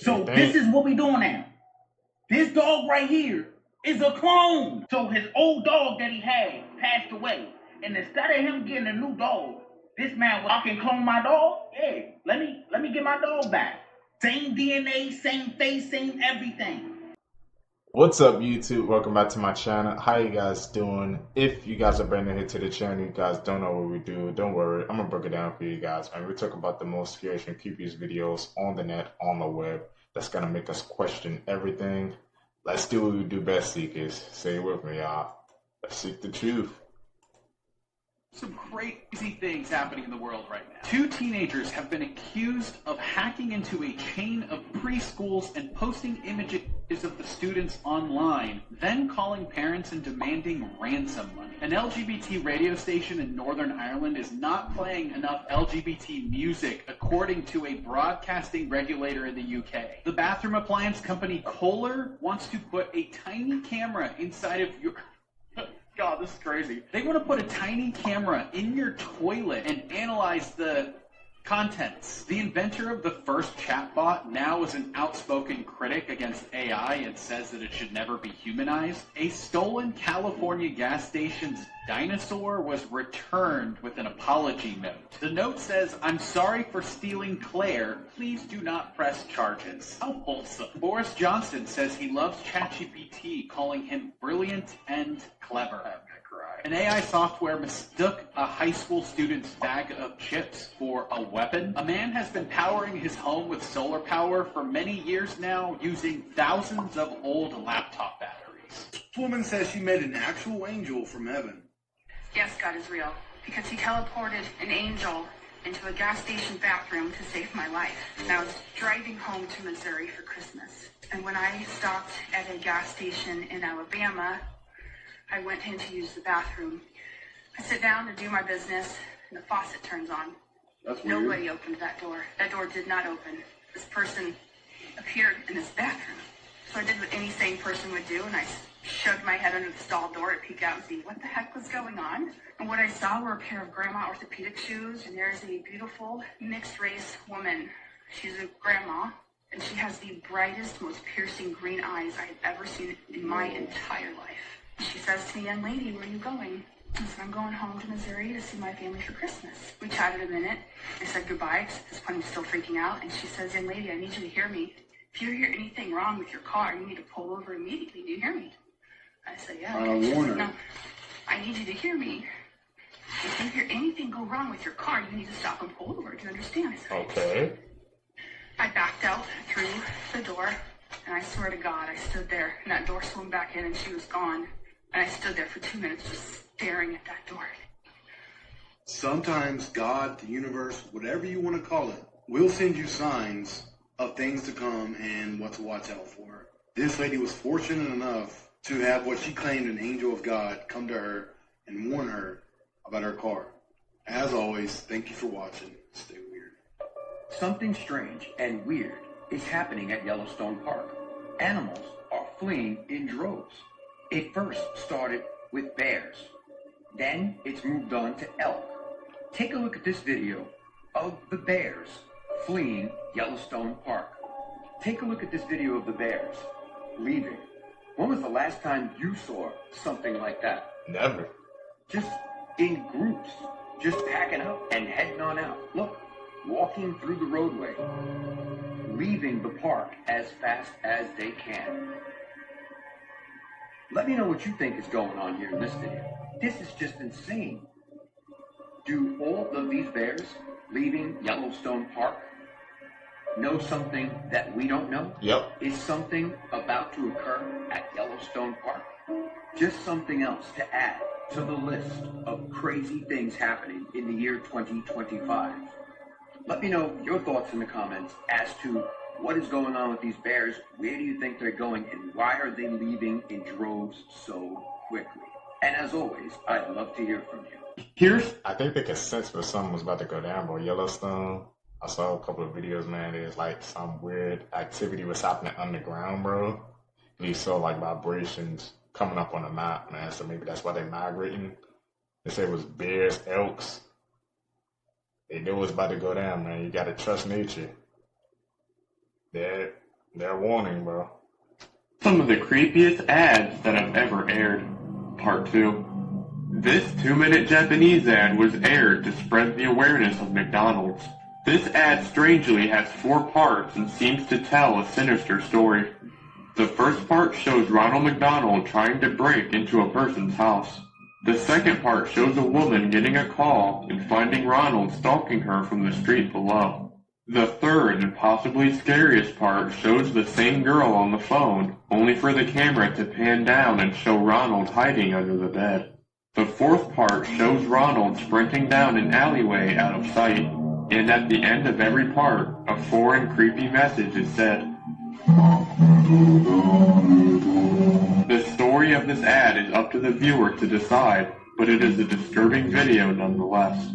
So this is what we doing now. This dog right here is a clone. So his old dog that he had passed away. And instead of him getting a new dog, this man, I can clone my dog? Yeah, let me get my dog back. Same DNA, same face, same everything. What's up, YouTube? Welcome back to my channel. How you guys doing? If you guys are brand new here to the channel, you guys don't know what we do, don't worry. I'm gonna break it down for you guys. And we talk about the most scariest and creepiest videos on the net, on the web, that's gonna make us question everything. Let's do what we do best, seekers. Say it with me, y'all. Let's seek the truth. Some crazy things happening in the world right now. Two teenagers have been accused of hacking into a chain of preschools and posting images of the students online, then calling parents and demanding ransom money. An LGBT radio station in Northern Ireland is not playing enough LGBT music, according to a broadcasting regulator in the UK. The bathroom appliance company Kohler wants to put a tiny camera inside of your... God, this is crazy. They want to put a tiny camera in your toilet and analyze the contents. The inventor of the first chatbot now is an outspoken critic against AI and says that it should never be humanized. A stolen California gas station's dinosaur was returned with an apology note. The note says, "I'm sorry for stealing Claire. Please do not press charges." How wholesome. Boris Johnson says he loves ChatGPT, calling him brilliant and clever. I'm gonna cry. An AI software mistook a high school student's bag of chips for a weapon. A man has been powering his home with solar power for many years now, using thousands of old laptop batteries. This woman says she met an actual angel from heaven. Yes, God is real, because he teleported an angel into a gas station bathroom to save my life. And I was driving home to Missouri for Christmas. And when I stopped at a gas station in Alabama, I went in to use the bathroom. I sit down to do my business, and the faucet turns on. That's weird. Nobody opened that door. That door did not open. This person appeared in this bathroom. So I did what any sane person would do, and I shoved my head under the stall door to peek out and see what the heck was going on. And what I saw were a pair of grandma orthopedic shoes, and there's a beautiful mixed-race woman. She's a grandma, and she has the brightest, most piercing green eyes I have ever seen in my entire life. She says to me, "Young lady, where are you going?" I said, "I'm going home to Missouri to see my family for Christmas." We chatted a minute. I said goodbye, because at this point I'm still freaking out. And she says, "Young lady, I need you to hear me. If you hear anything wrong with your car, you need to pull over immediately. Do you hear me?" I said, "Yeah." Okay. She said, "No, I need you to hear me. If you hear anything go wrong with your car, you need to stop and pull over. Do you understand?" I said, Okay. I backed out through the door, and I swear to God, I stood there, and that door swung back in, and she was gone. And I stood there for 2 minutes just staring at that door. Sometimes God, the universe, whatever you want to call it, will send you signs of things to come and what to watch out for. This lady was fortunate enough to have what she claimed an angel of God come to her and warn her about her car. As always, thank you for watching. Stay weird. Something strange and weird is happening at Yellowstone Park. Animals are fleeing in droves. It first started with bears. Then it's moved on to elk. Take a look at this video of the bears fleeing Yellowstone Park. Take a look at this video of the bears leaving. When was the last time you saw something like that? Never. Just in groups, just packing up and heading on out. Look, walking through the roadway, leaving the park as fast as they can. Let me know what you think is going on here in this video. This is just insane. Do all of these bears leaving Yellowstone Park know something that we don't know? Yep. Is something about to occur at Yellowstone Park? Just something else to add to the list of crazy things happening in the year 2025. Let me know your thoughts in the comments as to what is going on with these bears, where do you think they're going, and why are they leaving in droves so quickly? And as always, I'd love to hear from you. I think they could sense where something was about to go down, bro. Yellowstone. I saw a couple of videos, man. There's like some weird activity was happening underground, bro. You saw like vibrations coming up on the map, man. So maybe that's why they're migrating. They said it was bears, elks. They knew it was about to go down, man. You gotta trust nature. There, They're warning, bro. Some of the creepiest ads that have ever aired. Part 2. This 2-minute Japanese ad was aired to spread the awareness of McDonald's. This ad strangely has 4 parts and seems to tell a sinister story. The first part shows Ronald McDonald trying to break into a person's house. The second part shows a woman getting a call and finding Ronald stalking her from the street below. The third and possibly scariest part shows the same girl on the phone, only for the camera to pan down and show Ronald hiding under the bed. The fourth part shows Ronald sprinting down an alleyway out of sight, and at the end of every part, a foreign creepy message is said. The story of this ad is up to the viewer to decide, but it is a disturbing video nonetheless.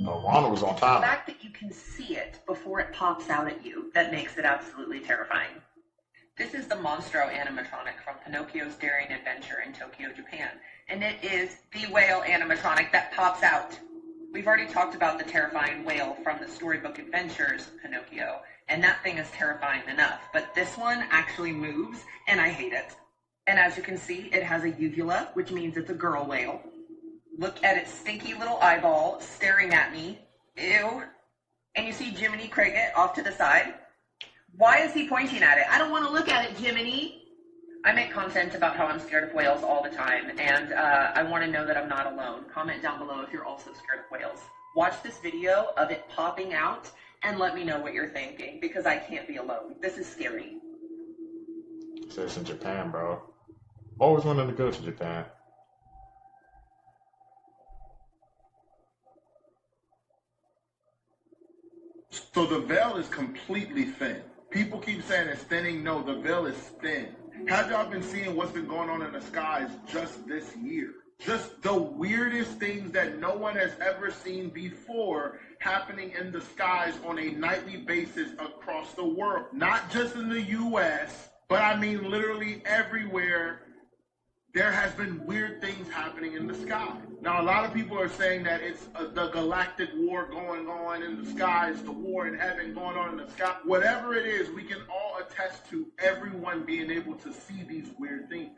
Oh, Ronald was on The time. fact that you can see it before it pops out at you, that makes it absolutely terrifying. This is the Monstro animatronic from Pinocchio's Daring Adventure in Tokyo, Japan, and it is the whale animatronic that pops out. We've already talked about the terrifying whale from the storybook Adventures, Pinocchio, and that thing is terrifying enough, but this one actually moves, and I hate it. And as you can see, it has a uvula, which means it's a girl whale. Look at its stinky little eyeball staring at me. Ew. And you see Jiminy Cricket off to the side. Why is he pointing at it? I don't want to look at it, Jiminy. I make content about how I'm scared of whales all the time, and I want to know that I'm not alone. Comment down below if you're also scared of whales. Watch this video of it popping out, and let me know what you're thinking, because I can't be alone. This is scary. So it's in Japan, bro. Always wanted to go to Japan. So the veil is completely thin. People keep saying it's thinning. No, the veil is thin. Have y'all been seeing what's been going on in the skies just this year? Just the weirdest things that no one has ever seen before happening in the skies on a nightly basis across the world. Not just in the U.S., but I mean literally everywhere. There has been weird things happening in the sky. Now, a lot of people are saying that it's the galactic war going on in the skies, the war in heaven going on in the sky. Whatever it is, we can all attest to everyone being able to see these weird things.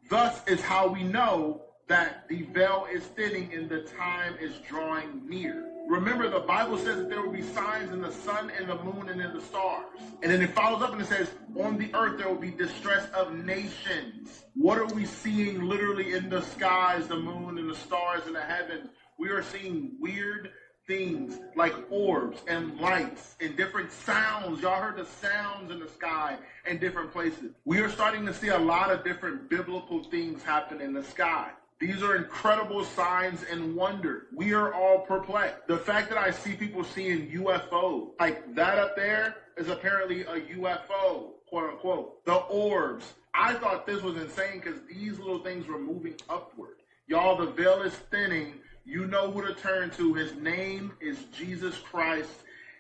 Thus is how we know that the veil is thinning and the time is drawing near. Remember, the Bible says that there will be signs in the sun and the moon and in the stars. And then it follows up and it says, on the earth there will be distress of nations. What are we seeing literally in the skies, the moon and the stars and the heavens? We are seeing weird things like orbs and lights and different sounds. Y'all heard the sounds in the sky in different places. We are starting to see a lot of different biblical things happen in the sky. These are incredible signs and wonder. We are all perplexed. The fact that I see people seeing UFOs, like that up there is apparently a UFO, quote unquote. The orbs. I thought this was insane because these little things were moving upward. Y'all, the veil is thinning. You know who to turn to. His name is Jesus Christ.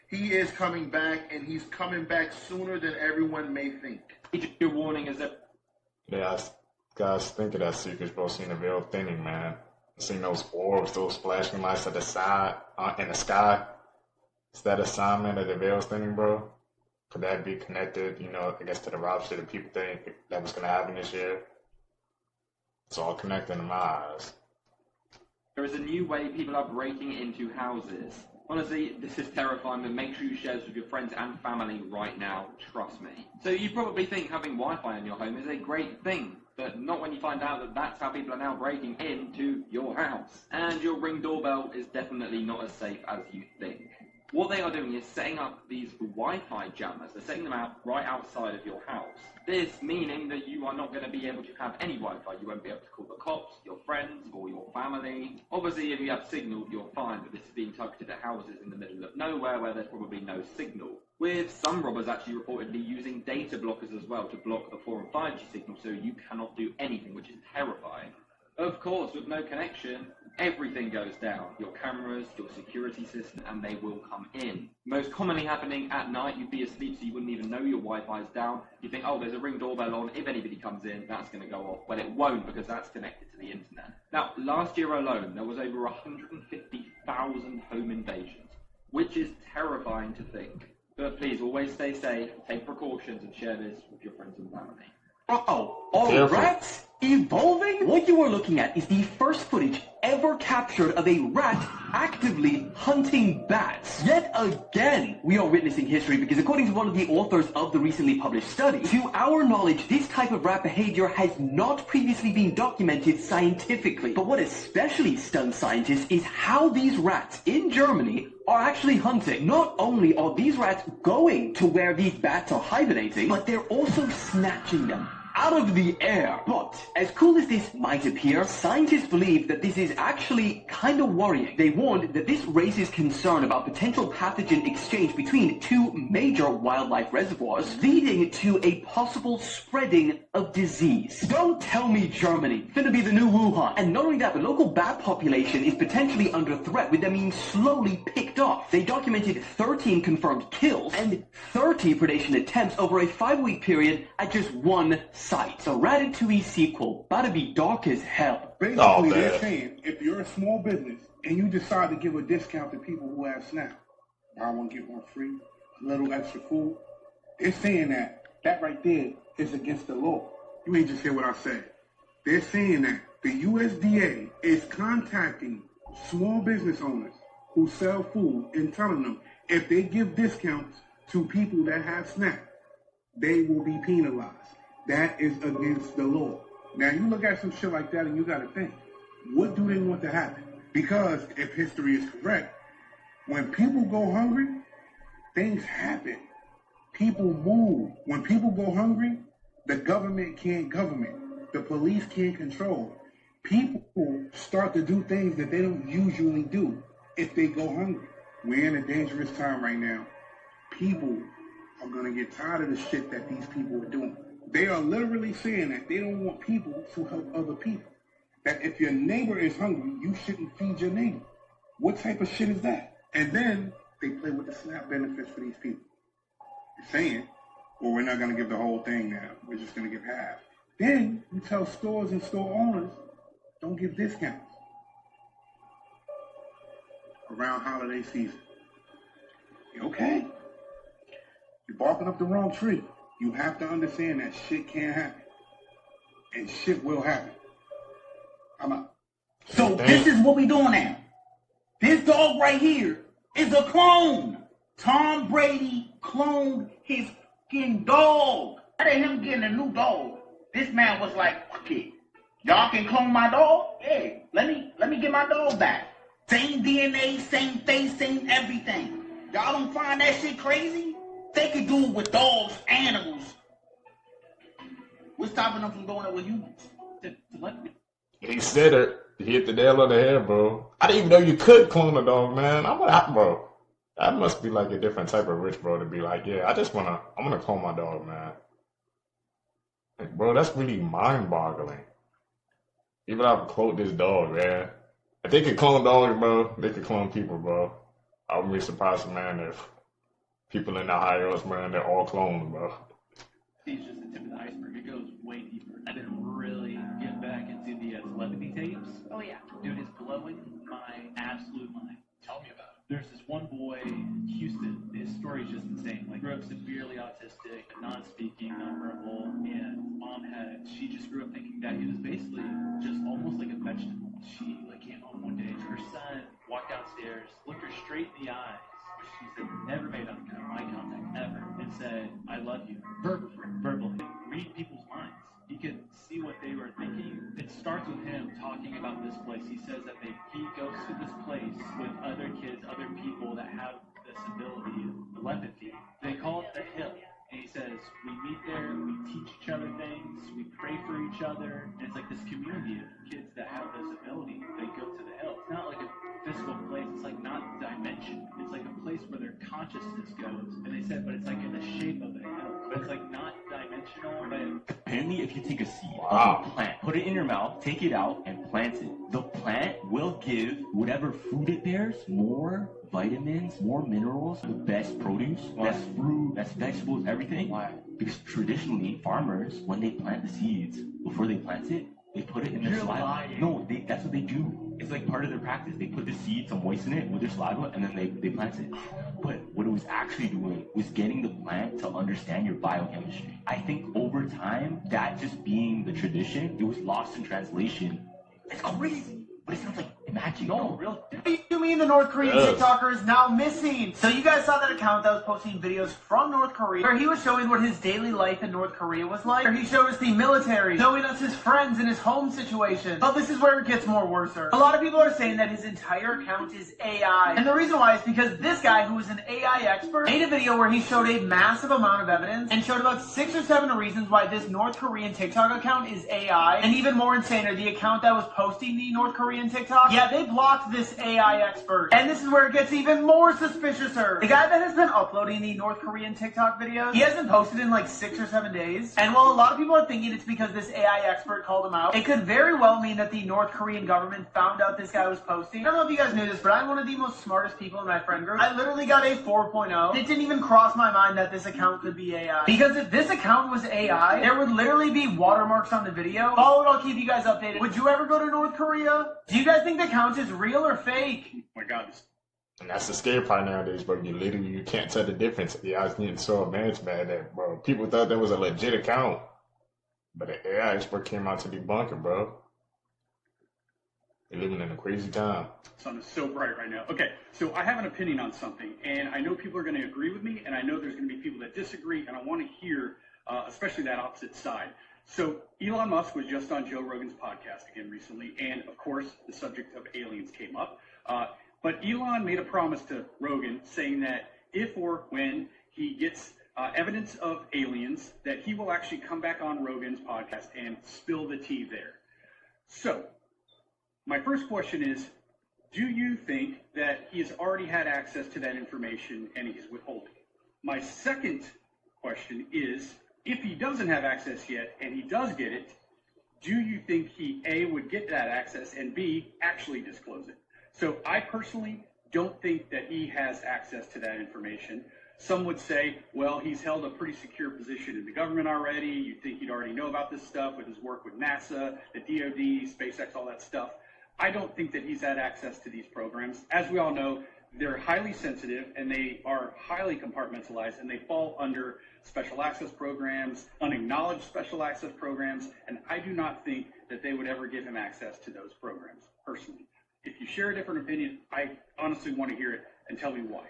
He is coming back, and he's coming back sooner than everyone may think. Your warning is that Yeah, guys, think of that Secrets, bro. Seeing the veil thinning, man. Seeing those orbs, those flashing lights at the side, in the sky. Is that a sign, man, that the veil's thinning, bro? Could that be connected, you know, I guess to the rapture that people think that was going to happen this year? It's all connected in my eyes. There is a new way people are breaking into houses. Honestly, this is terrifying, but make sure you share this with your friends and family right now, trust me. So you probably think having Wi-Fi in your home is a great thing, but not when you find out that that's how people are now breaking into your house. And your Ring doorbell is definitely not as safe as you think. What they are doing is setting up these Wi-Fi jammers. They're setting them out right outside of your house. This meaning that you are not going to be able to have any Wi-Fi. You won't be able to call the cops, your friends, or your family. Obviously, if you have signal, you're fine, but this is being targeted at houses in the middle of nowhere where there's probably no signal. With some robbers actually reportedly using data blockers as well to block the 4 and 5G signal so you cannot do anything, which is terrifying. Of course, with no connection, everything goes down. Your cameras, your security system, and they will come in. Most commonly happening at night, you'd be asleep so you wouldn't even know your Wi-Fi is down. You think, oh, there's a Ring doorbell on. If anybody comes in, that's going to go off. Well, it won't because that's connected to the internet. Now, last year alone, there was over 150,000 home invasions, which is terrifying to think. But please always stay safe, take precautions, and share this with your friends and family. Uh-oh, are Careful. rats evolving? What you are looking at is the first footage ever captured of a rat actively hunting bats. Yet again, we are witnessing history because according to one of the authors of the recently published study, to our knowledge, this type of rat behavior has not previously been documented scientifically. But what especially stuns scientists is how these rats in Germany are actually hunting. Not only are these rats going to where these bats are hibernating, but they're also snatching them out of the air. But as cool as this might appear, scientists believe that this is actually kind of worrying. They warned that this raises concern about potential pathogen exchange between two major wildlife reservoirs, leading to a possible spreading of disease. Don't tell me Germany finna be the new Wuhan. And not only that, the local bat population is potentially under threat, with them being slowly picked off. They documented 13 confirmed kills and 30 predation attempts over a 5-week period at just one site. So Ratatouille sequel, about to be dark as hell. Basically, they're saying if you're a small business and you decide to give a discount to people who have SNAP, buy one get one free, a little extra food, they're saying that right there is against the law. You ain't just hear what I said. They're saying that the USDA is contacting small business owners who sell food and telling them if they give discounts to people that have SNAP, they will be penalized. That is against the law. Now, you look at some shit like that and you got to think, what do they want to happen? Because if history is correct, when people go hungry, things happen. People move. When people go hungry, the government can't government. The police can't control. People start to do things that they don't usually do if they go hungry. We're in a dangerous time right now. People are going to get tired of the shit that these people are doing. They are literally saying that they don't want people to help other people. That if your neighbor is hungry, you shouldn't feed your neighbor. What type of shit is that? And then they play with the SNAP benefits for these people. They're saying, well, we're not going to give the whole thing now. We're just going to give half. Then you tell stores and store owners, don't give discounts around holiday season. Okay? You're barking up the wrong tree. You have to understand that shit can't happen. And shit will happen. I'm out. So this is what we doing now. This dog right here is a clone. Tom Brady cloned his fucking dog. Instead of him getting a new dog, this man was like, fuck it. Y'all can clone my dog? Yeah, let me get my dog back. Same DNA, same face, same everything. Y'all don't find that shit crazy? They could do it with dogs, animals. What's stopping them from doing it with humans? He said it. He hit the nail on the head, bro. I didn't even know you could clone a dog, man. Bro. That must be like a different type of rich bro to be like, yeah, I'm gonna clone my dog, man. Like, bro, that's really mind-boggling. Even I've cloned this dog, man. If they could clone dogs, bro, they could clone people, bro. I wouldn't be surprised, man, if people in the higher-ups, man, they're all cloned, bro. He's just the tip of the iceberg. It goes way deeper. I didn't really get back into the telepathy tapes. Oh, yeah. Dude, it's blowing my absolute mind. Tell me about it. There's this one boy in Houston. His story is just insane. Like, grew up severely autistic, non-speaking, non-verbal, and she just grew up thinking that he was basically just almost like a vegetable. She, came home one day, her son walked downstairs, looked her straight in the eyes. She said, never made eye contact ever, and said, I love you, verbally. Read people's minds. He could see what they were thinking. It starts with him talking about this place. He says that he goes to this place with other kids, other people that have this ability of telepathy. They call it the Hill. And he says, we meet there, we teach each other things, we pray for each other, and it's like this community of kids that have this ability. They go to the Hill. It's not like a physical place, it's like not dimension. It's like a place where their consciousness goes. And they said, but it's like in the shape of a hill. But it's like not dimensional, but apparently if you take a seed of a plant, put it in your mouth, take it out, and plant it, the plant will give whatever food it bears more vitamins, more minerals, the best produce, best fruit, best vegetables, everything. Why? Because traditionally, farmers, when they plant the seeds, before they plant it, they put it in their saliva. No, that's what they do. It's like part of their practice. They put the seed to moisten it with their saliva, and then they plant it. But what it was actually doing was getting the plant to understand your biochemistry. I think over time, that just being the tradition, it was lost in translation. It's crazy, but it sounds like magic. No, real. What do you mean the North Korean Yes. TikToker is now missing? So you guys saw that account that was posting videos from North Korea where he was showing what his daily life in North Korea was like. Where he showed us the military, showing us his friends and his home situation. But this is where it gets more worse. A lot of people are saying that his entire account is AI. And the reason why is because this guy, who is an AI expert, made a video where he showed a massive amount of evidence and showed about 6 or 7 reasons why this North Korean TikTok account is AI. And even more insane are the account that was posting the North Korean TikTok. Yeah, they blocked this AI expert. And this is where it gets even more suspiciouser. The guy that has been uploading the North Korean TikTok videos, he hasn't posted in like 6 or 7 days. And while a lot of people are thinking it's because this AI expert called him out, it could very well mean that the North Korean government found out this guy was posting. I don't know if you guys knew this, but I'm one of the most smartest people in my friend group. I literally got a 4.0. It didn't even cross my mind that this account could be AI. Because if this account was AI, there would literally be watermarks on the video. Follow it, I'll keep you guys updated. Would you ever go to North Korea? Do you guys think the account is real or fake? Oh my God. And that's the scary part nowadays, bro. You can't tell the difference. Yeah, it's getting so advanced, man, that, bro, people thought that was a legit account. But an AI expert came out to debunk it, bro. We're living in a crazy time. Sun is so bright right now. Okay, so I have an opinion on something, and I know people are going to agree with me, and I know there's going to be people that disagree, and I want to hear, especially that opposite side. So Elon Musk was just on Joe Rogan's podcast again recently, and of course the subject of aliens came up. But Elon made a promise to Rogan saying that if or when he gets evidence of aliens, that he will actually come back on Rogan's podcast and spill the tea there. So my first question is, do you think that he has already had access to that information and he's withholding it? My second question is, if he doesn't have access yet and he does get it, do you think he, A, would get that access, and B, actually disclose it? So I personally don't think that he has access to that information. Some would say, well, he's held a pretty secure position in the government already. You'd think he'd already know about this stuff with his work with NASA, the DoD, SpaceX, all that stuff. I don't think that he's had access to these programs. As we all know, they're highly sensitive and they are highly compartmentalized, and they fall under special access programs, unacknowledged special access programs, and I do not think that they would ever give him access to those programs, personally. If you share a different opinion, I honestly want to hear it, and tell me why.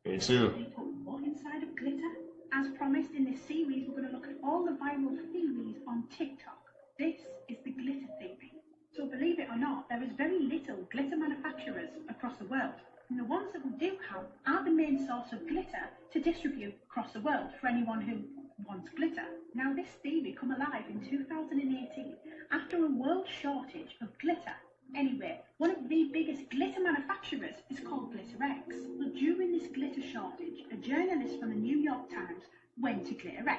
Me too. They put what inside of glitter? As promised in this series, we're going to look at all the viral theories on TikTok. This is the glitter theory. So believe it or not, there is very little glitter manufacturers across the world. And the ones that we do have are the main source of glitter to distribute across the world for anyone who wants glitter. Now this theory come alive in 2018 after a world shortage of glitter. Anyway, one of the biggest glitter manufacturers is called GlitterX. Well, during this glitter shortage, a journalist from the New York Times went to GlitterX.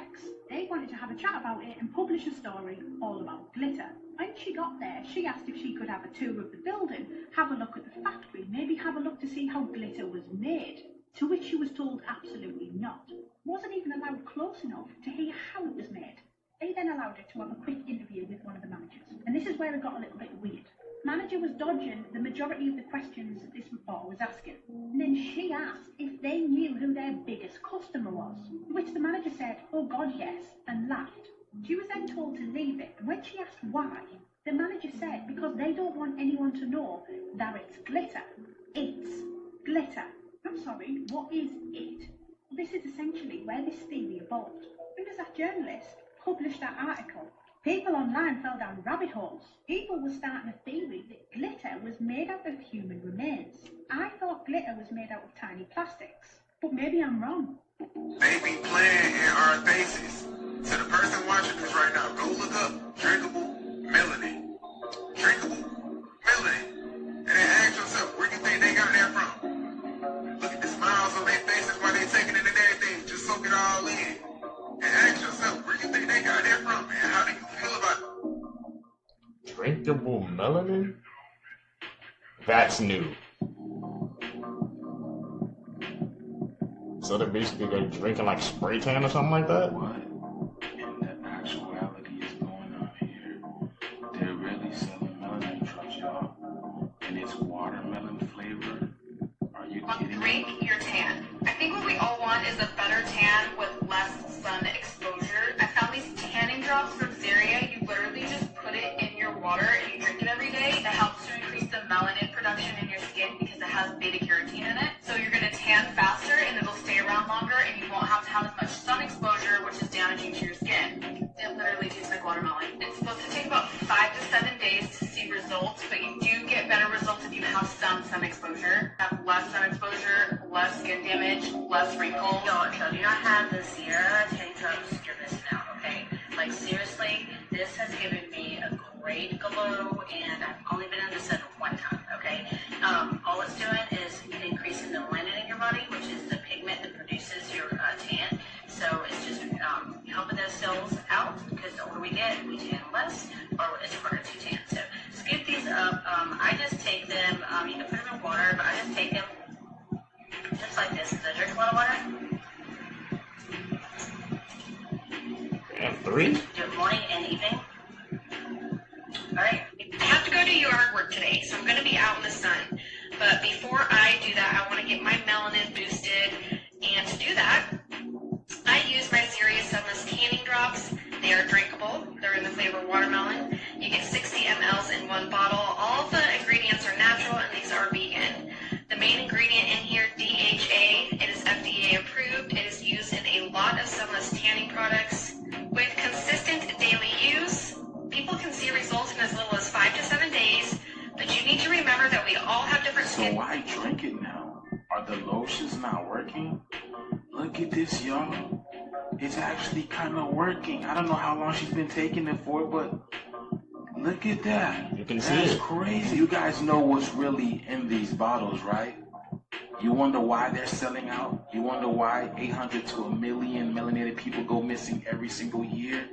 They wanted to have a chat about it and publish a story all about glitter. When she got there, she asked if she could have a tour of the building, have a look at the factory, maybe have a look to see how glitter was made. To which she was told absolutely not. Wasn't even allowed close enough to hear how it was made. They then allowed her to have a quick interview with one of the managers. And this is where it got a little bit weird. Manager was dodging the majority of the questions that this reporter was asking. And then she asked if they knew who their biggest customer was, to which the manager said, "Oh God, yes," and laughed. She was then told to leave it, and when she asked why, the manager said because they don't want anyone to know that it's glitter. It's glitter. I'm sorry, what is it? Well, this is essentially where this theory evolved. Because that journalist published that article, people online fell down rabbit holes. People were starting a theory that glitter was made out of human remains. I thought glitter was made out of tiny plastics, but maybe I'm wrong. They be playing in our faces. So the person watching this right now, go look up drinkable melanin. Drinkable melanin. And then ask yourself, where do you think they got that from? Look at the smiles on their faces while they taking it and everything. Just soak it all in. And ask yourself, where do you think they got that from, man? How do you feel about it? Drinkable melanin? That's new. So they're basically like drinking like spray tan or something like that? What in the actuality is going on here? They're really selling melanin drops, y'all. And it's watermelon flavored. Are you kidding me? Drink your tan. sun exposure, which is damaging to your skin. It literally tastes like watermelon. It's supposed to take about 5 to 7 days to see results, but you do get better results if you have some sun exposure. Have less sun exposure, less skin damage, less wrinkles. No, so do not have the Sierra Tantrums you're missing out, okay? Like, seriously, this has given me a great glow, and I've only been in the sun one time, okay? All it's doing is increasing the melanin in your body, which is the pigment that produces your tan. So it's just helping those cells out, because the older we get, we tan less, or it's harder to tan. So scoop these up. I just take them, you can put them in water, but I just take them just like this. I drink a lot of water. And 3? Do it morning and evening. Alright. I have to go do yard work today, so I'm going to be out in the sun. But before I do that, I want to get my melanin boosted. And to do that, I use my Serious Sunless Tanning Drops. They are drinkable. They're in the flavor watermelon. You get 60 mLs in one bottle. All of the ingredients are natural, and these are vegan. The main ingredient in here, DHA, it is FDA approved. It is used in a lot of sunless tanning products. With consistent daily use, people can see results in as little as 5 to 7 days, but you need to remember that we all have different So skin. why drink it now? Are the lotions not working? Look at this, y'all. It's actually kind of working. I don't know how long she's been taking it for, but look at that. You can see That's it. crazy. You guys know what's really in these bottles, right? You wonder why they're selling out? You wonder why 800 to 1 million melanated people go missing every single year?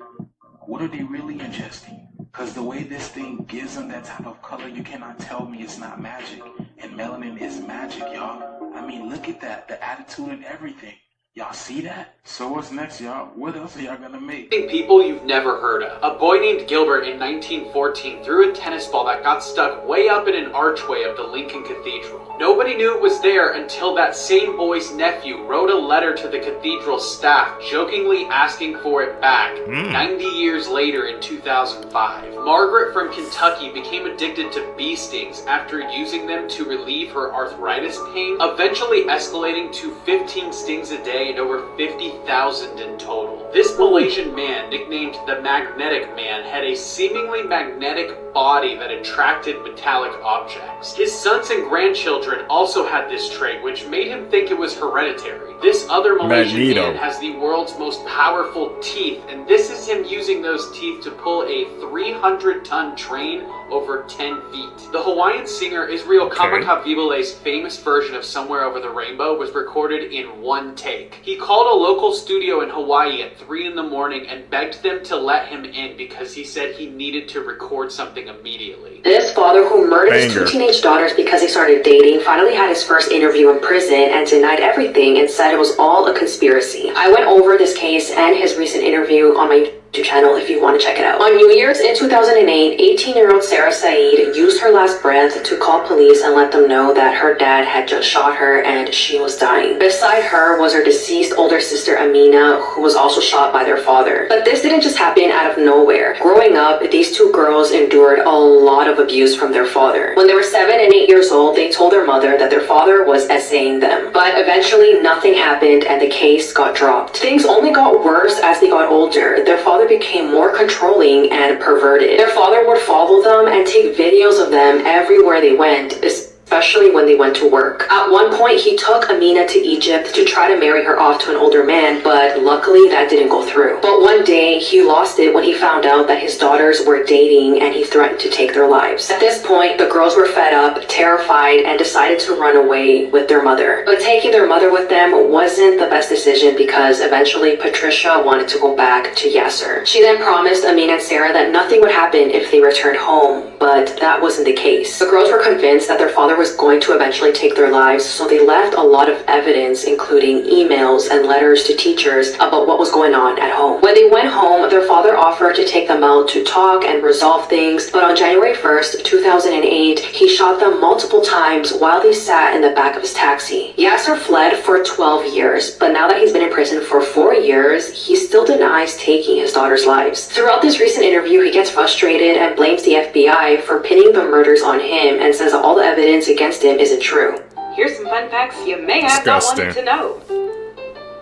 What are they really ingesting? Because the way this thing gives them that type of color, you cannot tell me it's not magic. And melanin is magic, y'all. I mean, look at that. The attitude and everything. Y'all see that? So what's next, y'all? What else are y'all gonna make? People you've never heard of. A boy named Gilbert in 1914 threw a tennis ball that got stuck way up in an archway of the Lincoln Cathedral. Nobody knew it was there until that same boy's nephew wrote a letter to the cathedral staff jokingly asking for it back 90 years later in 2005. Margaret from Kentucky became addicted to bee stings after using them to relieve her arthritis pain, eventually escalating to 15 stings a day and over 50,000 in total. This Malaysian man, nicknamed the Magnetic Man, had a seemingly magnetic body that attracted metallic objects. His sons and grandchildren also had this trait, which made him think it was hereditary. This other Malaysian Magneto. man has the world's most powerful teeth, and this is him using those teeth to pull a 300-ton train over 10 feet. The Hawaiian singer Israel Kamakawiwo'ole's famous version of Somewhere Over the Rainbow was recorded in one take. He called a local studio in Hawaii at 3 in the morning and begged them to let him in because he said he needed to record something immediately. This father who murdered his 2 teenage daughters because they started dating finally had his first interview in prison and denied everything and said it was all a conspiracy. I went over this case and his recent interview on my YouTube channel if you want to check it out. On New Year's in 2008, 18-year-old Sarah Saeed used her last breath to call police and let them know that her dad had just shot her and she was dying. Beside her was her deceased older sister Amina, who was also shot by their father. But this didn't just happen out of nowhere. Growing up, these 2 girls endured a lot of abuse from their father. When they were 7 and 8 years old, they told their mother that their father was essaying them. But eventually, nothing happened and the case got dropped. Things only got worse as they got older. Their father became more controlling and perverted. Their father would follow them and take videos of them everywhere they went, especially when they went to work. At one point, he took Amina to Egypt to try to marry her off to an older man, but luckily that didn't go through. But one day, he lost it when he found out that his daughters were dating and he threatened to take their lives. At this point, the girls were fed up, terrified, and decided to run away with their mother. But taking their mother with them wasn't the best decision because eventually Patricia wanted to go back to Yasser. She then promised Amina and Sarah that nothing would happen if they returned home, but that wasn't the case. The girls were convinced that their father was going to eventually take their lives, so they left a lot of evidence, including emails and letters to teachers about what was going on at home. When they went home, their father offered to take them out to talk and resolve things, but on January 1st, 2008, he shot them multiple times while they sat in the back of his taxi. Yasser fled for 12 years, but now that he's been in prison for 4 years, he still denies taking his daughter's lives. Throughout this recent interview, he gets frustrated and blames the FBI for pinning the murders on him and says that all the evidence against him isn't true. Here's some fun facts you may have not wanted to know.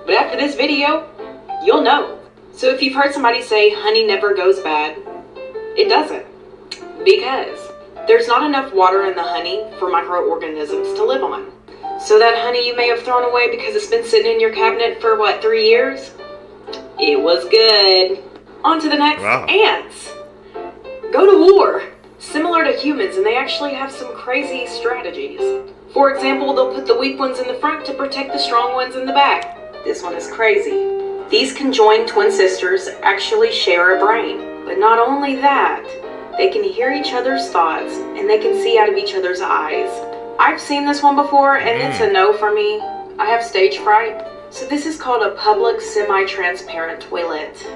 But after this video, you'll know. So if you've heard somebody say honey never goes bad, it doesn't. Because there's not enough water in the honey for microorganisms to live on. So that honey you may have thrown away because it's been sitting in your cabinet for, what, 3 years? It was good. On to the next. Wow. Ants. Go to war. Similar to humans, and they actually have some crazy strategies. For example, they'll put the weak ones in the front to protect the strong ones in the back. This one is crazy. These conjoined twin sisters actually share a brain. But not only that, they can hear each other's thoughts, and they can see out of each other's eyes. I've seen this one before, and it's a no for me. I have stage fright. So this is called a public semi-transparent toilet.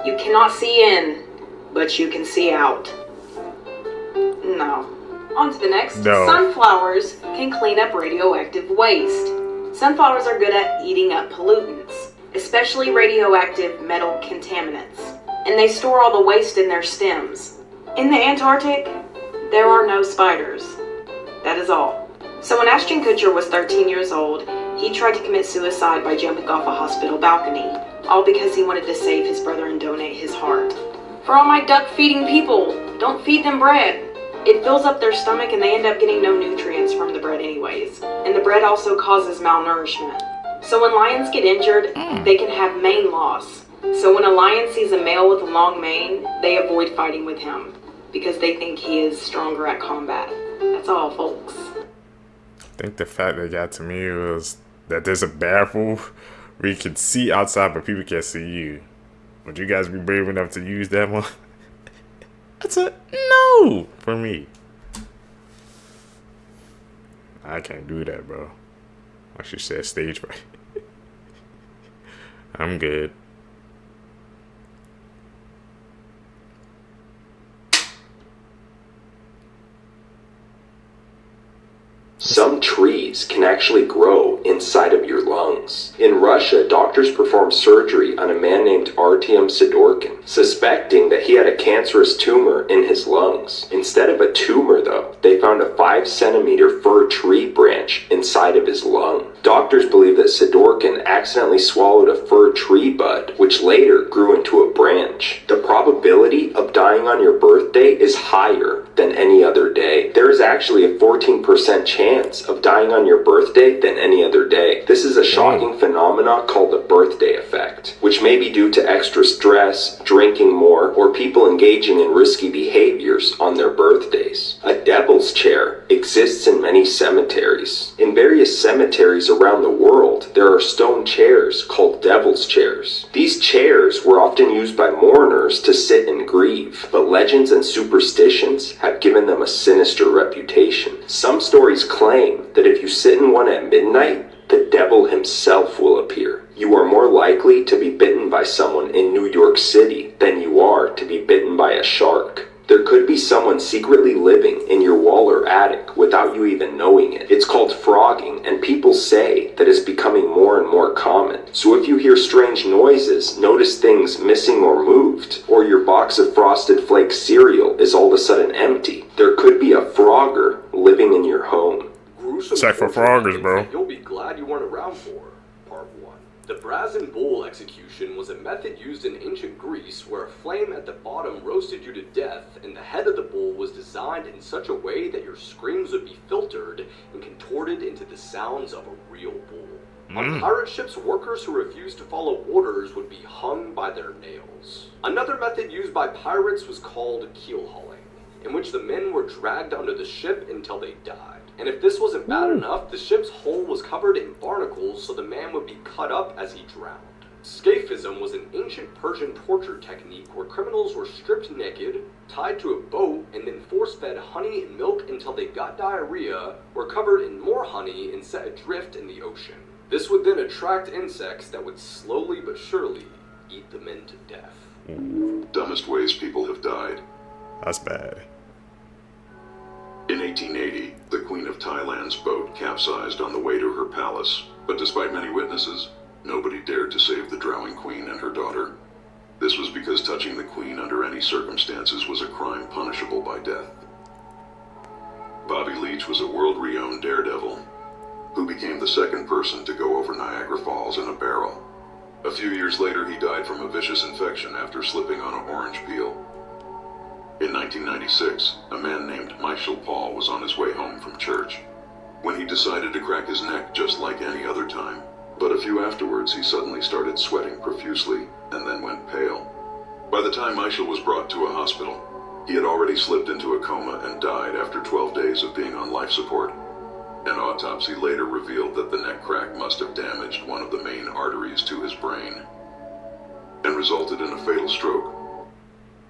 You cannot see in, but you can see out. No. On to the next. No. Sunflowers can clean up radioactive waste. Sunflowers are good at eating up pollutants, especially radioactive metal contaminants, and they store all the waste in their stems. In the Antarctic, there are no spiders. That is all. So when Ashton Kutcher was 13 years old, he tried to commit suicide by jumping off a hospital balcony, all because he wanted to save his brother and donate his heart. For all my duck-feeding people, don't feed them bread. It fills up their stomach and they end up getting no nutrients from the bread anyways. And the bread also causes malnourishment. So when lions get injured, they can have mane loss. So when a lion sees a male with a long mane, they avoid fighting with him because they think he is stronger at combat. That's all, folks. I think the fact that got to me was that there's a bathroom where you can see outside but people can't see you. Would you guys be brave enough to use that one? That's a no for me. I can't do that, bro. Like she said, stage fright. I'm good. Some trees can actually grow inside of your lungs. In Russia, doctors performed surgery on a man named Artyom Sidorkin, suspecting that he had a cancerous tumor in his lungs. Instead of a tumor, though, they found a 5-centimeter fir tree branch inside of his lung. Doctors believe that Sidorkin accidentally swallowed a fir tree bud, which later grew into a branch. The probability of dying on your birthday is higher than any other day. There is actually a 14% chance of dying on your birthday than any other day. This is a shocking phenomenon called the birthday effect, which may be due to extra stress, drinking more, or people engaging in risky behaviors on their birthdays. A devil's chair exists in many cemeteries. In various cemeteries around the world, there are stone chairs called devil's chairs. These chairs were often used by mourners to sit and grieve, but legends and superstitions have given them a sinister reputation. Some stories claim that if you sit in one at midnight, the devil himself will appear. You are more likely to be bitten by someone in New York City than you are to be bitten by a shark. There could be someone secretly living in your wall or attic without you even knowing it. It's called frogging, and people say that it's becoming more and more common. So if you hear strange noises, notice things missing or moved, or your box of Frosted Flakes cereal is all of a sudden empty, there could be a frogger living in your home. Check for froggers, bro. You'll be glad you weren't around for. Part 1. The brazen bull execution was a method used in ancient Greece where a flame at the bottom roasted you to death, and the head of the bull was designed in such a way that your screams would be filtered and contorted into the sounds of a real bull. On pirate ships, workers who refused to follow orders would be hung by their nails. Another method used by pirates was called keel hauling, in which the men were dragged onto the ship until they died. And if this wasn't bad enough, the ship's hull was covered in barnacles so the man would be cut up as he drowned. Scaphism was an ancient Persian torture technique where criminals were stripped naked, tied to a boat, and then force-fed honey and milk until they got diarrhea, were covered in more honey, and set adrift in the ocean. This would then attract insects that would slowly but surely eat the men to death. Dumbest ways people have died. That's bad. In 1880, the Queen of Thailand's boat capsized on the way to her palace, but despite many witnesses, nobody dared to save the drowning queen and her daughter. This was because touching the queen under any circumstances was a crime punishable by death. Bobby Leach was a world-renowned daredevil who became the second person to go over Niagara Falls in a barrel. A few years later, he died from a vicious infection after slipping on an orange peel. In 1996, a man named Michael Paul was on his way home from church when he decided to crack his neck just like any other time. But a few afterwards, he suddenly started sweating profusely and then went pale. By the time Michael was brought to a hospital, he had already slipped into a coma and died after 12 days of being on life support. An autopsy later revealed that the neck crack must have damaged one of the main arteries to his brain and resulted in a fatal stroke.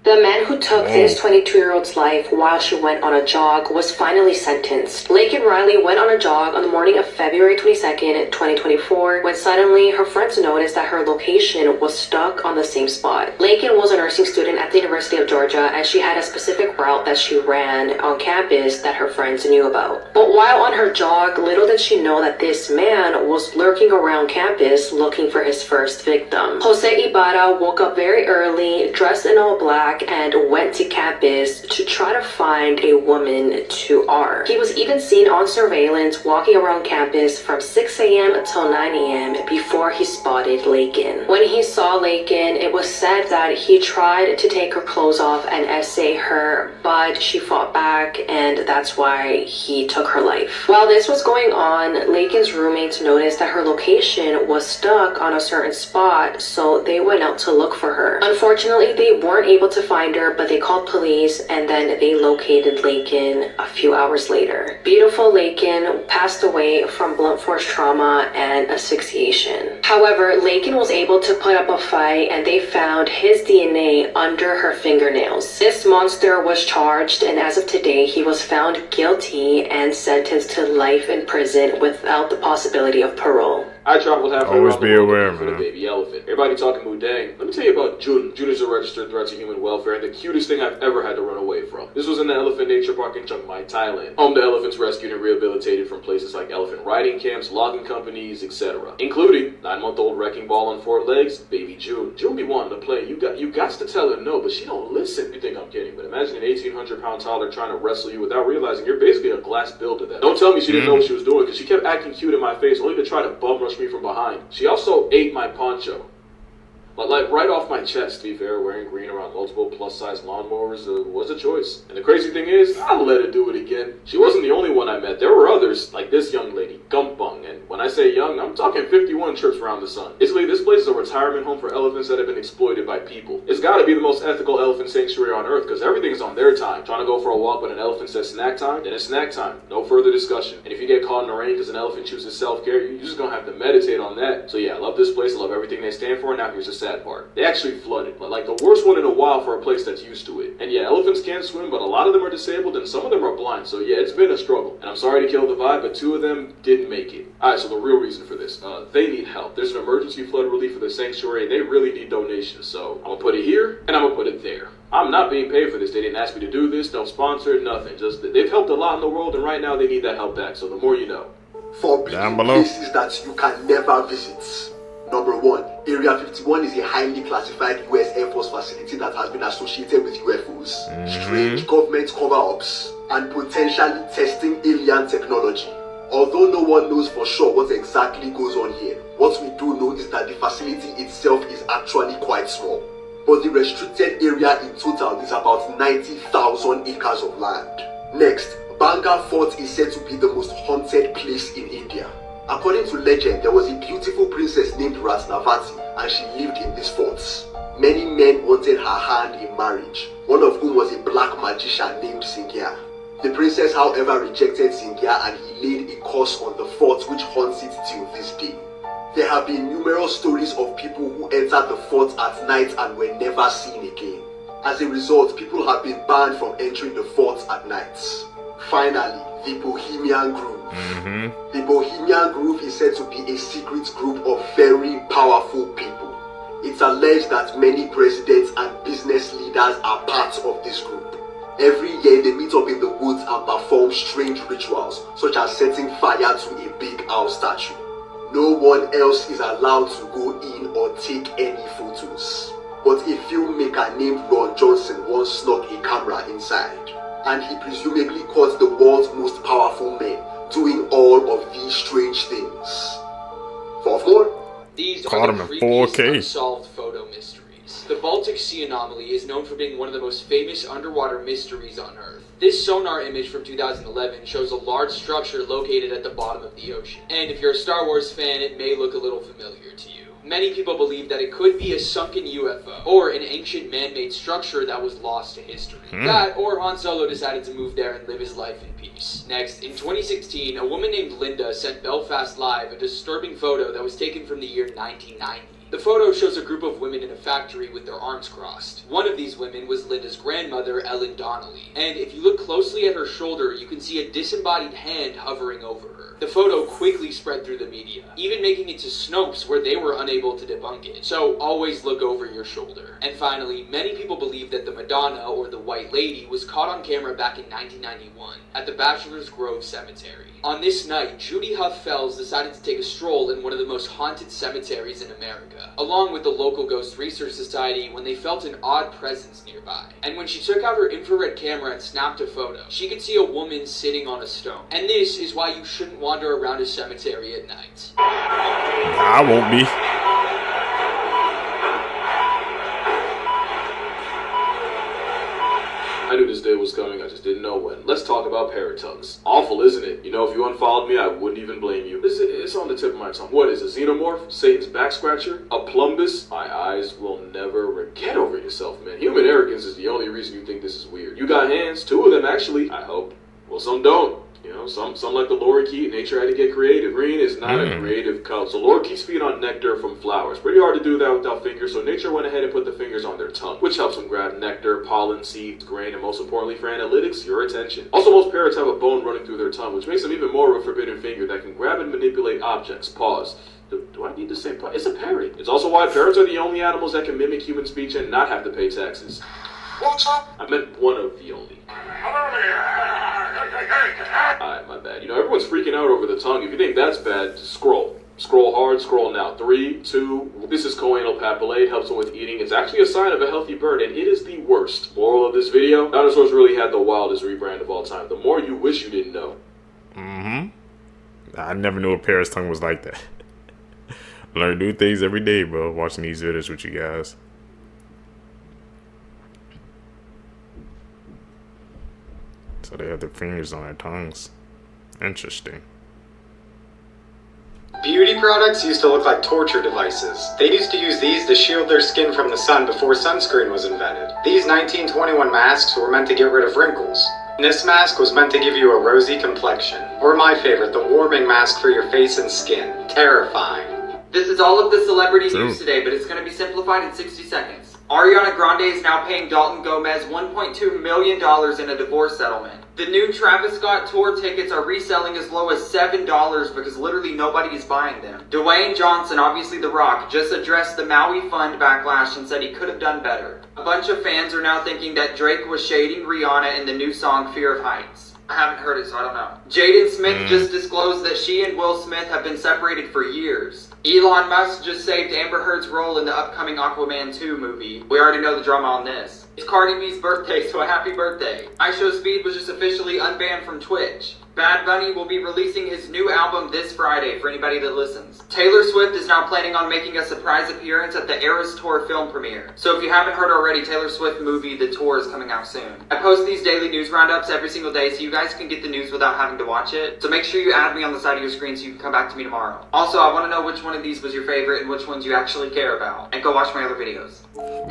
The man who took this 22-year-old's life while she went on a jog was finally sentenced. Laken Riley went on a jog on the morning of February 22nd, 2024, when suddenly her friends noticed that her location was stuck on the same spot. Laken was a nursing student at the University of Georgia, and she had a specific route that she ran on campus that her friends knew about. But while on her jog, little did she know that this man was lurking around campus looking for his first victim. Jose Ibarra woke up very early, dressed in all black, and went to campus to try to find a woman to R. He was even seen on surveillance walking around campus from 6 a.m. until 9 a.m. before he spotted Laken. When he saw Laken, it was said that he tried to take her clothes off and essay her, but she fought back, and that's why he took her life. While this was going on, Laken's roommates noticed that her location was stuck on a certain spot, so they went out to look for her. Unfortunately, they weren't able to find her, but they called police, and then they located Laken a few hours later. Beautiful Laken passed away from blunt force trauma and asphyxiation. However, Laken was able to put up a fight, and they found his DNA under her fingernails. This monster was charged, and as of today, he was found guilty and sentenced to life in prison without the possibility of parole. I traveled halfway Always around be the world aware, looking for man. the baby elephant. Everybody talking Mudang. Let me tell you about Jun. Jun is a registered threat to human welfare and the cutest thing I've ever had to run away from. This was in the Elephant Nature Park in Chiang Mai, Thailand. Home to elephants rescued and rehabilitated from places like elephant riding camps, logging companies, etc. Including 9-month-old wrecking ball on 4 legs, baby Jun. Jun be wanting to play. You got to tell her no, but she don't listen. You think I'm kidding, but imagine an 1,800-pound toddler trying to wrestle you without realizing you're basically a glass build to them. Don't tell me she didn't know what she was doing, because she kept acting cute in my face only to try to bum rush me from behind. She also ate my poncho. Like right off my chest, to be fair, wearing green around multiple plus-size lawnmowers was a choice. And the crazy thing is, I'll let her do it again. She wasn't the only one I met. There were others, like this young lady, Gumpung. And when I say young, I'm talking 51 trips around the sun. Basically, this place is a retirement home for elephants that have been exploited by people. It's gotta be the most ethical elephant sanctuary on earth, because everything's on their time. Trying to go for a walk, but an elephant says snack time, then it's snack time. No further discussion. And if you get caught in the rain because an elephant chooses self-care, you're just gonna have to meditate on that. So yeah, I love this place, I love everything they stand for, and now here's the sad part. They actually flooded, but like the worst one in a while for a place that's used to it. And yeah, elephants can swim, but a lot of them are disabled and some of them are blind, so yeah, it's been a struggle. And I'm sorry to kill the vibe, but 2 of them didn't make it. Alright, so the real reason for this, they need help. There's an emergency flood relief for the sanctuary, and they really need donations, so I'm gonna put it here, and I'm gonna put it there. I'm not being paid for this. They didn't ask me to do this, don't sponsor, nothing. Just that they've helped a lot in the world, and right now they need that help back, so the more you know. Forbidden places that you can never visit. Number 1, Area 51 is a highly classified US Air Force facility that has been associated with UFOs, strange government cover-ups, and potentially testing alien technology. Although no one knows for sure what exactly goes on here, what we do know is that the facility itself is actually quite small. But the restricted area in total is about 90,000 acres of land. Next, Banga Fort is said to be the most haunted place in India. According to legend, there was a beautiful princess named Ratnavati, and she lived in this fort. Many men wanted her hand in marriage, one of whom was a black magician named Singya. The princess, however, rejected Singya, and he laid a curse on the fort which haunts it till this day. There have been numerous stories of people who entered the fort at night and were never seen again. As a result, people have been banned from entering the fort at night. Finally, the Bohemian Grove. The Bohemian Grove is said to be a secret group of very powerful people. It's alleged that many presidents and business leaders are part of this group. Every year they meet up in the woods and perform strange rituals, such as setting fire to a big owl statue. No one else is allowed to go in or take any photos. But a filmmaker named Ron Johnson once snuck a camera inside, and he presumably caught the world's most powerful men doing all of these strange things. For more, These Caught are him the in creepiest 4K. unsolved photo mysteries. The Baltic Sea anomaly is known for being one of the most famous underwater mysteries on Earth. This sonar image from 2011 shows a large structure located at the bottom of the ocean. And if you're a Star Wars fan, it may look a little familiar to you. Many people believe that it could be a sunken UFO, or an ancient man-made structure that was lost to history. That, or Han Solo decided to move there and live his life in peace. Next, in 2016, a woman named Linda sent Belfast Live a disturbing photo that was taken from the year 1990. The photo shows a group of women in a factory with their arms crossed. One of these women was Linda's grandmother, Ellen Donnelly, and if you look closely at her shoulder, you can see a disembodied hand hovering over her. The photo quickly spread through the media, even making it to Snopes where they were unable to debunk it. So always look over your shoulder. And finally, many people believe that the Madonna, or the White Lady, was caught on camera back in 1991 at the Bachelor's Grove Cemetery. On this night, Judy Huff Fells decided to take a stroll in one of the most haunted cemeteries in America, along with the local Ghost Research Society, when they felt an odd presence nearby. And when she took out her infrared camera and snapped a photo, she could see a woman sitting on a stone. And this is why you shouldn't wander around a cemetery at night. I won't be. I knew this day was coming, I just didn't know when. Let's talk about parrot tongues. Awful, isn't it? You know, if you unfollowed me, I wouldn't even blame you. It's on the tip of my tongue. What is a xenomorph? Satan's back scratcher? A plumbus? My eyes will never get over yourself, man. Human arrogance is the only reason you think this is weird. You got hands, 2 of them actually, I hope. Well, some don't. You know, some like the lorikeet, nature had to get creative. Green is not a creative cult. So lorikeets feed on nectar from flowers. Pretty hard to do that without fingers, so nature went ahead and put the fingers on their tongue, which helps them grab nectar, pollen, seeds, grain, and most importantly for analytics, your attention. Also, most parrots have a bone running through their tongue, which makes them even more of a forbidden finger that can grab and manipulate objects. Pause. Do I need to say pause? It's a parrot. It's also why parrots are the only animals that can mimic human speech and not have to pay taxes. What's up? I meant one of the only. Alright, my bad. You know, everyone's freaking out over the tongue. If you think that's bad, scroll. Scroll hard, scroll now. 3, 2, this is choanal papillae. It helps them with eating. It's actually a sign of a healthy bird, and it is the worst. Moral of this video, dinosaurs really had the wildest rebrand of all time. The more you wish you didn't know. I never knew a parrot's tongue was like that. Learn new things every day, bro, watching these videos with you guys. So they have their fingers on their tongues. Interesting. Beauty products used to look like torture devices. They used to use these to shield their skin from the sun before sunscreen was invented. These 1921 masks were meant to get rid of wrinkles. This mask was meant to give you a rosy complexion. Or my favorite, the warming mask for your face and skin. Terrifying. This is all of the celebrity news today, but it's going to be simplified in 60 seconds. Ariana Grande is now paying Dalton Gomez $1.2 million in a divorce settlement. The new Travis Scott tour tickets are reselling as low as $7 because literally nobody is buying them. Dwayne Johnson, obviously The Rock, just addressed the Maui Fund backlash and said he could have done better. A bunch of fans are now thinking that Drake was shading Rihanna in the new song Fear of Heights. I haven't heard it, so I don't know. Jaden Smith just disclosed that she and Will Smith have been separated for years. Elon Musk just saved Amber Heard's role in the upcoming Aquaman 2 movie. We already know the drama on this. It's Cardi B's birthday, so a happy birthday. IShowSpeed was just officially unbanned from Twitch. Bad Bunny will be releasing his new album this Friday for anybody that listens. Taylor Swift is now planning on making a surprise appearance at the Eras Tour film premiere. So if you haven't heard already, Taylor Swift movie The Tour is coming out soon. I post these daily news roundups every single day so you guys can get the news without having to watch it. So make sure you add me on the side of your screen so you can come back to me tomorrow. Also, I want to know which one of these was your favorite and which ones you actually care about. And go watch my other videos.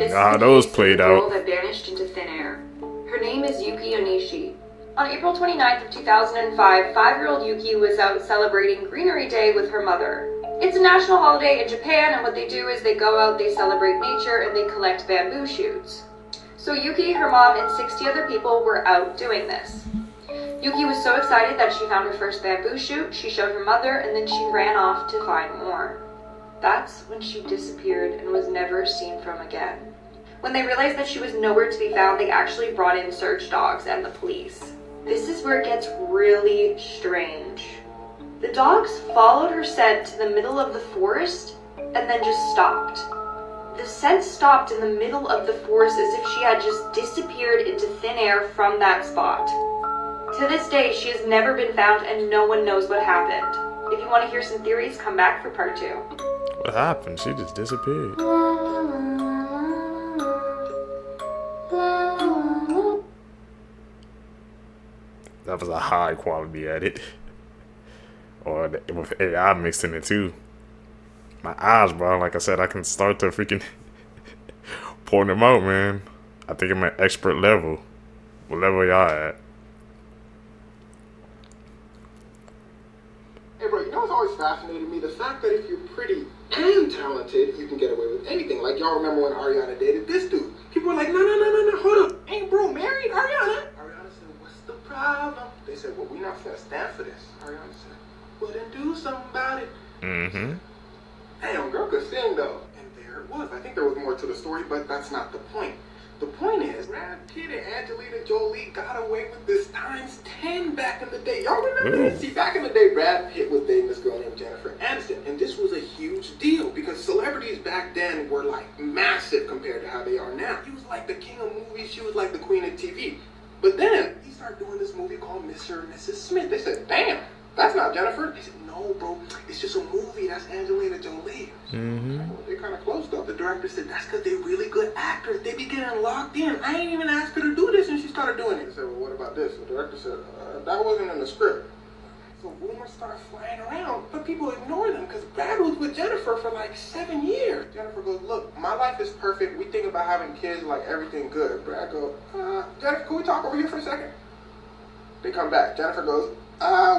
Nah, those played out. That vanished into thin air. Her name is Yuki Onishi. On April 29th of 2005, 5-year-old Yuki was out celebrating Greenery Day with her mother. It's a national holiday in Japan, and what they do is they go out, they celebrate nature, and they collect bamboo shoots. So Yuki, her mom, and 60 other people were out doing this. Yuki was so excited that she found her first bamboo shoot, she showed her mother, and then she ran off to find more. That's when she disappeared and was never seen from again. When they realized that she was nowhere to be found, they actually brought in search dogs and the police. This is where it gets really strange. The dogs followed her scent to the middle of the forest and then just stopped. The scent stopped in the middle of the forest as if she had just disappeared into thin air from that spot. To this day, she has never been found and no one knows what happened. If you want to hear some theories, come back for part 2. What happened? She just disappeared. That was a high quality edit. Or with AI mixed in it too. My eyes, bro. Like I said, I can start to freaking point them out, man. I think I'm at expert level. What level y'all at? Hey bro, you know what's always fascinated me? The fact that if you're pretty and talented, you can get away with anything. Like y'all remember when Ariana dated this dude. People were like, no, hold up. Ain't bro married Ariana? Ariana said, what's the problem? They said, well, we're not gonna stand for this. Ariana said, well then do something about it. Mm-hmm. Damn, girl could sing though. And there it was. I think there was more to the story, but that's not the point. The point is, Brad Pitt and Angelina Jolie got away with this times 10 back in the day. Y'all remember this? See, back in the day, Brad Pitt was dating this girl named Jennifer Aniston, and this was a huge deal because celebrities back then were like massive compared to how they are now. He was like the king of movies, she was like the queen of TV. But then he started doing this movie called Mr. and Mrs. Smith. They said, damn, that's not Jennifer. They said, no, bro, it's just a movie. That's Angelina Jolie. Mm-hmm. They're kind of close though. The director said, that's because they're really good actors. They be getting locked in. I ain't even asked her to do this, and she started doing it. I said, well, what about this? The director said, that wasn't in the script. So rumors start flying around, but people ignore them because Brad was with Jennifer for like 7 years. Jennifer goes, look, my life is perfect. We think about having kids, like everything good. Brad goes, Jennifer, can we talk over here for a second? They come back. Jennifer goes,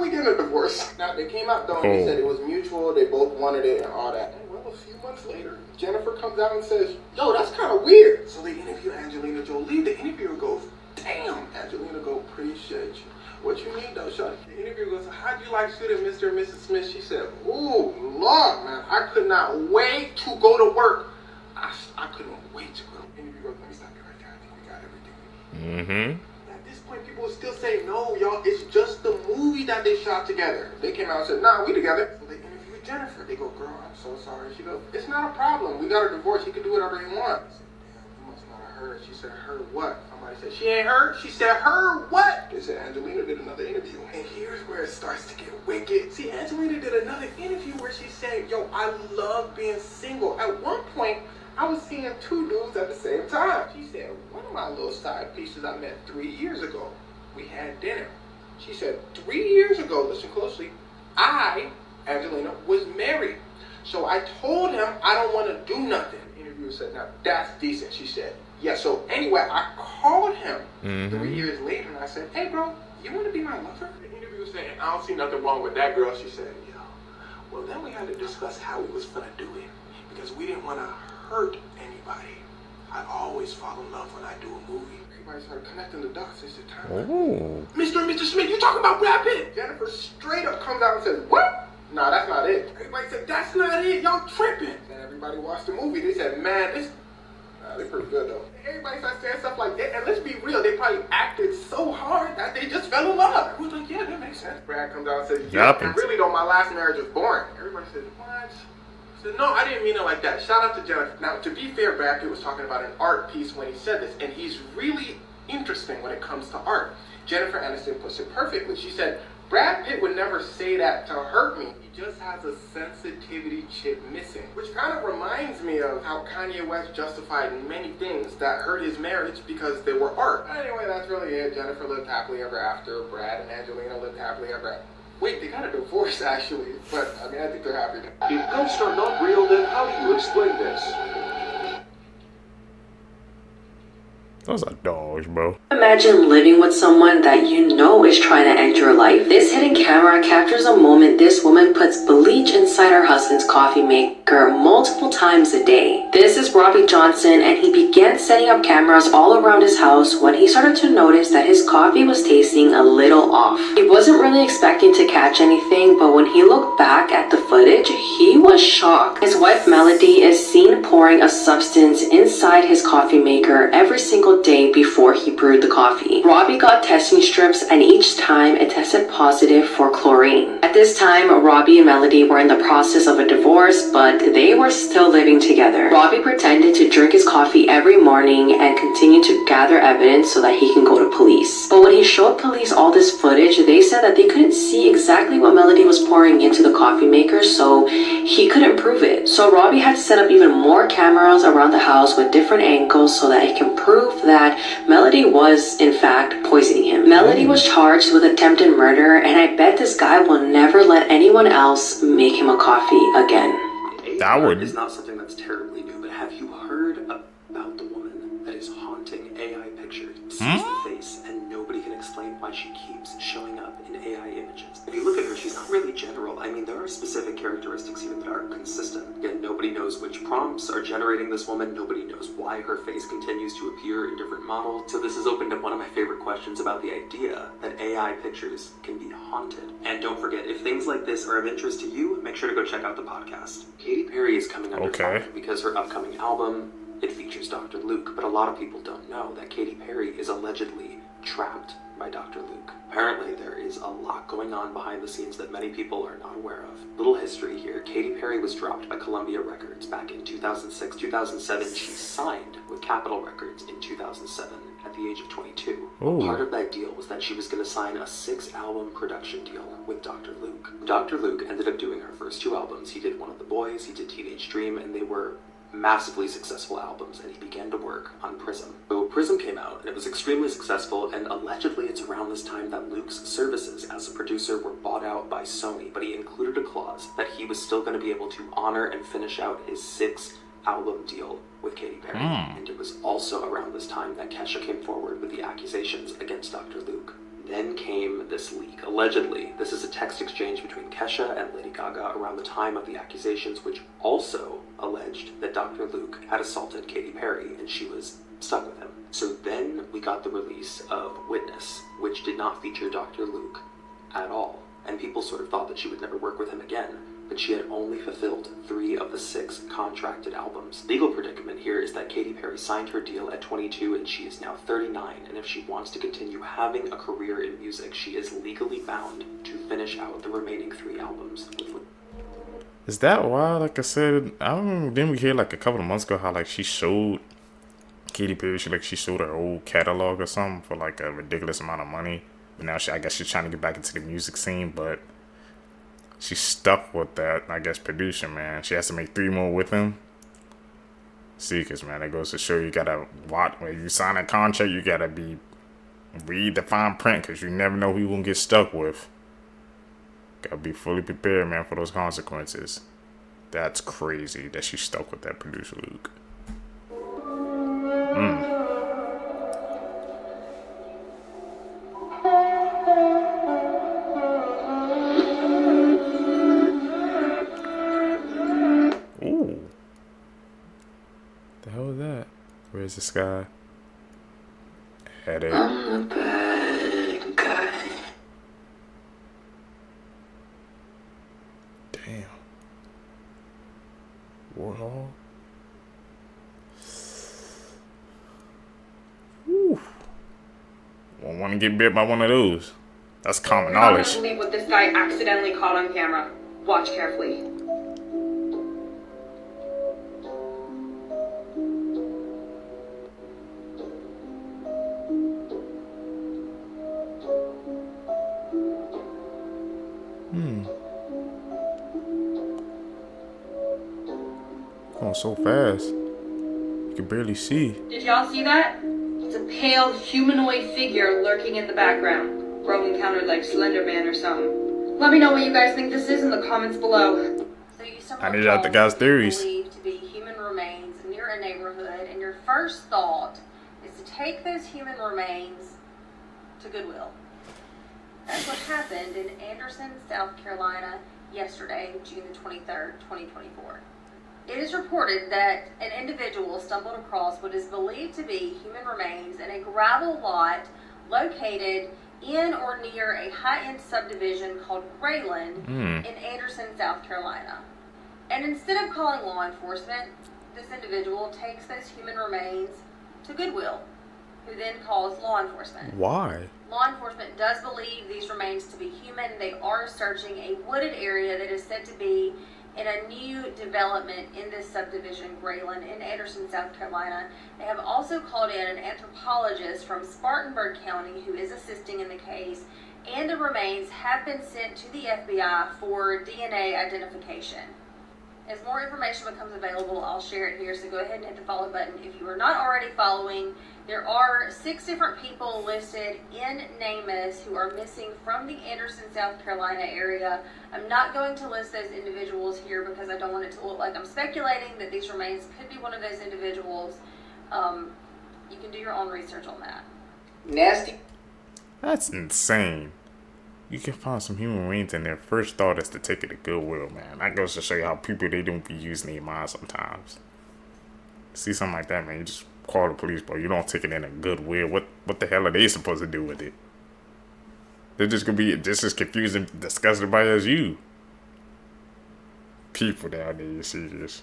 we getting a divorce. Now, they came out though and they said it was mutual, they both wanted it and all that. And well, a few months later, Jennifer comes out and says, yo, that's kind of weird. So they interview Angelina Jolie. The interviewer goes, damn. Angelina goes, appreciate you. What you need though, Shawty? The interviewer goes, how'd you like shooting Mr. and Mrs. Smith? She said, ooh, Lord, man, I could not wait to go to work. I couldn't wait to go. The interviewer goes, let me stop you right there. I think we got everything. Mm-hmm. People will still say, no, y'all, it's just the movie that they shot together. They came out and said, nah, we together. So they interviewed Jennifer. They go, girl, I'm so sorry. She goes, it's not a problem. We got a divorce. He can do whatever he wants. I said, damn, you must not have heard. She said, heard what? Somebody said, she ain't heard. She said, heard what? They said, Angelina did another interview. And here's where it starts to get wicked. See, Angelina did another interview where she said, yo, I love being single. At one point, I was seeing two dudes at the same time. She said, one of my little side pieces I met 3 years ago. We had dinner. She said, 3 years ago, listen closely, I, Angelina, was married. So I told him I don't want to do nothing. The interviewer said, now that's decent. She said, yeah, so anyway, I called him 3 years later and I said, hey bro, you want to be my lover? The interviewer said, I don't see nothing wrong with that girl. She said, yo, well then we had to discuss how we was gonna do it because we didn't want to hurt anybody. I always fall in love when I do a movie. Everybody started connecting the dots. They said, Mr. and Mr. Smith, you talking about Brad Pitt? Jennifer straight up comes out and says, what? Nah, that's not it. Everybody said, that's not it. Y'all tripping. And everybody watched the movie. They said, man, this... Nah, they're pretty good, though. Everybody started saying stuff like that. And let's be real, they probably acted so hard that they just fell in love. Everyone's like, yeah, that makes sense. Brad comes out and says, yeah, and really, though, my last marriage was boring. Everybody said, what? No, I didn't mean it like that. Shout out to Jennifer. Now, to be fair, Brad Pitt was talking about an art piece when he said this, and he's really interesting when it comes to art. Jennifer Aniston puts it perfectly. She said, Brad Pitt would never say that to hurt me. He just has a sensitivity chip missing. Which kind of reminds me of how Kanye West justified many things that hurt his marriage because they were art. Anyway, that's really it. Jennifer lived happily ever after. Brad and Angelina lived happily ever after. Wait, they got a divorce actually, but I mean, I think they're happy. If ghosts are not real, then how do you explain this? Those are dogs, bro. Imagine living with someone that you know is trying to end your life. This hidden camera captures a moment this woman puts bleach inside her husband's coffee maker multiple times a day. This is Robbie Johnson, and he began setting up cameras all around his house when he started to notice that his coffee was tasting a little off. He wasn't really expecting to catch anything, but when he looked back at the footage, he was shocked. His wife Melody is seen pouring a substance inside his coffee maker every single day before he brewed the coffee. Robbie got testing strips, and each time it tested positive for chlorine. At this time, Robbie and Melody were in the process of a divorce, but but they were still living together. Robbie pretended to drink his coffee every morning and continued to gather evidence so that he can go to police. But when he showed police all this footage, they said that they couldn't see exactly what Melody was pouring into the coffee maker, so he couldn't prove it. So Robbie had to set up even more cameras around the house with different angles so that he can prove that Melody was, in fact, poisoning him. Melody was charged with attempted murder, and I bet this guy will never let anyone else make him a coffee again. That is not something that's terribly new, but have you heard about the woman that is haunting AI pictures? Sees the face, and nobody can explain why she keeps showing up in AI images. If you look at her, she's not really general. I mean, there are specific characteristics here that are consistent. Again, nobody knows which prompts are generating this woman. Nobody knows why her face continues to appear in different models. So this has opened up one of my favorite questions about the idea that AI pictures can be haunted. And don't forget, if things like this are of interest to you, make sure to go check out the podcast. Katy Perry is coming under fire because her upcoming album, it features Dr. Luke, but a lot of people don't know that Katy Perry is allegedly trapped by Dr. Luke. Apparently, there is a lot going on behind the scenes that many people are not aware of. Little history here. Katy Perry was dropped by Columbia Records back in 2006. 2007, she signed with Capitol Records in 2007 at the age of 22. Part of that deal was that she was going to sign a 6-album production deal with Dr. Luke. Dr. Luke ended up doing her first 2 albums. He did One of the Boys, he did Teenage Dream, and they were massively successful albums, and he began to work on Prism. So Prism came out, and it was extremely successful, and allegedly it's around this time that Luke's services as a producer were bought out by Sony, but he included a clause that he was still going to be able to honor and finish out his 6-album deal with Katy Perry. And it was also around this time that Kesha came forward with the accusations against Dr. Luke. Then came this leak. Allegedly, this is a text exchange between Kesha and Lady Gaga around the time of the accusations, which also alleged that Dr. Luke had assaulted Katy Perry and she was stuck with him. So then we got the release of Witness, which did not feature Dr. Luke at all. And people sort of thought that she would never work with him again, but she had only fulfilled 3 of the 6 contracted albums. Legal predicament here is that Katy Perry signed her deal at 22 and she is now 39, and if she wants to continue having a career in music, she is legally bound to finish out the remaining 3 albums. Is that why, like I said, I don't remember, didn't we hear like a couple of months ago how like she showed Katy Perry, she showed her old catalog or something for like a ridiculous amount of money. But now I guess she's trying to get back into the music scene, but she's stuck with that, I guess, producer, man. She has to make 3 more with him. See, because, man, it goes to show you gotta watch. When you sign a contract, you gotta read the fine print, because you never know who you're gonna get stuck with. Gotta be fully prepared, man, for those consequences. That's crazy that she's stuck with that producer, Luke. Where's this guy? Headache. I'm the bad guy. Damn. Warhol. Woo. Won't want to get bit by one of those. That's common knowledge. You're not gonna believe what this guy accidentally caught on camera. Watch carefully. Going so fast. You can barely see. Did y'all see that? It's a pale humanoid figure lurking in the background. Roman countered like Slender Man or something. Let me know what you guys think this is in the comments below. So you I need out the guys' theories. Believed to be human remains near a neighborhood, and your first thought is to take those human remains to Goodwill. That's what happened in Anderson, South Carolina, yesterday, June the 23rd, 2024. It is reported that an individual stumbled across what is believed to be human remains in a gravel lot located in or near a high-end subdivision called Grayland in Anderson, South Carolina. And instead of calling law enforcement, this individual takes those human remains to Goodwill, who then calls law enforcement. Why? Law enforcement does believe these remains to be human. They are searching a wooded area that is said to be in a new development in this subdivision, Grayland, in Anderson, South Carolina. They have also called in an anthropologist from Spartanburg County who is assisting in the case, and the remains have been sent to the FBI for DNA identification. As more information becomes available, I'll share it here, so go ahead and hit the follow button. If you are not already following, there are 6 different people listed in NamUs who are missing from the Anderson, South Carolina area. I'm not going to list those individuals here because I don't want it to look like I'm speculating that these remains could be one of those individuals. You can do your own research on that. Nasty. That's insane. You can find some human remains and their first thought is to take it to Goodwill, man. That goes to show you how people, they don't be using their minds sometimes. See something like that, man, you just call the police, bro. You don't take it in a Goodwill. What the hell are they supposed to do with it? They're just gonna be just as confused and disgusted by it as you. People down there, you serious?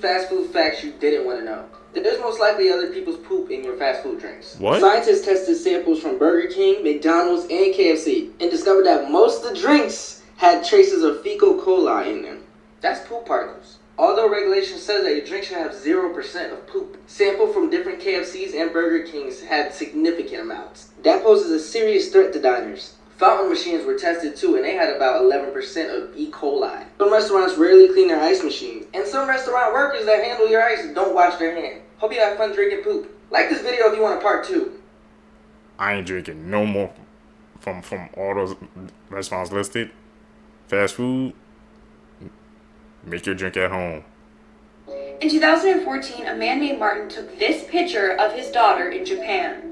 Fast food facts you didn't want to know. There's most likely other people's poop in your fast food drinks. What? Scientists tested samples from Burger King, McDonald's, and KFC and discovered that most of the drinks had traces of fecal coli in them. That's poop particles. Although regulation says that your drink should have 0% of poop, samples from different KFCs and Burger Kings had significant amounts. That poses a serious threat to diners. Fountain machines were tested too, and they had about 11% of E. coli. Some restaurants rarely clean their ice machines, and some restaurant workers that handle your ice don't wash their hands. Hope you have fun drinking poop. Like this video if you want a part 2. I ain't drinking no more from all those restaurants listed. Fast food, make your drink at home. In 2014, a man named Martin took this picture of his daughter in Japan.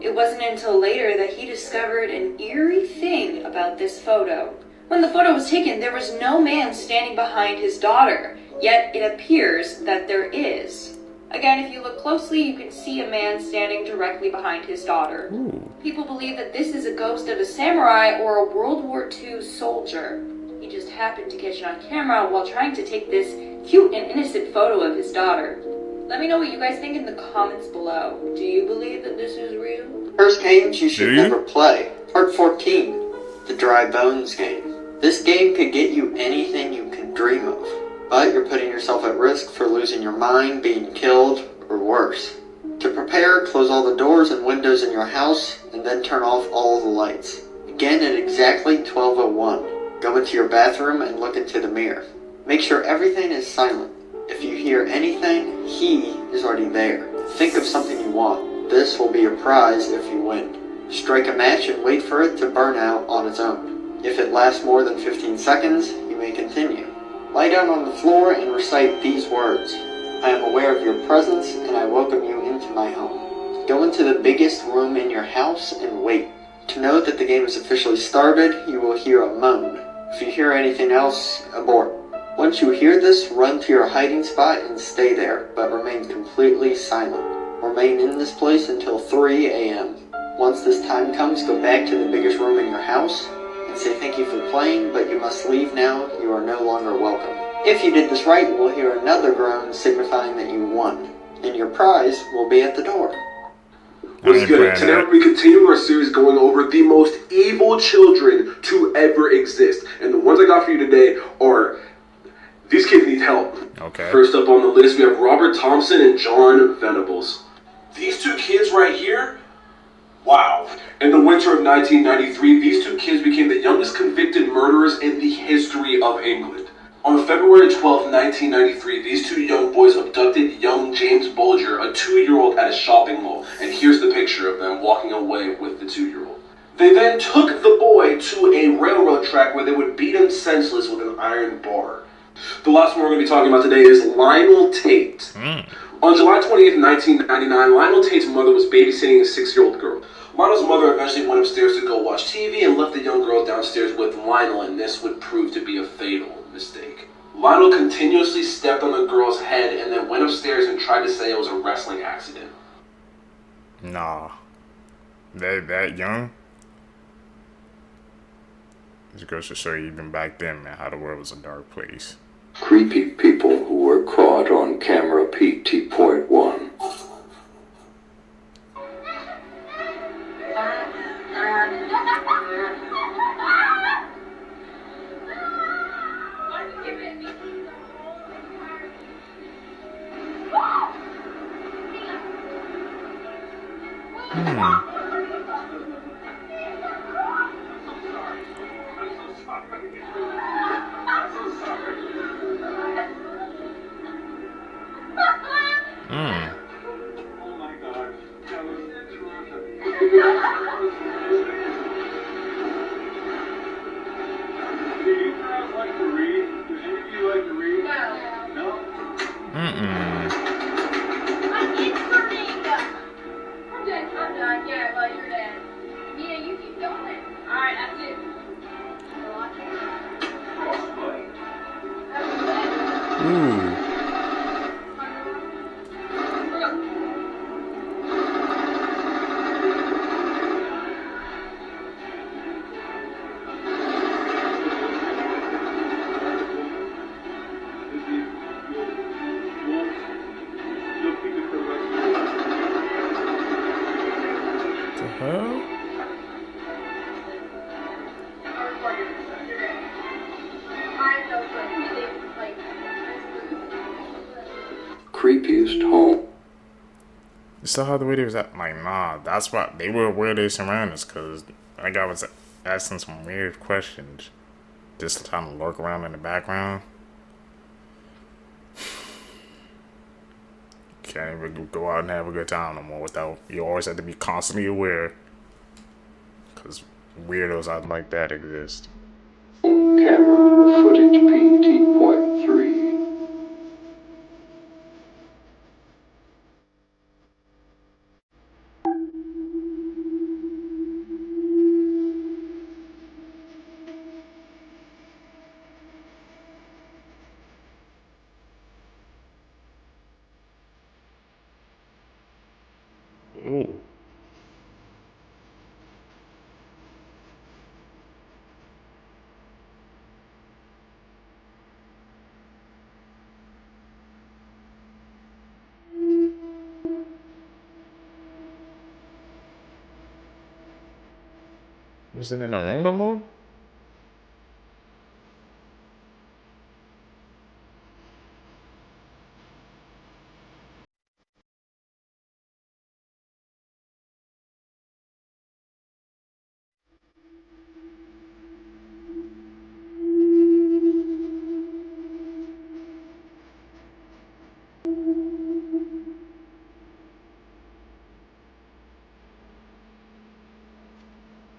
It wasn't until later that he discovered an eerie thing about this photo. When the photo was taken, there was no man standing behind his daughter, yet it appears that there is. Again, if you look closely, you can see a man standing directly behind his daughter. Ooh. People believe that this is a ghost of a samurai or a World War II soldier. He just happened to catch it on camera while trying to take this cute and innocent photo of his daughter. Let me know what you guys think in the comments below. Do you believe that this is real? First games you should never play. Part 14, the Dry Bones game. This game could get you anything you can dream of, but you're putting yourself at risk for losing your mind, being killed, or worse. To prepare, close all the doors and windows in your house, and then turn off all the lights. Begin at exactly 12:01. Go into your bathroom and look into the mirror. Make sure everything is silent. If you hear anything, he is already there. Think of something you want. This will be your prize if you win. Strike a match and wait for it to burn out on its own. If it lasts more than 15 seconds, you may continue. Lie down on the floor and recite these words. I am aware of your presence and I welcome you into my home. Go into the biggest room in your house and wait. To know that the game is officially started, you will hear a moan. If you hear anything else, abort. Once you hear this, run to your hiding spot and stay there, but remain completely silent. Remain in this place until 3 a.m. Once this time comes, go back to the biggest room in your house and say thank you for playing, but you must leave now. You are no longer welcome. If you did this right, you will hear another groan signifying that you won, and your prize will be at the door. What's good? Today we continue our series going over the most evil children to ever exist. And the ones I got for you today are, these kids need help. Okay. First up on the list, we have Robert Thompson and John Venables. These two kids right here, wow. In the winter of 1993, these two kids became the youngest convicted murderers in the history of England. On February 12, 1993, these two young boys abducted young James Bulger, a 2-year-old, at a shopping mall. And here's the picture of them walking away with the 2-year-old. They then took the boy to a railroad track where they would beat him senseless with an iron bar. The last one we're going to be talking about today is Lionel Tate. On July 28, 1999, Lionel Tate's mother was babysitting a 6-year-old girl. Lionel's mother eventually went upstairs to go watch TV and left the young girl downstairs with Lionel, and this would prove to be a fatal mistake. Lionel continuously stepped on the girl's head and then went upstairs and tried to say it was a wrestling accident. Nah. That young? This goes to show you even back then, man, how the world was a dark place. Creepy people who were caught on camera PT.1. Creepiest home. You saw how the way they was at? Like, nah, that's why they were aware they surrounded us, because that guy was asking some weird questions. Just trying to lurk around in the background. Can't even go out and have a good time no more without, you always have to be constantly aware, because weirdos out like that exist. Camera footage PT.3. Ooh. Was it in the room no more?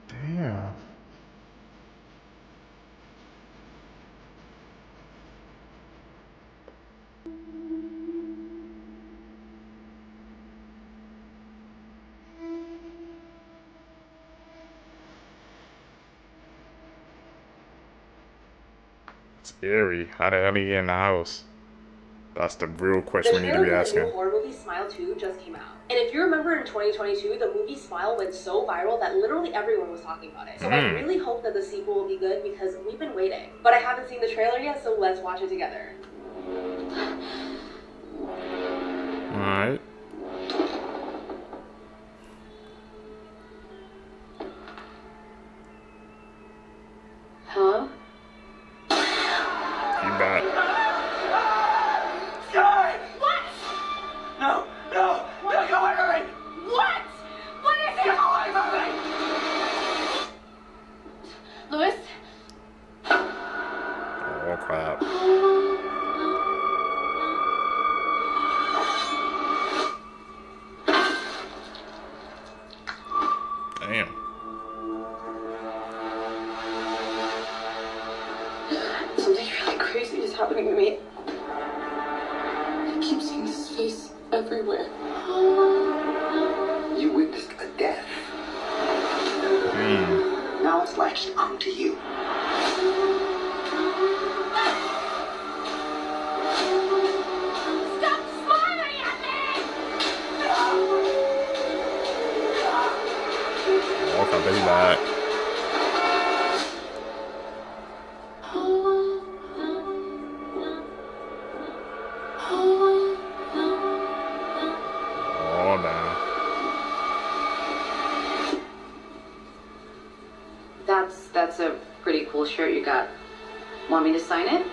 Damn. Scary. How the hell he get in the house? That's the real question we need to be asking. The new horror movie Smile 2 just came out. And if you remember in 2022, the movie Smile went so viral that literally everyone was talking about it. So I really hope that the sequel will be good because we've been waiting. But I haven't seen the trailer yet, so let's watch it together. Alright. Huh? You back. What? No! No! No, go away from me! What? What is it? Get away from me! Louis? Oh crap. Damn. Something really crazy is happening to me. I keep seeing this face everywhere. You witnessed a death. Now it's latched onto you. Stop smiling at me! Oh, I bet he died. Oh, damn. That's a pretty cool shirt you got. Want me to sign it?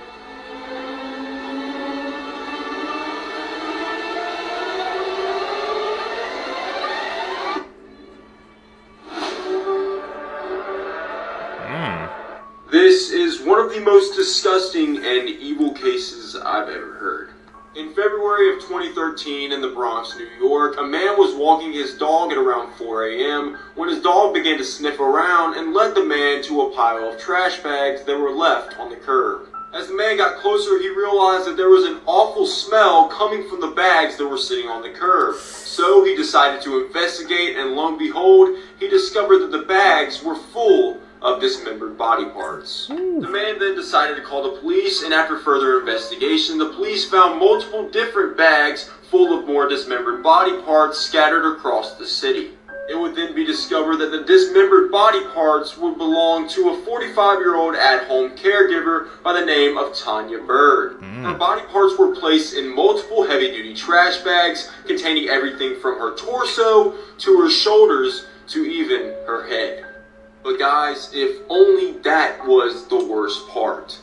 the most disgusting and evil cases I've ever heard. In February of 2013 in the Bronx, New York, a man was walking his dog at around 4 a.m. when his dog began to sniff around and led the man to a pile of trash bags that were left on the curb. As the man got closer, he realized that there was an awful smell coming from the bags that were sitting on the curb. So he decided to investigate, and lo and behold, he discovered that the bags were full of dismembered body parts. The man then decided to call the police, and after further investigation, the police found multiple different bags full of more dismembered body parts scattered across the city. It would then be discovered that the dismembered body parts would belong to a 45-year-old at-home caregiver by the name of Tanya Bird. Her body parts were placed in multiple heavy-duty trash bags containing everything from her torso to her shoulders to even her head. But guys, if only that was the worst part.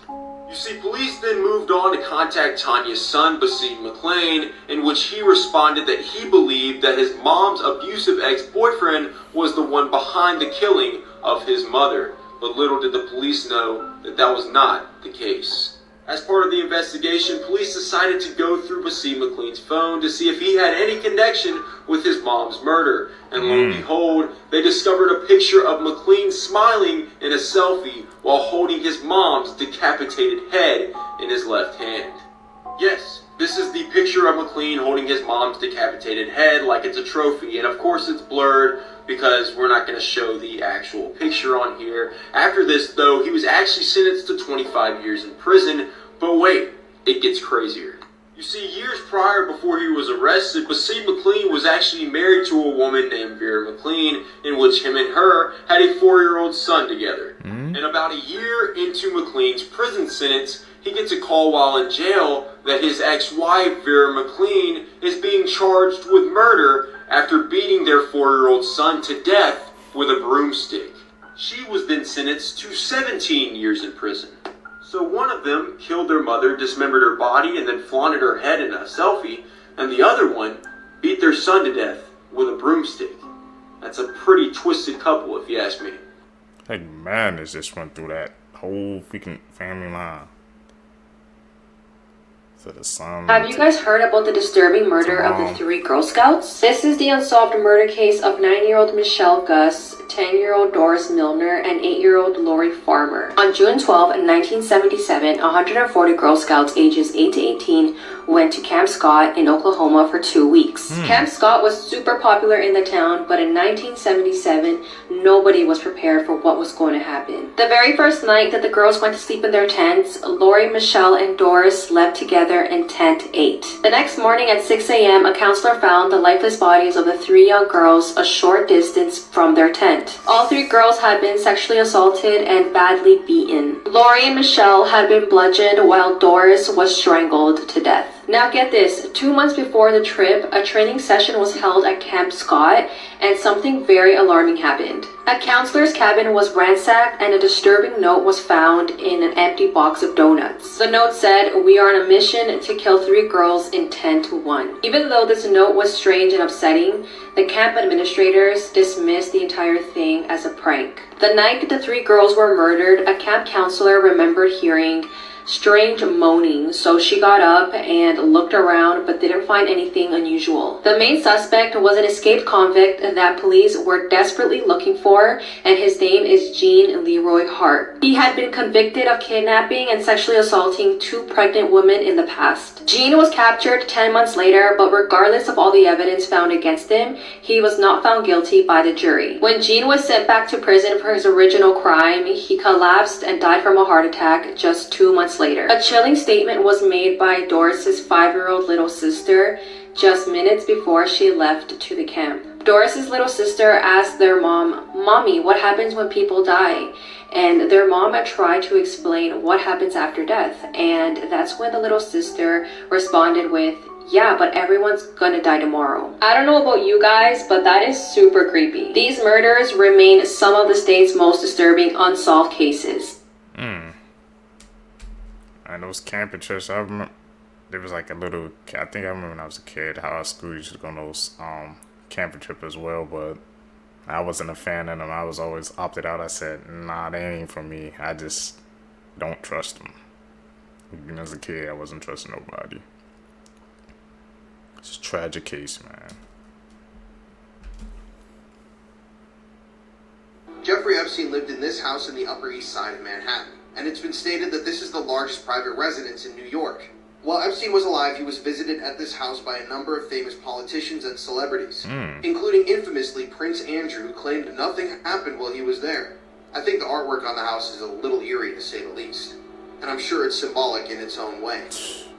You see, police then moved on to contact Tanya's son, Basim McLean, in which he responded that he believed that his mom's abusive ex-boyfriend was the one behind the killing of his mother. But little did the police know that that was not the case. As part of the investigation, police decided to go through Basim McLean's phone to see if he had any connection with his mom's murder. And lo and behold, they discovered a picture of McLean smiling in a selfie while holding his mom's decapitated head in his left hand. Yes, this is the picture of McLean holding his mom's decapitated head like it's a trophy. And of course it's blurred because we're not going to show the actual picture on here. After this, though, he was actually sentenced to 25 years in prison. But wait, it gets crazier. You see, years prior, before he was arrested, Basim McLean was actually married to a woman named Vera McLean, in which him and her had a 4-year-old son together. And about a year into McLean's prison sentence, he gets a call while in jail that his ex-wife, Vera McLean, is being charged with murder after beating their 4-year-old son to death with a broomstick. She was then sentenced to 17 years in prison. So one of them killed their mother, dismembered her body, and then flaunted her head in a selfie, and the other one beat their son to death with a broomstick. That's a pretty twisted couple, if you ask me. Like, madness just went through that whole freaking family line. So the son... Have you guys heard about the disturbing murder of the 3 Girl Scouts? This is the unsolved murder case of 9-year-old Michelle Gus, 10-year-old Doris Milner, and 8-year-old Lori Farmer. On June 12, 1977, 140 Girl Scouts ages 8 to 18 went to Camp Scott in Oklahoma for 2 weeks. Camp Scott was super popular in the town, but in 1977, nobody was prepared for what was going to happen. The very first night that the girls went to sleep in their tents, Lori, Michelle, and Doris slept together in Tent 8. The next morning at 6 a.m., a counselor found the lifeless bodies of the 3 young girls a short distance from their tent. All 3 girls had been sexually assaulted and badly beaten. Lori and Michelle had been bludgeoned while Doris was strangled to death. Now get this, 2 months before the trip, a training session was held at Camp Scott and something very alarming happened. A counselor's cabin was ransacked and a disturbing note was found in an empty box of donuts. The note said, "We are on a mission to kill 3 girls in Tent 1. Even though this note was strange and upsetting, the camp administrators dismissed the entire thing as a prank. The night the 3 girls were murdered, a camp counselor remembered hearing strange moaning, so she got up and looked around but didn't find anything unusual. The main suspect was an escaped convict that police were desperately looking for, and his name is Gene Leroy Hart. He had been convicted of kidnapping and sexually assaulting 2 pregnant women in the past. Gene was captured 10 months later, but regardless of all the evidence found against him, he was not found guilty by the jury. When Gene was sent back to prison for his original crime, he collapsed and died from a heart attack just 2 months later. A chilling statement was made by Doris's 5-year-old little sister just minutes before she left to the camp. Doris's little sister asked their mom, "Mommy, what happens when people die?" And their mom had tried to explain what happens after death. And that's when the little sister responded with, "Yeah, but everyone's gonna die tomorrow." I don't know about you guys, but that is super creepy. These murders remain some of the state's most disturbing unsolved cases. And those camping trips, I remember there was like a little, I think I remember when I was a kid how our school used to go on those camping trips as well, but I wasn't a fan of them. I was always opted out. I said, nah, they ain't for me. don't trust them. Even as a kid, I wasn't trusting nobody. It's a tragic case, man. Jeffrey Epstein lived in this house in the Upper East Side of Manhattan, and it's been stated that this is the largest private residence in New York. While Epstein was alive, he was visited at this house by a number of famous politicians and celebrities, including infamously Prince Andrew, who claimed nothing happened while he was there. I think the artwork on the house is a little eerie, to say the least, and I'm sure it's symbolic in its own way.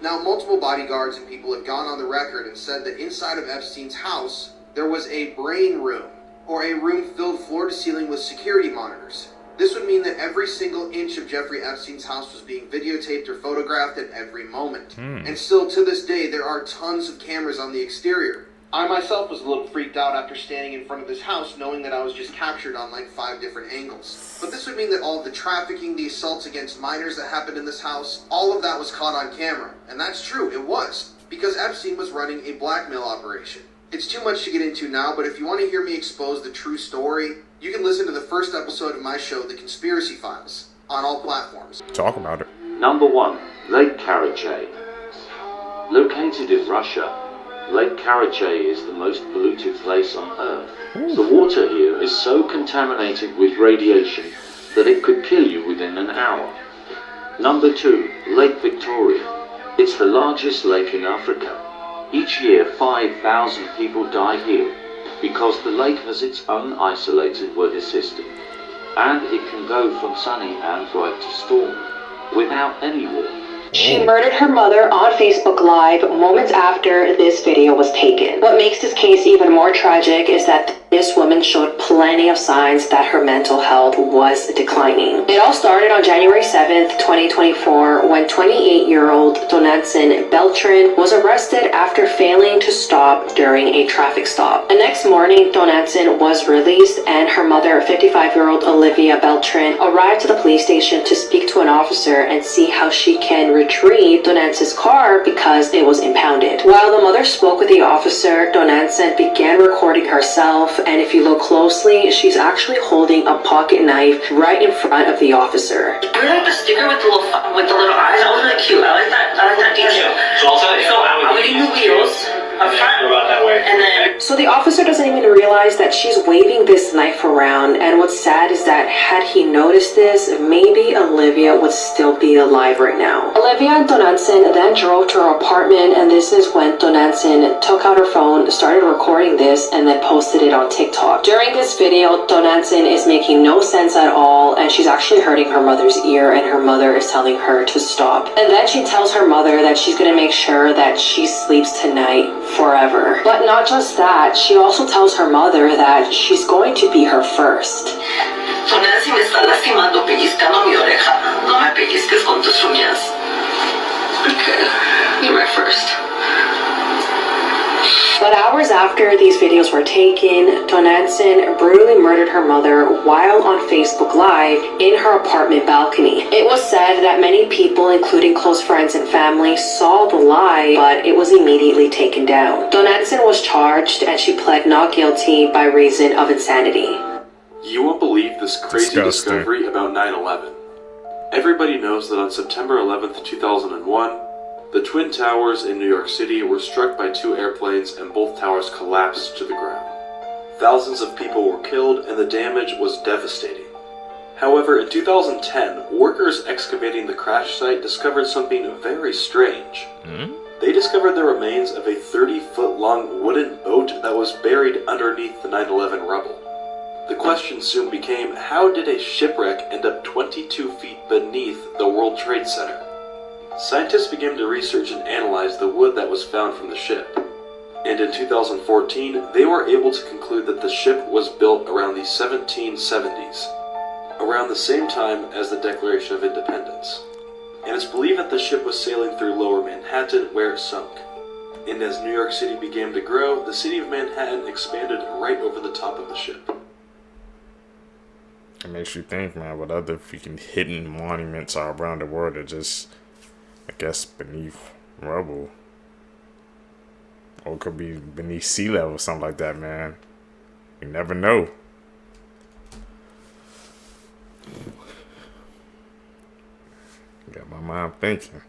Now, multiple bodyguards and people have gone on the record and said that inside of Epstein's house, there was a brain room, or a room filled floor to ceiling with security monitors. This would mean that every single inch of Jeffrey Epstein's house was being videotaped or photographed at every moment. And still to this day, there are tons of cameras on the exterior. I myself was a little freaked out after standing in front of this house, knowing that I was just captured on like 5 different angles. But this would mean that all of the trafficking, the assaults against minors that happened in this house, all of that was caught on camera. And that's true, it was, because Epstein was running a blackmail operation. It's too much to get into now, but if you want to hear me expose the true story, you can listen to the first episode of my show, The Conspiracy Files, on all platforms. Talk about it. Number 1. Lake Karachay. Located in Russia, Lake Karachay is the most polluted place on Earth. The water here is so contaminated with radiation that it could kill you within an hour. Number 2. Lake Victoria. It's the largest lake in Africa. Each year, 5,000 people die here because the lake has its own isolated weather system, and it can go from sunny and bright to stormy without any warning. She murdered her mother on Facebook Live moments after this video was taken. What makes this case even more tragic is that this woman showed plenty of signs that her mental health was declining. It all started on January 7th, 2024, when 28-year-old Donatson Beltran was arrested after failing to stop during a traffic stop. The next morning, Donatson was released, and her mother, 55-year-old Olivia Beltran, arrived to the police station to speak to an officer and see how she can retrieve Donatson's car because it was impounded. While the mother spoke with the officer, Donatson began recording herself, and if you look closely, she's actually holding a pocket knife right in front of the officer. I like the sticker with the little eyes. That was really cute. I like that detail. So I'm getting the wheels up front, and then. So the officer doesn't even realize that she's waving this knife around, and what's sad is that had he noticed this, maybe Olivia would still be alive right now. Olivia and Donatson then drove to her apartment, and this is when Donatson took out her phone, started recording this, and then posted it on TikTok. During this video, Donatson is making no sense at all, and she's actually hurting her mother's ear, and her mother is telling her to stop. And then she tells her mother that she's gonna make sure that she sleeps tonight forever. But not just that, she also tells her mother that she's going to be her first. So Nancy me está lastimando, pellizcando mi oreja. No me pellizques con tus uñas. Okay, you're my first. But hours after these videos were taken, Donatson brutally murdered her mother while on Facebook Live in her apartment balcony. It was said that many people, including close friends and family, saw the lie, but it was immediately taken down. Donatson was charged, and she pled not guilty by reason of insanity. You won't believe this crazy Disgusting. discovery about 9/11. Everybody knows that on September 11th, 2001, the Twin Towers in New York City were struck by 2 airplanes and both towers collapsed to the ground. Thousands of people were killed and the damage was devastating. However, in 2010, workers excavating the crash site discovered something very strange. They discovered the remains of a 30-foot-long wooden boat that was buried underneath the 9/11 rubble. The question soon became, how did a shipwreck end up 22 feet beneath the World Trade Center? Scientists began to research and analyze the wood that was found from the ship. And in 2014, they were able to conclude that the ship was built around the 1770s, around the same time as the Declaration of Independence. And it's believed that the ship was sailing through Lower Manhattan where it sunk. And as New York City began to grow, the city of Manhattan expanded right over the top of the ship. It makes you think, man, what other freaking hidden monuments are around the world that just, I guess, beneath rubble. Or it could be beneath sea level or something like that, man. You never know. Got my mind thinking.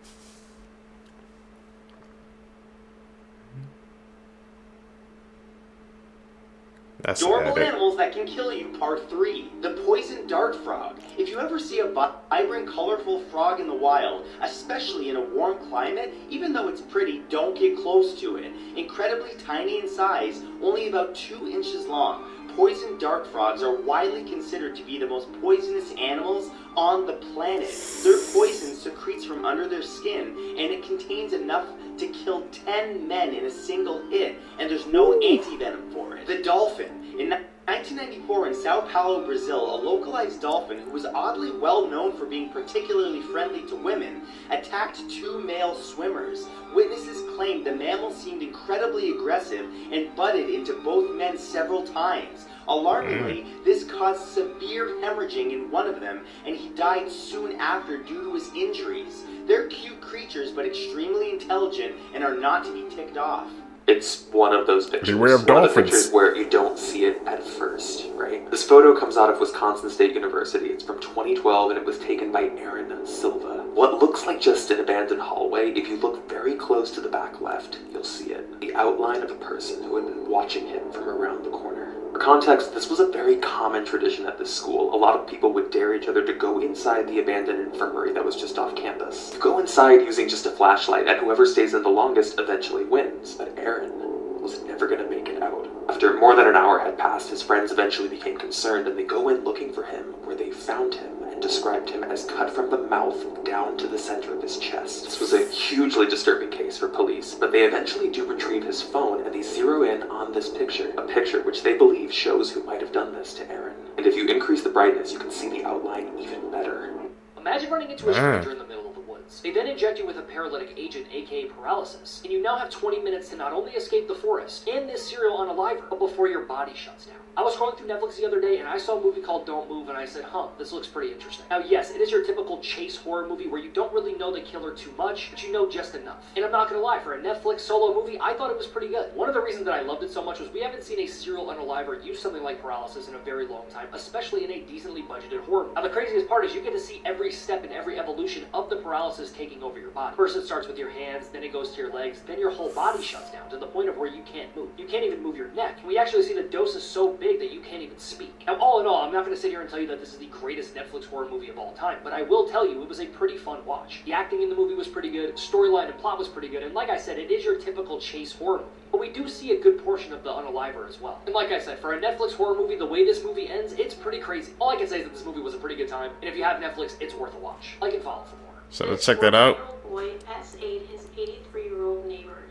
That's Adorable it. animals that can kill you, part 3. The poison dart frog. If you ever see a vibrant, colorful frog in the wild, especially in a warm climate, even though it's pretty, don't get close to it. Incredibly tiny in size, only about 2 inches long. Poison dart frogs are widely considered to be the most poisonous animals on the planet. Their poison secretes from under their skin, and it contains enough to kill 10 men in a single hit, and there's no anti-venom for it. The dolphin. In 1994 in Sao Paulo, Brazil, a localized dolphin who was oddly well known for being particularly friendly to women attacked 2 male swimmers. Witnesses claimed the mammal seemed incredibly aggressive and butted into both men several times. Alarmingly, this caused severe hemorrhaging in one of them, and he died soon after due to his injuries. They're cute creatures, but extremely intelligent and are not to be ticked off. It's one of those pictures. Beware of One of the dolphins. pictures where you don't see it at first, right? This photo comes out of Wisconsin State University. It's from 2012, and it was taken by Aaron Silva. What looks like just an abandoned hallway, if you look very close to the back left, you'll see it. The outline of a person who had been watching him from around the corner. For context, this was a very common tradition at this school. A lot of people would dare each other to go inside the abandoned infirmary that was just off campus. You go inside using just a flashlight, and whoever stays in the longest eventually wins. But Aaron was never going to make it out. After more than an hour had passed, his friends eventually became concerned, and they go in looking for him, where they found him and described him as cut from the mouth down to the center of his chest. This was a hugely disturbing case for police, but they eventually do retrieve his phone, and they zero in on this picture, a picture which they believe shows who might have done this to Aaron. And if you increase the brightness, you can see the outline even better. Imagine running into a stranger in the middle of the woods. They then inject you with a paralytic agent, aka paralysis, and you now have 20 minutes to not only escape the forest and this serial unaliver, but before your body shuts down. I was scrolling through Netflix the other day and I saw a movie called Don't Move, and I said, this looks pretty interesting. Now yes, it is your typical chase horror movie where you don't really know the killer too much, but you know just enough. And I'm not gonna lie, for a Netflix solo movie, I thought it was pretty good. One of the reasons that I loved it so much was we haven't seen a serial unaliver use something like paralysis in a very long time, especially in a decently budgeted horror movie. Now the craziest part is you get to see every step and every evolution of the paralysis taking over your body. First it starts with your hands, then it goes to your legs, then your whole body shuts down to the point of where you can't move. You can't even move your neck. We actually see the dose is so big that you can't even speak. Now, all in all, I'm not going to sit here and tell you that this is the greatest Netflix horror movie of all time, but I will tell you it was a pretty fun watch. The acting in the movie was pretty good, storyline and plot was pretty good, and like I said, it is your typical chase horror movie. But we do see a good portion of the unaliver as well. And like I said, for a Netflix horror movie, the way this movie ends, it's pretty crazy. All I can say is that this movie was a pretty good time, and if you have Netflix, it's worth a watch. Like and follow for more. So let's check that out. Boy S8 his 83-year-old neighbor.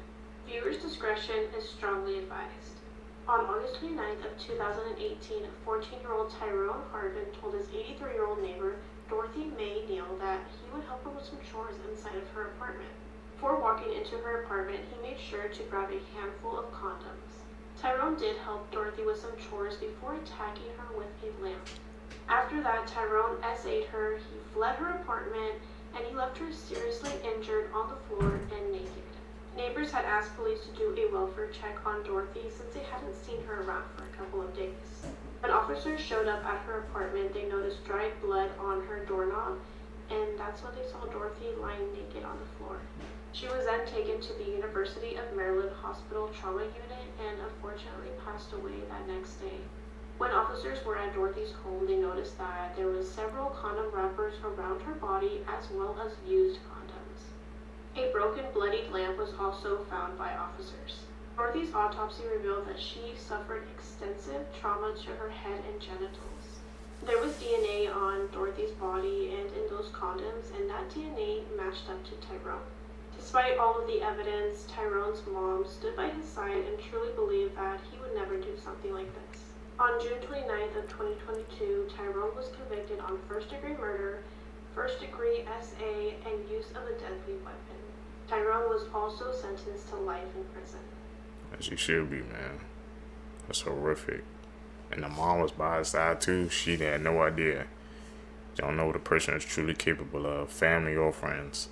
Viewers' discretion is strongly advised. On August 29th of 2018, 14-year-old Tyrone Hardin told his 83-year-old neighbor, Dorothy Mae Neal, that he would help her with some chores inside of her apartment. Before walking into her apartment, he made sure to grab a handful of condoms. Tyrone did help Dorothy with some chores before attacking her with a lamp. After that, Tyrone S8'd her, he fled her apartment, and he left her seriously injured on the floor and naked. Neighbors had asked police to do a welfare check on Dorothy since they hadn't seen her around for a couple of days. When officers showed up at her apartment, they noticed dried blood on her doorknob, and that's when they saw Dorothy lying naked on the floor. She was then taken to the University of Maryland Hospital Trauma Unit and unfortunately passed away that next day. When officers were at Dorothy's home, they noticed that there was several condom wrappers around her body as well as used condoms. A broken, bloodied lamp was also found by officers. Dorothy's autopsy revealed that she suffered extensive trauma to her head and genitals. There was DNA on Dorothy's body and in those condoms, and that DNA matched up to Tyrone. Despite all of the evidence, Tyrone's mom stood by his side and truly believed that he would never do something like this. On June 29th of 2022, Tyrone was convicted on first-degree murder, first-degree SA, and use of a deadly weapon. Tyrone was also sentenced to life in prison. As you should be, man. That's horrific. And the mom was by his side too. She had no idea. Don't know what a person is truly capable of, family or friends.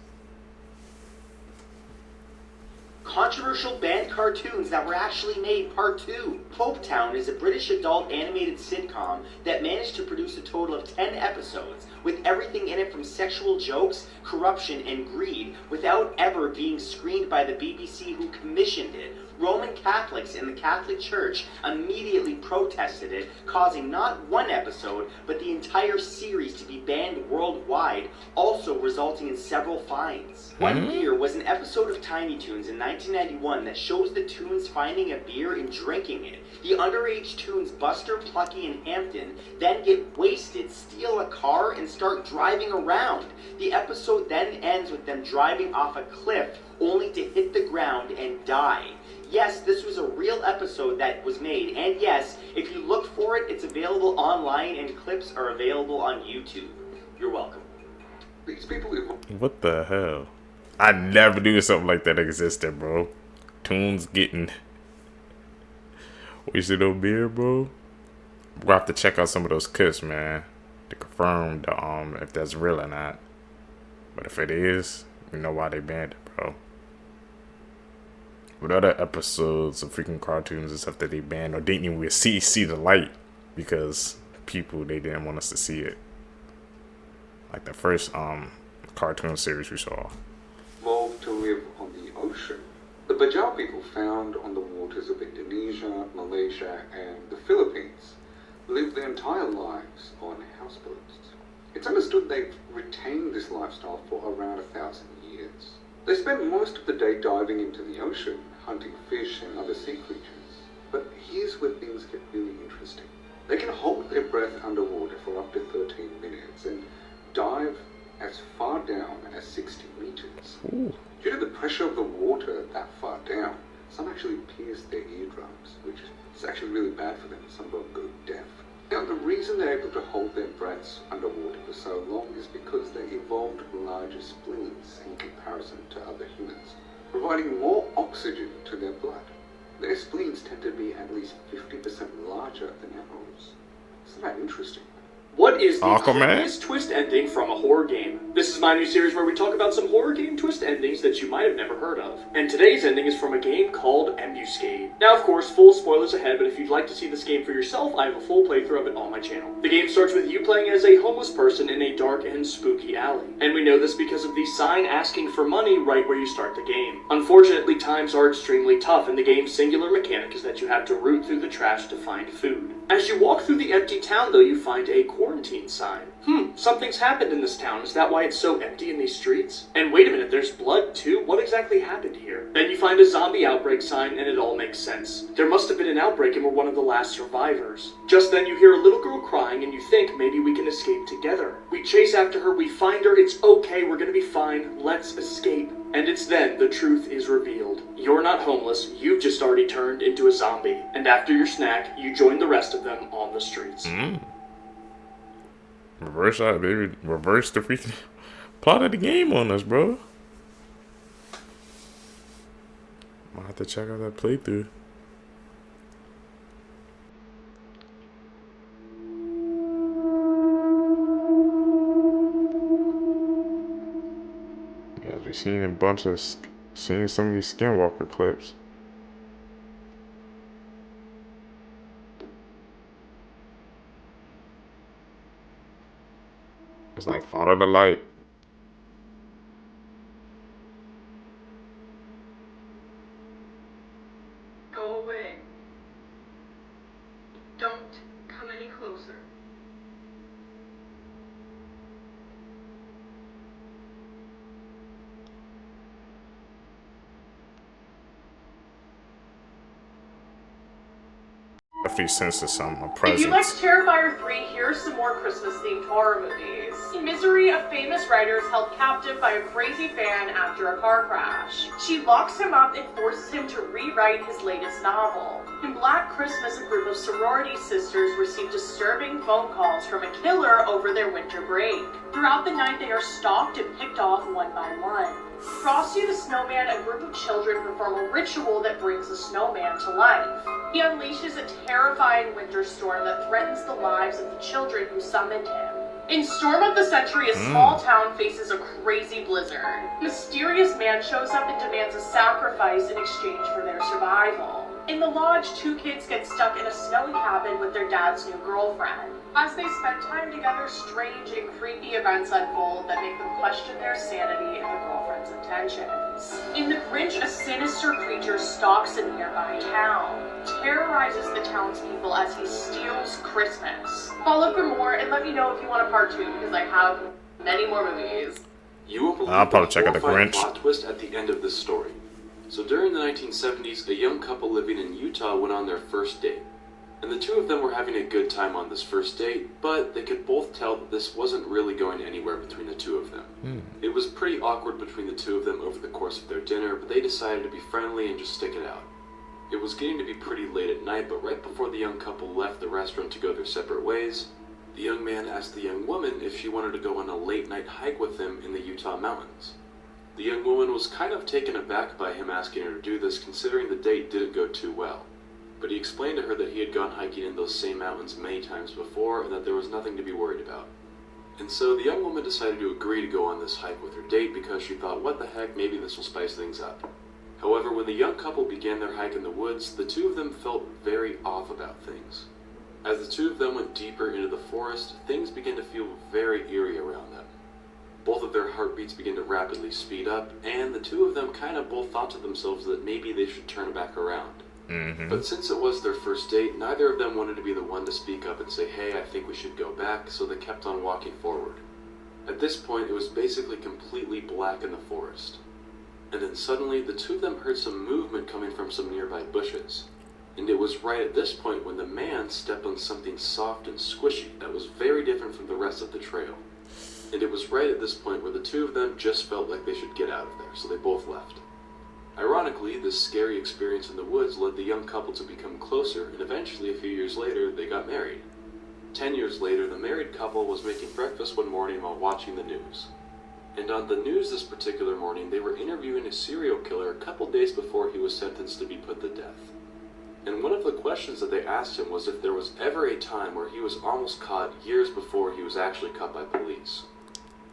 Controversial banned cartoons that were actually made, Part 2. Popetown is a British adult animated sitcom that managed to produce a total of 10 episodes, with everything in it from sexual jokes, corruption, and greed, without ever being screened by the BBC, who commissioned it. Roman Catholics in the Catholic Church immediately protested it, causing not one episode, but the entire series to be banned worldwide, also resulting in several fines. One beer was an episode of Tiny Toons in 1991 that shows the Toons finding a beer and drinking it. The underage Toons Buster, Plucky, and Hampton then get wasted, steal a car, and start driving around. The episode then ends with them driving off a cliff, only to hit the ground and die. Yes, this was a real episode that was made, and yes, if you look for it, it's available online and clips are available on YouTube. You're welcome. These people... What the hell? I never knew something like that existed, bro. Toons getting wasted on beer, bro. We'll have to check out some of those clips, man, to confirm the, if that's real or not. But if it is, we know why they banned it, bro. What other episodes of freaking cartoons and stuff that they banned or didn't even see the light because people, they didn't want us to see it? Like the first cartoon series we saw. Evolved to live on the ocean. The Bajau people found on the waters of Indonesia, Malaysia, and the Philippines lived their entire lives on houseboats. It's understood they've retained this lifestyle for around 1,000 years. They spend most of the day diving into the ocean, hunting fish and other sea creatures. But here's where things get really interesting. They can hold their breath underwater for up to 13 minutes and dive as far down as 60 meters. Ooh. Due to the pressure of the water that far down, some actually pierce their eardrums, which is actually really bad for them. Some of them go deaf. Now, the reason they're able to hold their breaths underwater for so long is because they evolved larger spleens in comparison to other humans, providing more oxygen to their blood. Their spleens tend to be at least 50% larger than ours. Isn't that interesting? What is the Aquaman? creepiest twist ending from a horror game? This is my new series where we talk about some horror game twist endings that you might have never heard of. And today's ending is from a game called Ambuscade. Now, of course, full spoilers ahead, but if you'd like to see this game for yourself, I have a full playthrough of it on my channel. The game starts with you playing as a homeless person in a dark and spooky alley. And we know this because of the sign asking for money right where you start the game. Unfortunately, times are extremely tough, and the game's singular mechanic is that you have to root through the trash to find food. As you walk through the empty town, though, you find a quarantine sign. Something's happened in this town. Is that why it's so empty in these streets? And wait a minute, there's blood too? What exactly happened here? Then you find a zombie outbreak sign, and it all makes sense. There must have been an outbreak and we're one of the last survivors. Just then you hear a little girl crying and you think maybe we can escape together. We chase after her, we find her, it's okay, we're gonna be fine, let's escape. And it's then the truth is revealed. You're not homeless, you've just already turned into a zombie. And after your snack, you join the rest of them on the streets. Reverse the freaking plot of the game on us, bro. Might have to check out that playthrough. Yeah, we seen seen some of these Skinwalker clips. It's like follow the light. Go away. Don't come any closer. If he senses some a If you like presence. Terrifier 3, here's some more Christmas-themed horror movies. In Misery, a famous writer is held captive by a crazy fan after a car crash. She locks him up and forces him to rewrite his latest novel. In Black Christmas, a group of sorority sisters receive disturbing phone calls from a killer over their winter break. Throughout the night, they are stalked and picked off one by one. Frosty the Snowman, a group of children perform a ritual that brings the snowman to life. He unleashes a terrifying winter storm that threatens the lives of the children who summoned him. In Storm of the Century, a small town faces a crazy blizzard. A mysterious man shows up and demands a sacrifice in exchange for their survival. In the lodge, two kids get stuck in a snowy cabin with their dad's new girlfriend. As they spend time together, strange and creepy events unfold that make them question their sanity and their girlfriend's intentions. In The Grinch, a sinister creature stalks a nearby town, terrorizes the townspeople as he steals Christmas. Follow for more and let me know if you want a part 2 because I have many more movies. You won't believe I'll probably the check out The horrifying Grinch. plot twist at the end of this story. So during the 1970s, a young couple living in Utah went on their first date. And the two of them were having a good time on this first date, but they could both tell that this wasn't really going anywhere between the two of them. It was pretty awkward between the two of them over the course of their dinner, but they decided to be friendly and just stick it out. It was getting to be pretty late at night, but right before the young couple left the restaurant to go their separate ways, the young man asked the young woman if she wanted to go on a late night hike with him in the Utah mountains. The young woman was kind of taken aback by him asking her to do this, considering the date didn't go too well. But he explained to her that he had gone hiking in those same mountains many times before and that there was nothing to be worried about. And so the young woman decided to agree to go on this hike with her date because she thought, what the heck, maybe this will spice things up. However, when the young couple began their hike in the woods, the two of them felt very off about things. As the two of them went deeper into the forest, things began to feel very eerie around them. Both of their heartbeats began to rapidly speed up, and the two of them kind of both thought to themselves that maybe they should turn back around. But since it was their first date, neither of them wanted to be the one to speak up and say, hey, I think we should go back, so they kept on walking forward. At this point, it was basically completely black in the forest. And then suddenly, the two of them heard some movement coming from some nearby bushes. And it was right at this point when the man stepped on something soft and squishy that was very different from the rest of the trail. And it was right at this point where the two of them just felt like they should get out of there, so they both left. Ironically, this scary experience in the woods led the young couple to become closer, and eventually, a few years later, they got married. 10 years later, the married couple was making breakfast one morning while watching the news. And on the news this particular morning, they were interviewing a serial killer a couple days before he was sentenced to be put to death. And one of the questions that they asked him was if there was ever a time where he was almost caught years before he was actually caught by police.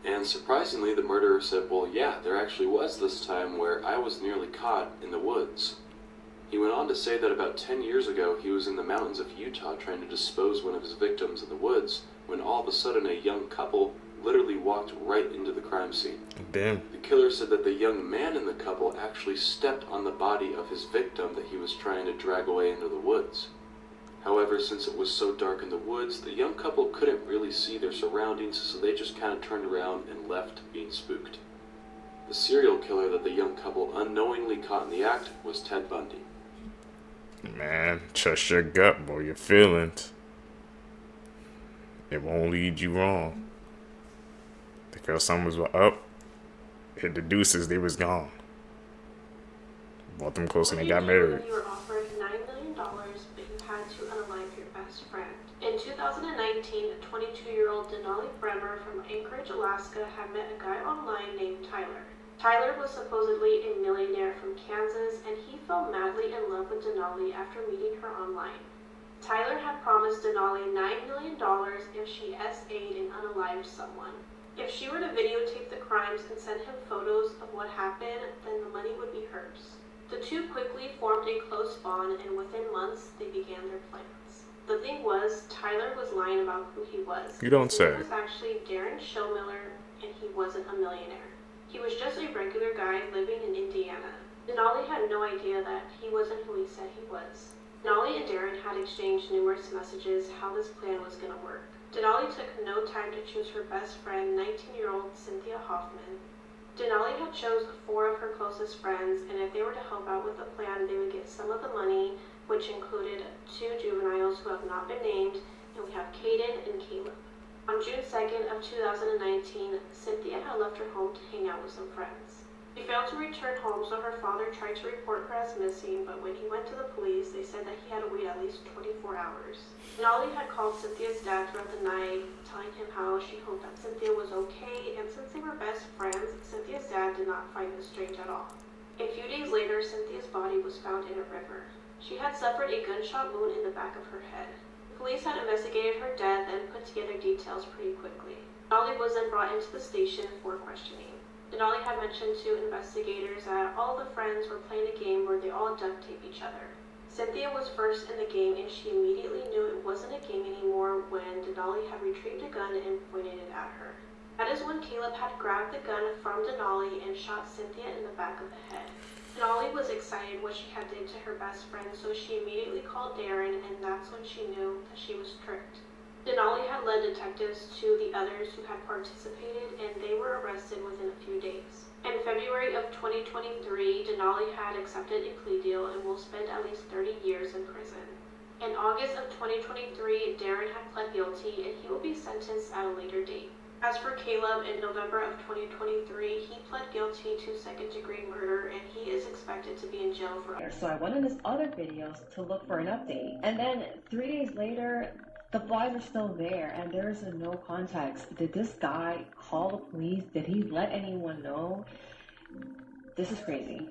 And surprisingly, the murderer said, well, yeah, there actually was this time where I was nearly caught in the woods. He went on to say that about 10 years ago, he was in the mountains of Utah trying to dispose one of his victims in the woods, when all of a sudden a young couple literally walked right into the crime scene. Damn. The killer said that the young man in the couple actually stepped on the body of his victim that he was trying to drag away into the woods. However, since it was so dark in the woods, the young couple couldn't really see their surroundings, so they just kind of turned around and left being spooked. The serial killer that the young couple unknowingly caught in the act was Ted Bundy. Man, trust your gut, boy. Your feelings. It won't lead you wrong. Because something was up, hit the deuces, they was gone. Brought them close and they got married. You were offered $9 million, but you had to unalive your best friend. In 2019, 22-year-old Denali Bremer from Anchorage, Alaska, had met a guy online named Tyler. Tyler was supposedly a millionaire from Kansas, and he fell madly in love with Denali after meeting her online. Tyler had promised Denali $9 million if she SA'd and unalived someone. If she were to videotape the crimes and send him photos of what happened, then the money would be hers. The two quickly formed a close bond, and within months, they began their plans. The thing was, Tyler was lying about who he was. You don't say. He was actually Darren Showmiller, and he wasn't a millionaire. He was just a regular guy living in Indiana. Denali had no idea that he wasn't who he said he was. Denali and Darren had exchanged numerous messages how this plan was going to work. Denali took no time to choose her best friend, 19-year-old Cynthia Hoffman. Denali had chose 4 of her closest friends, and if they were to help out with the plan, they would get some of the money, which included 2 juveniles who have not been named, and we have Caden and Caleb. On June 2nd of 2019, Cynthia had left her home to hang out with some friends. She failed to return home, so her father tried to report her as missing, but when he went to the police, they said that he had to wait at least 24 hours. Denali had called Cynthia's dad throughout the night, telling him how she hoped that Cynthia was okay, and since they were best friends, Cynthia's dad did not find this strange at all. A few days later, Cynthia's body was found in a river. She had suffered a gunshot wound in the back of her head. Police had investigated her death and put together details pretty quickly. Denali was then brought into the station for questioning. Denali had mentioned to investigators that all the friends were playing a game where they all duct tape each other. Cynthia was first in the game and she immediately knew it wasn't a game anymore when Denali had retrieved a gun and pointed it at her. That is when Caleb had grabbed the gun from Denali and shot Cynthia in the back of the head. Denali was excited what she had did to her best friend, so she immediately called Darren, and that's when she knew that she was tricked. Denali had led detectives to the others who had participated, and they were arrested within a few days. In February of 2023, Denali had accepted a plea deal and will spend at least 30 years in prison. In August of 2023, Darren had pled guilty, and he will be sentenced at a later date. As for Caleb, in November of 2023, he pled guilty to second-degree murder, and he is expected to be in jail for... So I went on his other videos to look for an update, and then 3 days later, the flies are still there, and there's no context. Did this guy call the police? Did he let anyone know? This is crazy.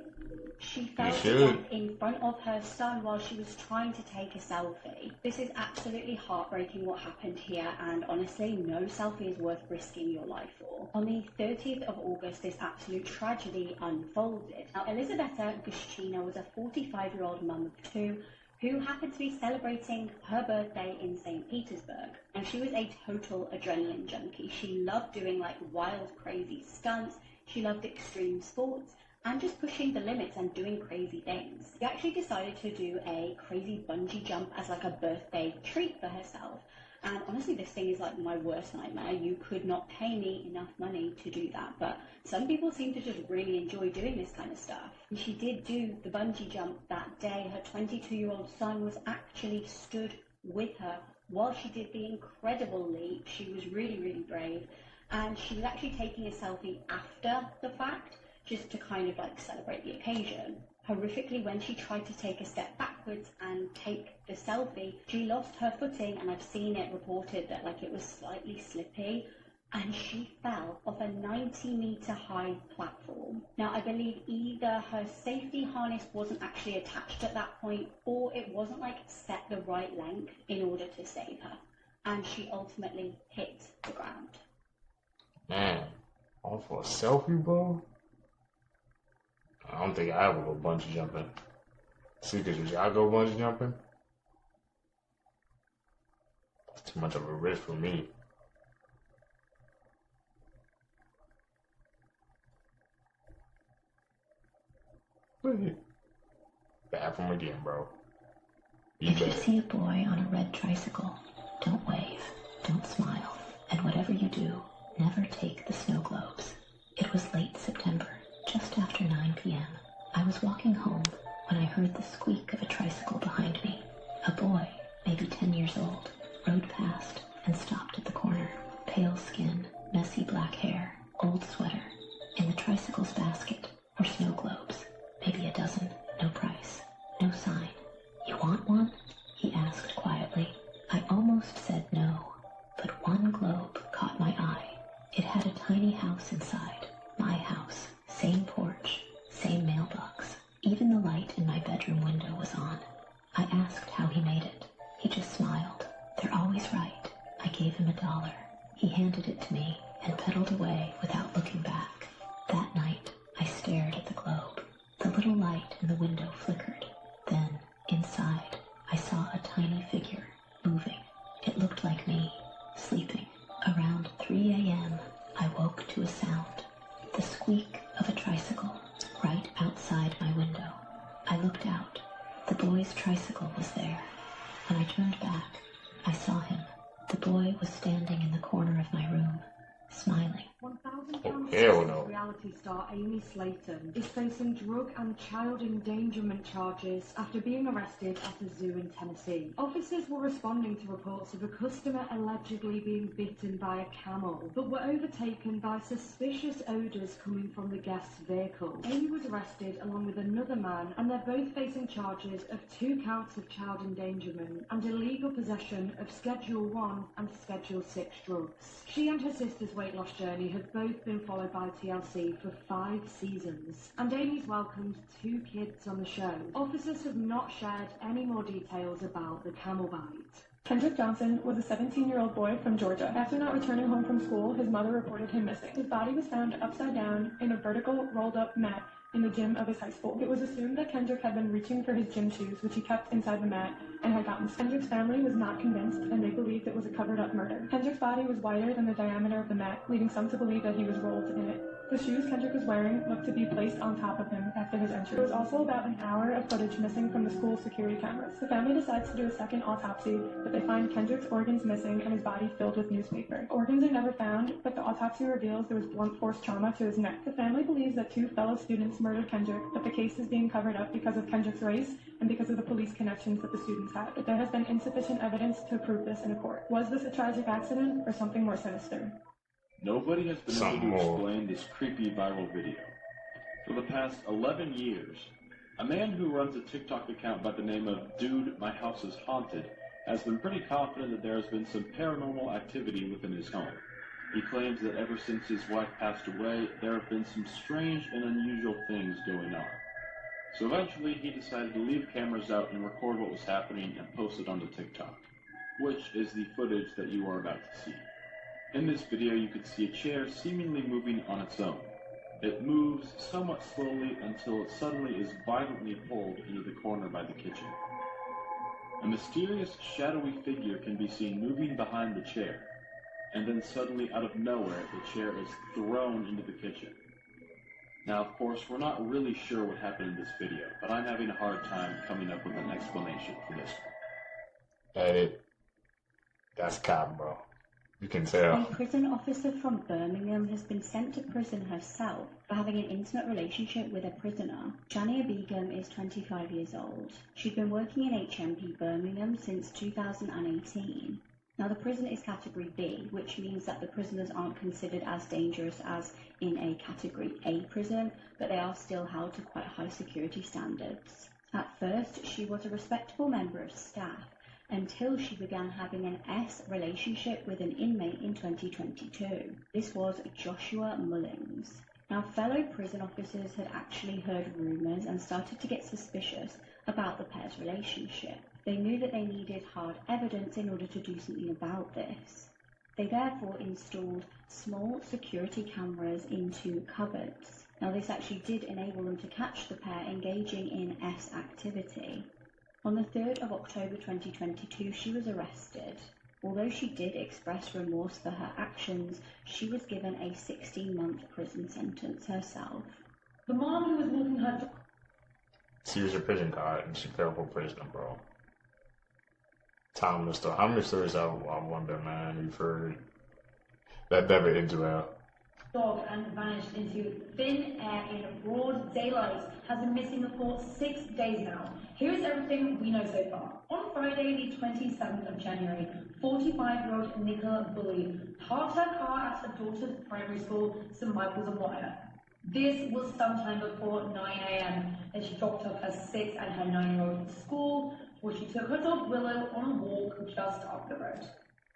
She fell to death in front of her son while she was trying to take a selfie. This is absolutely heartbreaking what happened here, and honestly, no selfie is worth risking your life for. On the 30th of August, this absolute tragedy unfolded. Now, Elisabetta Guschina was a 45-year-old mum of two who happened to be celebrating her birthday in St. Petersburg. And she was a total adrenaline junkie. She loved doing like wild, crazy stunts. She loved extreme sports and just pushing the limits and doing crazy things. She actually decided to do a crazy bungee jump as like a birthday treat for herself. And honestly, this thing is like my worst nightmare. You could not pay me enough money to do that. But some people seem to just really enjoy doing this kind of stuff. And she did do the bungee jump that day. Her 22-year-old son was actually stood with her while she did the incredible leap. She was really, really brave. And she was actually taking a selfie after the fact, just to kind of like celebrate the occasion. Horrifically, when she tried to take a step backwards and take the selfie, she lost her footing, and I've seen it reported that like it was slightly slippy, and she fell off a 90-meter high platform. Now, I believe either her safety harness wasn't actually attached at that point, or it wasn't like set the right length in order to save her, and she ultimately hit the ground. Man, all for a selfie, bro? I don't think I ever go bungee jumping. See, did y'all go bungee jumping? That's too much of a risk for me. Bathroom again, bro. If you see a boy on a red tricycle, don't wave, don't smile, and whatever you do, never take the snow globes. It was late September, just after 9 p.m. I was walking home when I heard the squeak of a tricycle behind me. A boy, maybe 10 years old, rode past and stopped at the corner. Pale skin, messy black hair, old sweater. In the tricycle's basket were snow globes, maybe a dozen, no price, no sign. You want one? He asked quietly. I almost said no, but one globe caught my eye. It had a tiny house inside, my house. Same porch, same mailbox. Even the light in my bedroom window was on. I asked how he made it. He just smiled. They're always right. I gave him $1. He handed it to me and pedaled away without looking back. That night, I stared at the globe. The little light in the window flickered. Then, inside, I saw a tiny figure moving. It looked like me, sleeping. Around 3 a.m., I woke to a sound. The squeak of a tricycle right outside my window. I looked out. The boy's tricycle was there. When I turned back, I saw him. The boy was standing in the corner of my room, smiling. Hell no. Reality star Amy Slayton is facing drug and child endangerment charges after being arrested at a zoo in Tennessee. Officers were responding to reports of a customer allegedly being bitten by a camel, but were overtaken by suspicious odours coming from the guest's vehicle. Amy was arrested along with another man, and they're both facing charges of 2 counts of child endangerment and illegal possession of Schedule 1 and Schedule 6 drugs. She and her sister's weight loss journey have both been followed by TLC for 5 seasons, and Amy's welcomed 2 kids on the show. Officers have not shared any more details about the camel bite. Kendrick Johnson was a 17-year-old boy from Georgia. After not returning home from school, his mother reported him missing. His body was found upside down in a vertical rolled-up mat in the gym of his high school. It was assumed that Kendrick had been reaching for his gym shoes, which he kept inside the mat, and had gotten. Kendrick's family was not convinced, and they believed it was a covered-up murder. Kendrick's body was wider than the diameter of the mat, leading some to believe that he was rolled in it. The shoes Kendrick was wearing looked to be placed on top of him after his entry. There was also about an hour of footage missing from the school's security cameras. The family decides to do a second autopsy, but they find Kendrick's organs missing and his body filled with newspaper. Organs are never found, but the autopsy reveals there was blunt force trauma to his neck. The family believes that 2 fellow students murdered Kendrick, but the case is being covered up because of Kendrick's race and because of the police connections that the students had. But there has been insufficient evidence to prove this in a court. Was this a tragic accident or something more sinister? Nobody has been able to explain this creepy viral video. For the past 11 years, a man who runs a TikTok account by the name of Dude, My House is Haunted has been pretty confident that there has been some paranormal activity within his home. He claims that ever since his wife passed away, there have been some strange and unusual things going on. So eventually, he decided to leave cameras out and record what was happening and post it onto TikTok, which is the footage that you are about to see. In this video, you can see a chair seemingly moving on its own. It moves somewhat slowly until it suddenly is violently pulled into the corner by the kitchen. A mysterious, shadowy figure can be seen moving behind the chair, and then suddenly out of nowhere, the chair is thrown into the kitchen. Now, of course, we're not really sure what happened in this video, but I'm having a hard time coming up with an explanation for this one. That's cap, bro. You can tell. A prison officer from Birmingham has been sent to prison herself for having an intimate relationship with a prisoner. Shania Begum is 25 years old. She'd been working in HMP Birmingham since 2018. Now, the prison is Category B, which means that the prisoners aren't considered as dangerous as in a Category A prison, but they are still held to quite high security standards. At first, she was a respectable member of staff, until she began having an S relationship with an inmate in 2022. This was Joshua Mullings. Now, fellow prison officers had actually heard rumours and started to get suspicious about the pair's relationship. They knew that they needed hard evidence in order to do something about this. They therefore installed small security cameras into cupboards. Now, this actually did enable them to catch the pair engaging in S activity. On the 3rd of October 2022, she was arrested. Although she did express remorse for her actions, she was given a 16-month prison sentence herself. The mom who was walking her dog. She was a prison guard and she's a terrible prisoner, bro. Timeless story. How many stories I wonder, man, you've heard that never ends well. Dog and vanished into thin air in broad daylight has been missing for 6 days now. Here's everything we know so far. On Friday, the 27th of January, 45-year-old Nicola Bully parked her car at her daughter's primary school, St. Michael's on Wire. This was sometime before 9 a.m. and she dropped off her 6 and her 9-year-old at school, where she took her dog Willow on a walk just up the road.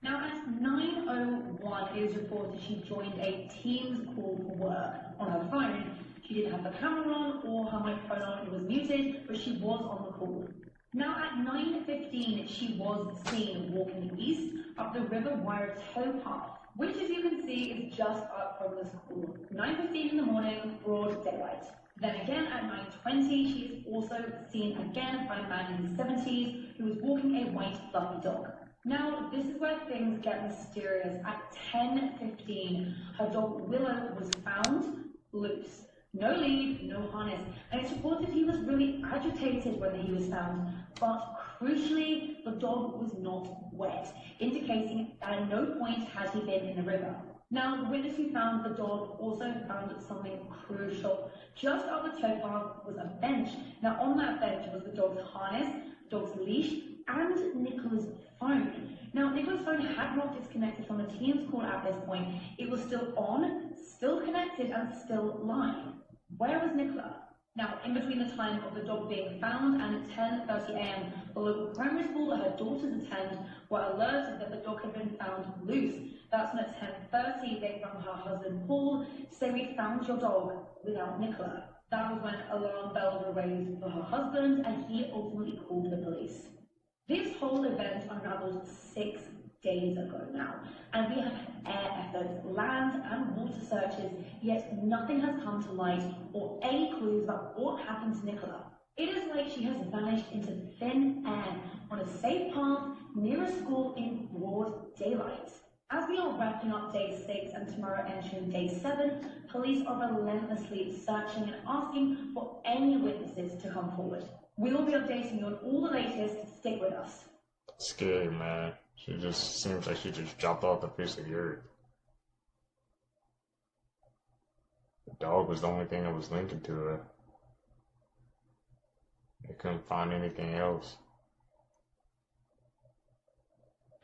Now, at 9:01, it is reported she joined a Teams call for work on her phone. She didn't have the camera on or her microphone on, it was muted, but she was on the call. Now, at 9:15, she was seen walking east up the River Wire tow path, which, as you can see, is just up from the school. 9:15 in the morning, broad daylight. Then again at 9:20, she is also seen again by a man in his 70s who was walking a white fluffy dog. Now, this is where things get mysterious. At 10:15, her dog Willow was found loose. No lead, no harness, and it's reported he was really agitated when he was found, but crucially, the dog was not wet, indicating that at no point had he been in the river. Now, the witness who found the dog also found something crucial. Just up the tow path was a bench. Now, on that bench was the dog's harness, dog's leash, and Nicola's phone. Now, Nicola's phone had not disconnected from the Teams call at this point. It was still on, still connected, and still live. Where was Nicola? Now, in between the time of the dog being found and at 10:30 a.m., the local primary school that her daughters attend were alerted that the dog had been found loose. That's when at 10:30 they rang her husband Paul to say, "We found your dog without Nicola." That was when alarm bells were raised for her husband, and he ultimately called the police. This whole event unraveled 6 days ago now, and we have had air efforts, land and water searches, yet nothing has come to light or any clues about what happened to Nicola. It is like she has vanished into thin air on a safe path near a school in broad daylight. As we are wrapping up day 6 and tomorrow entering day 7, police are relentlessly searching and asking for any witnesses to come forward. We will be updating you on all the latest. Stick with us. Scary, man. She just seems like she just dropped off the face of the earth. The dog was the only thing that was linking to her. They couldn't find anything else.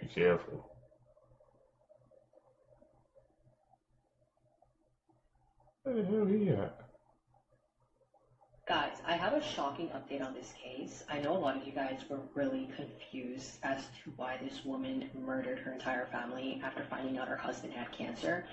Be careful. Where the hell he at? Guys, I have a shocking update on this case. I know a lot of you guys were really confused as to why this woman murdered her entire family after finding out her husband had cancer.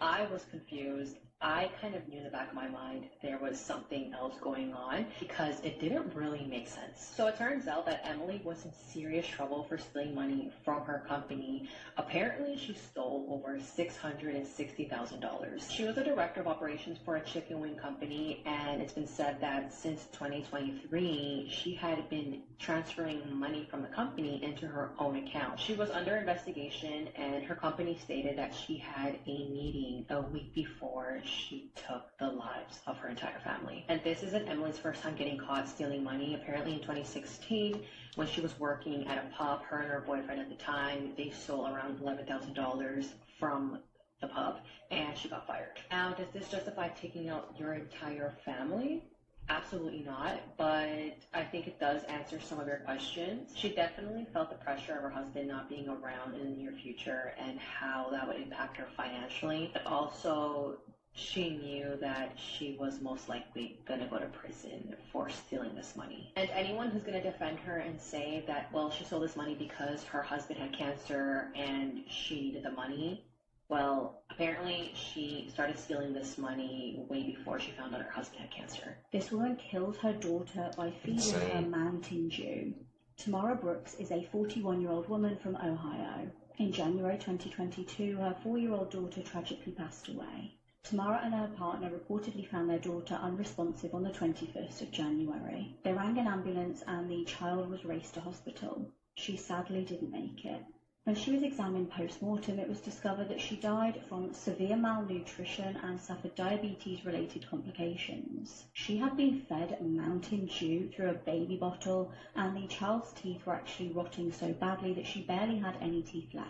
I was confused. I kind of knew in the back of my mind there was something else going on because it didn't really make sense. So it turns out that Emily was in serious trouble for stealing money from her company. Apparently she stole over $660,000. She was the director of operations for a chicken wing company, and it's been said that since 2023 she had been transferring money from the company into her own account. She was under investigation, and her company stated that she had a meeting a week before she took the lives of her entire family. And this isn't Emily's first time getting caught stealing money. Apparently in 2016, when she was working at a pub, her and her boyfriend at the time, they stole around $11,000 from the pub, and she got fired. Now, does this justify taking out your entire family? Absolutely not, but I think it does answer some of your questions. She definitely felt the pressure of her husband not being around in the near future and how that would impact her financially. But also, she knew that she was most likely going to go to prison for stealing this money. And anyone who's going to defend her and say that, well, she stole this money because her husband had cancer and she needed the money, well, apparently she started stealing this money way before she found out her husband had cancer. This woman killed her daughter by feeding her Mountain Dew. Tamara Brooks is a 41-year-old woman from Ohio. In January 2022, her 4-year-old daughter tragically passed away. Tamara and her partner reportedly found their daughter unresponsive on the 21st of January. They rang an ambulance and the child was raced to hospital. She sadly didn't make it. When she was examined post-mortem, it was discovered that she died from severe malnutrition and suffered diabetes-related complications. She had been fed Mountain Dew through a baby bottle, and the child's teeth were actually rotting so badly that she barely had any teeth left.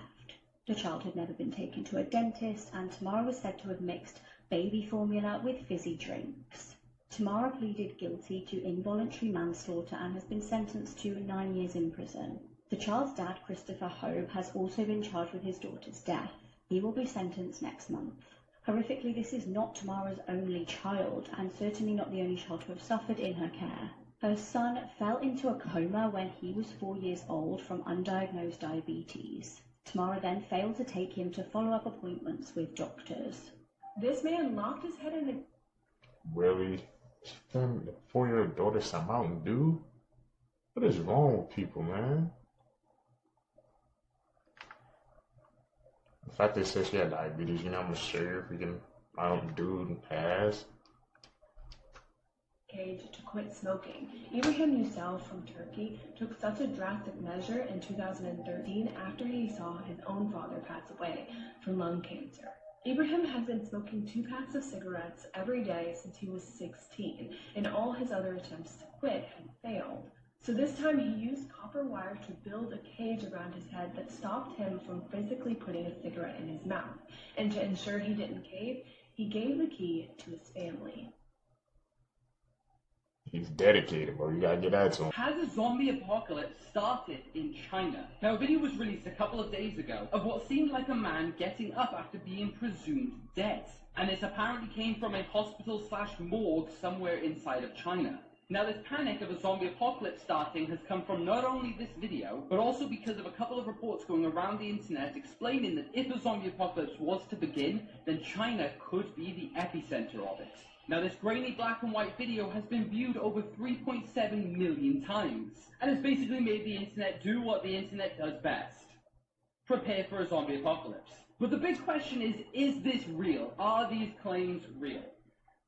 The child had never been taken to a dentist, and Tamara was said to have mixed baby formula with fizzy drinks. Tamara pleaded guilty to involuntary manslaughter and has been sentenced to 9 years in prison. The child's dad, Christopher Hope, has also been charged with his daughter's death. He will be sentenced next month. Horrifically, this is not Tamara's only child, and certainly not the only child to have suffered in her care. Her son fell into a coma when he was 4 years old from undiagnosed diabetes. Tamara then failed to take him to follow-up appointments with doctors. This man locked his head in the... Really? She found the 4-year-old daughter some Mountain Dew? What is wrong with people, man? The fact they said she had diabetes, you know how much sugar freaking Mountain Dew has? To quit smoking. Ibrahim Yücel from Turkey took such a drastic measure in 2013 after he saw his own father pass away from lung cancer. Ibrahim has been smoking 2 packs of cigarettes every day since he was 16, and all his other attempts to quit had failed. So this time he used copper wire to build a cage around his head that stopped him from physically putting a cigarette in his mouth. And to ensure he didn't cave, he gave the key to his family. He's dedicated, bro. You gotta get that to him. Has a zombie apocalypse started in China? Now, a video was released a couple of days ago of what seemed like a man getting up after being presumed dead. And this apparently came from a hospital/morgue somewhere inside of China. Now, this panic of a zombie apocalypse starting has come from not only this video, but also because of a couple of reports going around the internet explaining that if a zombie apocalypse was to begin, then China could be the epicenter of it. Now, this grainy black and white video has been viewed over 3.7 million times, and has basically made the internet do what the internet does best. prepare for a zombie apocalypse. But the big question is this real? Are these claims real?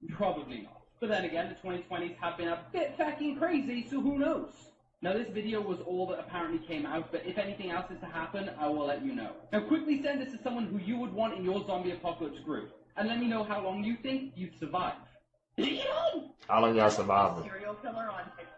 Probably not. But then again, the 2020s have been a bit fucking crazy, so who knows? Now this video was all that apparently came out, but if anything else is to happen, I will let you know. Now quickly send this to someone who you would want in your zombie apocalypse group, and let me know how long you think you'd survive. How long y'all surviving? Serial killer on TikTok.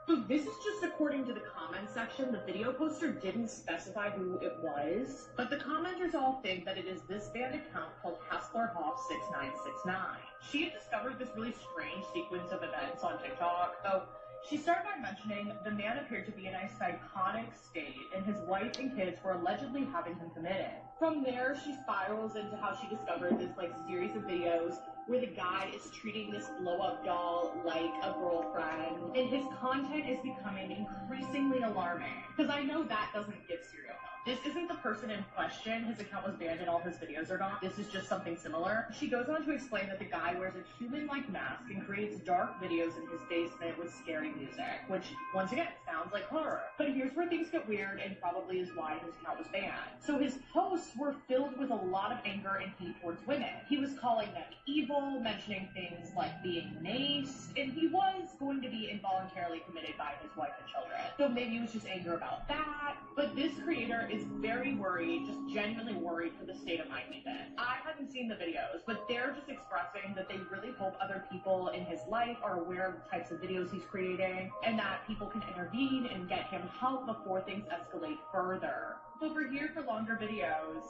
So this is just according to the comment section. The video poster didn't specify who it was, but the commenters all think that it is this banned account called HustlerHoff6969. She had discovered this really strange sequence of events on TikTok. So she started by mentioning the man appeared to be in a psychotic state, and his wife and kids were allegedly having him committed. From there, she spirals into how she discovered this series of videos where the guy is treating this blow-up doll like a girlfriend, and his content is becoming increasingly alarming. Because I know that doesn't give serial killer. This isn't the person in question. His account was banned and all his videos are not. This is just something similar. She goes on to explain that the guy wears a human-like mask and creates dark videos in his basement with scary music, which, once again, sounds like horror. But here's where things get weird and probably is why his account was banned. So his posts were filled with a lot of anger and hate towards women. He was calling them evil, mentioning things like being nice, and he was going to be involuntarily committed by his wife and children. So maybe it was just anger about that. But this creator is very worried, just genuinely worried for the state of mind he's in. I haven't seen the videos, but they're just expressing that they really hope other people in his life are aware of the types of videos he's creating, and that people can intervene and get him help before things escalate further. So we're here for longer videos.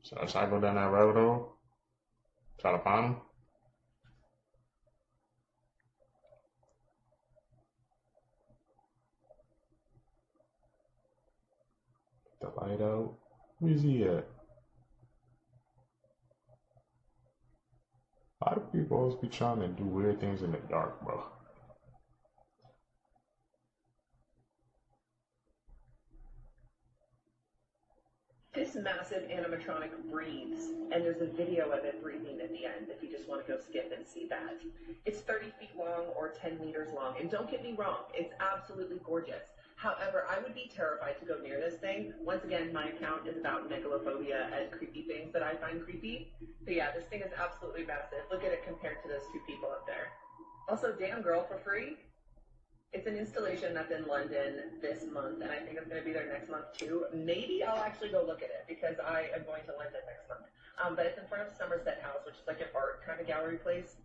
So should I go down that rabbit hole? Try to find him? The light out. Where's he at? Why do people always be trying to do weird things in the dark, bro? This massive animatronic breathes, and there's a video of it breathing at the end if you just want to go skip and see that. It's 30 feet long or 10 meters long, and don't get me wrong, it's absolutely gorgeous. However, I would be terrified to go near this thing. Once again, my account is about megalophobia and creepy things that I find creepy. But yeah, this thing is absolutely massive. Look at it compared to those two people up there. Also, damn girl, for free? It's an installation that's in London this month, and I think it's going to be there next month too. Maybe I'll actually go look at it, because I am going to London next month. But it's in front of Somerset House, which is like an art kind of gallery place.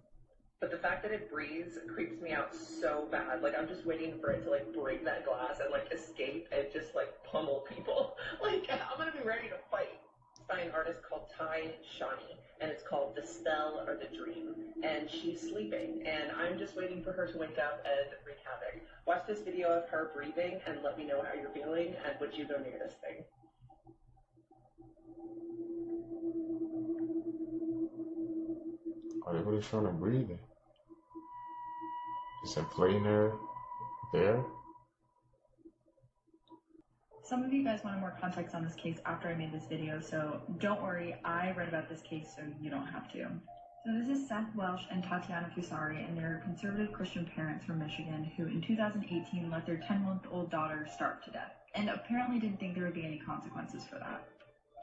But the fact that it breathes creeps me out so bad. Like, I'm just waiting for it to, break that glass and, escape and just, pummel people. I'm going to be ready to fight. It's by an artist called Tai Shani, and it's called The Spell or The Dream. And she's sleeping, and I'm just waiting for her to wake up and wreak havoc. Watch this video of her breathing and let me know how you're feeling, and would you go near this thing? Are they really showing them breathing? Just inflating there? Some of you guys wanted more context on this case after I made this video, so don't worry, I read about this case so you don't have to. So this is Seth Welsh and Tatiana Fusari, and they're conservative Christian parents from Michigan who in 2018 let their 10-month-old daughter starve to death, and apparently didn't think there would be any consequences for that.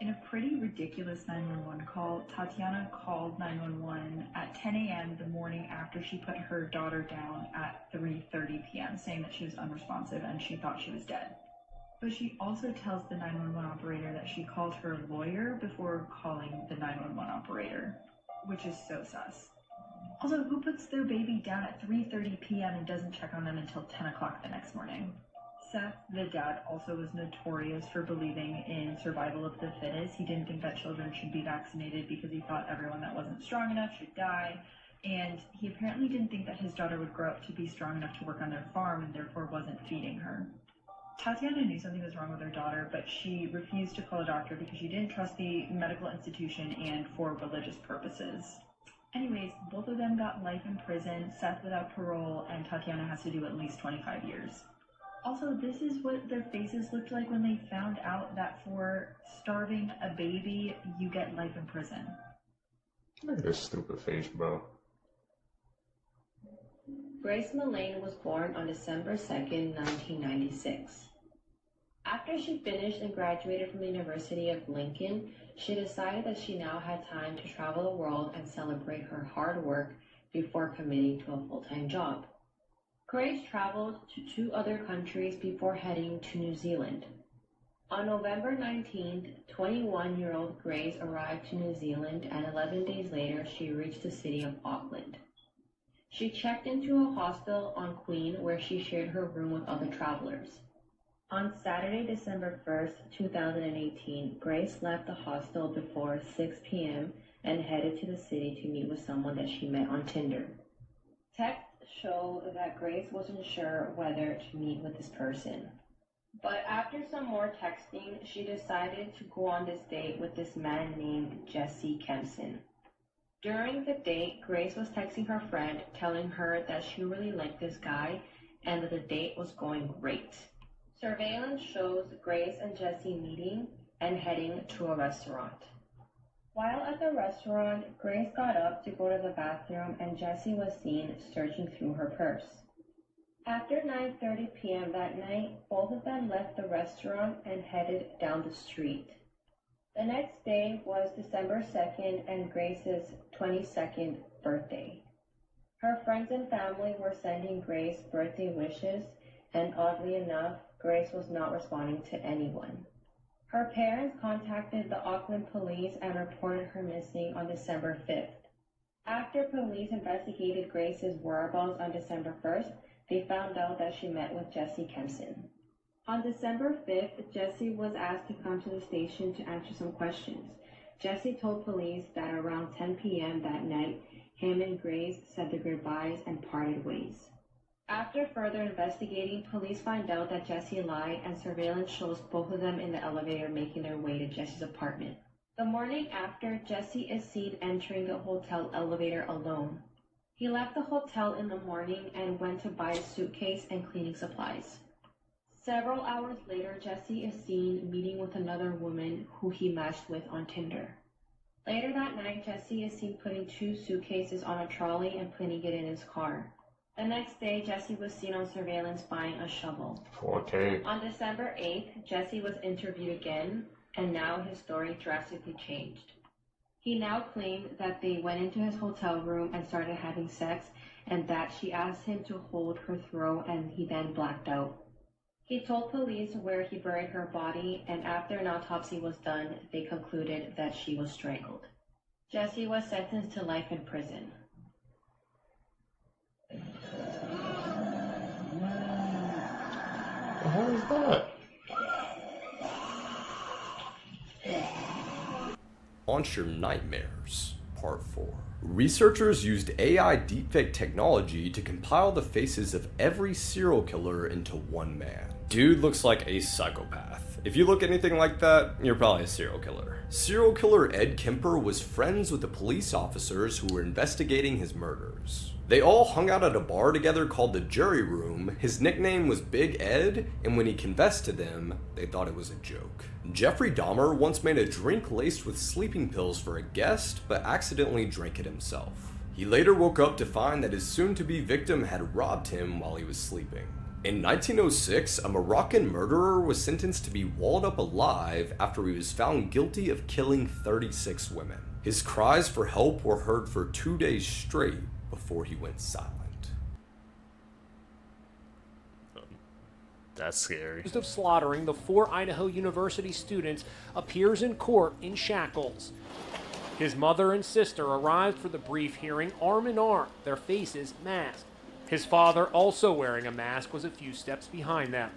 In a pretty ridiculous 911 call, Tatiana called 911 at 10 a.m. the morning after she put her daughter down at 3:30 p.m., saying that she was unresponsive and she thought she was dead. But she also tells the 911 operator that she called her lawyer before calling the 911 operator, which is so sus. Also, who puts their baby down at 3:30 p.m. and doesn't check on them until 10 o'clock the next morning? Seth, the dad, also was notorious for believing in survival of the fittest. He didn't think that children should be vaccinated because he thought everyone that wasn't strong enough should die. And he apparently didn't think that his daughter would grow up to be strong enough to work on their farm and therefore wasn't feeding her. Tatiana knew something was wrong with her daughter, but she refused to call a doctor because she didn't trust the medical institution and for religious purposes. Anyways, both of them got life in prison, Seth without parole, and Tatiana has to do at least 25 years. Also, this is what their faces looked like when they found out that for starving a baby, you get life in prison. Look at this stupid face, bro. Grace Mullane was born on December 2nd, 1996. After she finished and graduated from the University of Lincoln, she decided that she now had time to travel the world and celebrate her hard work before committing to a full-time job. Grace traveled to 2 other countries before heading to New Zealand. On November 19th, 21-year-old Grace arrived to New Zealand, and 11 days later she reached the city of Auckland. She checked into a hostel on Queen where she shared her room with other travelers. On Saturday, December 1st, 2018, Grace left the hostel before 6 p.m. and headed to the city to meet with someone that she met on Tinder. Texts show that Grace wasn't sure whether to meet with this person. But after some more texting, she decided to go on this date with this man named Jesse Kempson. During the date, Grace was texting her friend telling her that she really liked this guy and that the date was going great. Surveillance shows Grace and Jesse meeting and heading to a restaurant. While at the restaurant, Grace got up to go to the bathroom and Jesse was seen searching through her purse. After 9:30 p.m. that night, both of them left the restaurant and headed down the street. The next day was December 2nd and Grace's 22nd birthday. Her friends and family were sending Grace birthday wishes, and oddly enough, Grace was not responding to anyone. Her parents contacted the Auckland police and reported her missing on December 5th. After police investigated Grace's whereabouts on December 1st, they found out that she met with Jesse Kempson. On December 5th, Jesse was asked to come to the station to answer some questions. Jesse told police that around 10 p.m. that night, him and Grace said their goodbyes and parted ways. After further investigating, police find out that Jesse lied, and surveillance shows both of them in the elevator making their way to Jesse's apartment. The morning after, Jesse is seen entering the hotel elevator alone. He left the hotel in the morning and went to buy a suitcase and cleaning supplies. Several hours later, Jesse is seen meeting with another woman who he matched with on Tinder. Later that night, Jesse is seen putting 2 suitcases on a trolley and putting it in his car. The next day, Jesse was seen on surveillance buying a shovel. Okay. On December 8th, Jesse was interviewed again, and now his story drastically changed. He now claimed that they went into his hotel room and started having sex, and that she asked him to hold her throat, and he then blacked out. He told police where he buried her body, and after an autopsy was done, they concluded that she was strangled. Jesse was sentenced to life in prison. What the hell is that? Launch Your Nightmares, Part 4. Researchers used AI deepfake technology to compile the faces of every serial killer into one man. Dude looks like a psychopath. If you look anything like that, you're probably a serial killer. Serial killer Ed Kemper was friends with the police officers who were investigating his murders. They all hung out at a bar together called the Jury Room. His nickname was Big Ed, and when he confessed to them, they thought it was a joke. Jeffrey Dahmer once made a drink laced with sleeping pills for a guest, but accidentally drank it himself. He later woke up to find that his soon-to-be victim had robbed him while he was sleeping. In 1906, a Moroccan murderer was sentenced to be walled up alive after he was found guilty of killing 36 women. His cries for help were heard for 2 days straight before he went silent. That's scary. Accused of slaughtering the 4 Idaho University students appears in court in shackles. His mother and sister arrived for the brief hearing arm in arm, their faces masked. His father, also wearing a mask, was a few steps behind them.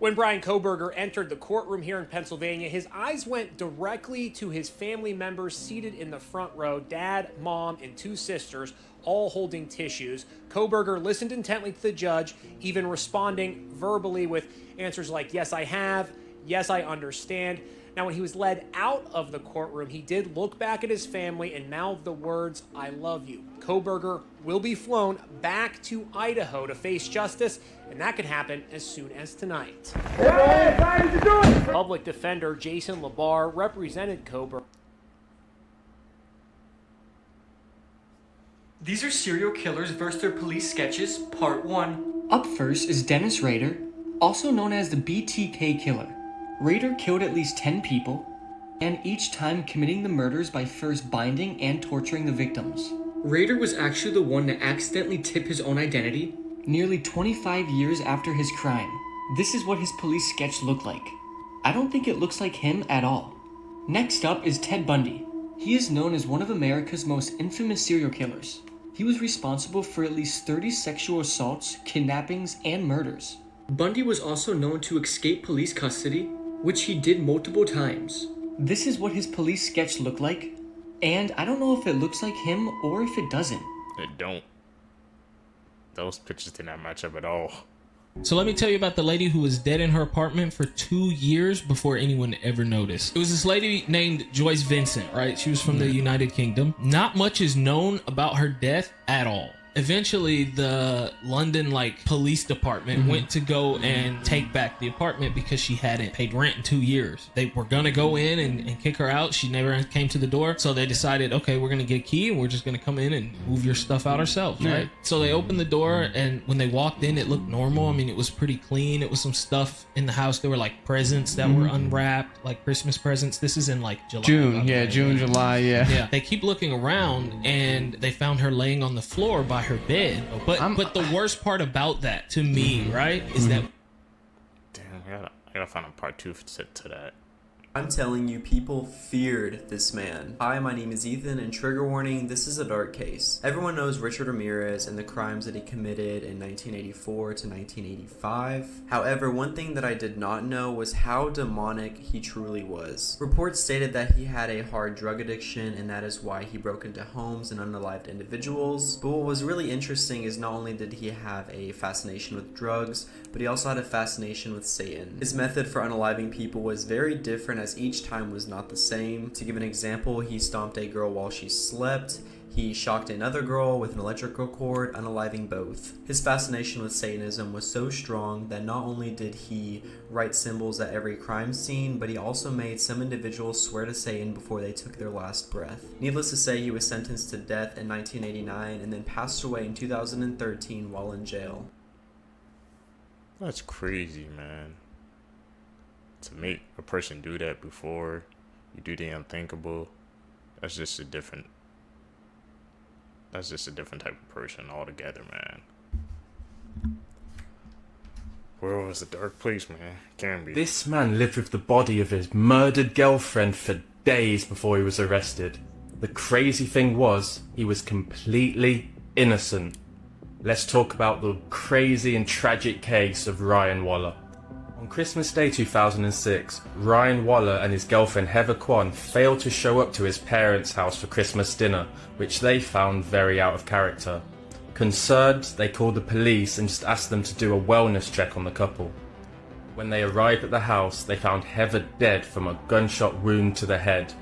When Bryan Kohberger entered the courtroom here in Pennsylvania, his eyes went directly to his family members seated in the front row, dad, mom, and 2 sisters, all holding tissues. Kohberger listened intently to the judge, even responding verbally with answers like, "Yes, I have," "Yes, I understand." Now, when he was led out of the courtroom, he did look back at his family and mouthed the words, "I love you." Kohberger will be flown back to Idaho to face justice, and that could happen as soon as tonight. Hey, how you doing? Public defender Jason Labar represented Kohberger. These are Serial Killers vs. Their Police Sketches, Part 1. Up first is Dennis Rader, also known as the BTK killer. Rader killed at least 10 people, and each time committing the murders by first binding and torturing the victims. Rader was actually the one to accidentally tip his own identity nearly 25 years after his crime. This is what his police sketch looked like. I don't think it looks like him at all. Next up is Ted Bundy. He is known as one of America's most infamous serial killers. He was responsible for at least 30 sexual assaults, kidnappings, and murders. Bundy was also known to escape police custody, which he did multiple times. This is what his police sketch looked like, and I don't know if it looks like him or if it doesn't. It don't. Those pictures did not match up at all. So let me tell you about the lady who was dead in her apartment for 2 years before anyone ever noticed. It was this lady named Joyce Vincent, right? She was from the United Kingdom. Not much is known about her death at all. Eventually, the London police department went to go and take back the apartment because she hadn't paid rent in 2 years. They were gonna go in and kick her out. She never came to the door, so they decided, okay, we're gonna get a key and we're just gonna come in and move your stuff out ourselves, right? So they opened the door, and when they walked in, it looked normal. I mean, it was pretty clean. It was some stuff in the house. There were presents that were unwrapped, like Christmas presents. This is in July. June, July, Yeah. They keep looking around, and they found her laying on the floor by her bed. But the worst part about that to me, right, is that Damn, I gotta find a part 2 to that. I'm telling you, people feared this man. Hi, my name is Ethan, and trigger warning, this is a dark case. Everyone knows Richard Ramirez and the crimes that he committed in 1984 to 1985. However, one thing that I did not know was how demonic he truly was. Reports stated that he had a hard drug addiction, and that is why he broke into homes and unalived individuals. But what was really interesting is not only did he have a fascination with drugs, but he also had a fascination with Satan. His method for unaliving people was very different, as each time was not the same. To give an example, he stomped a girl while she slept. He shocked another girl with an electrical cord, unaliving both. His fascination with Satanism was so strong that not only did he write symbols at every crime scene, but he also made some individuals swear to Satan before they took their last breath. Needless to say, he was sentenced to death in 1989 and then passed away in 2013 while in jail. That's crazy, man. To make a person do that before you do the unthinkable, that's just a different type of person altogether, man. World was a dark place, man. Can be. This man lived with the body of his murdered girlfriend for days before he was arrested. The crazy thing was, he was completely innocent. Let's talk about the crazy and tragic case of Ryan Waller. On Christmas Day 2006, Ryan Waller and his girlfriend Heather Kwan failed to show up to his parents' house for Christmas dinner, which they found very out of character. Concerned, they called the police and just asked them to do a wellness check on the couple. When they arrived at the house, they found Heather dead from a gunshot wound to the head,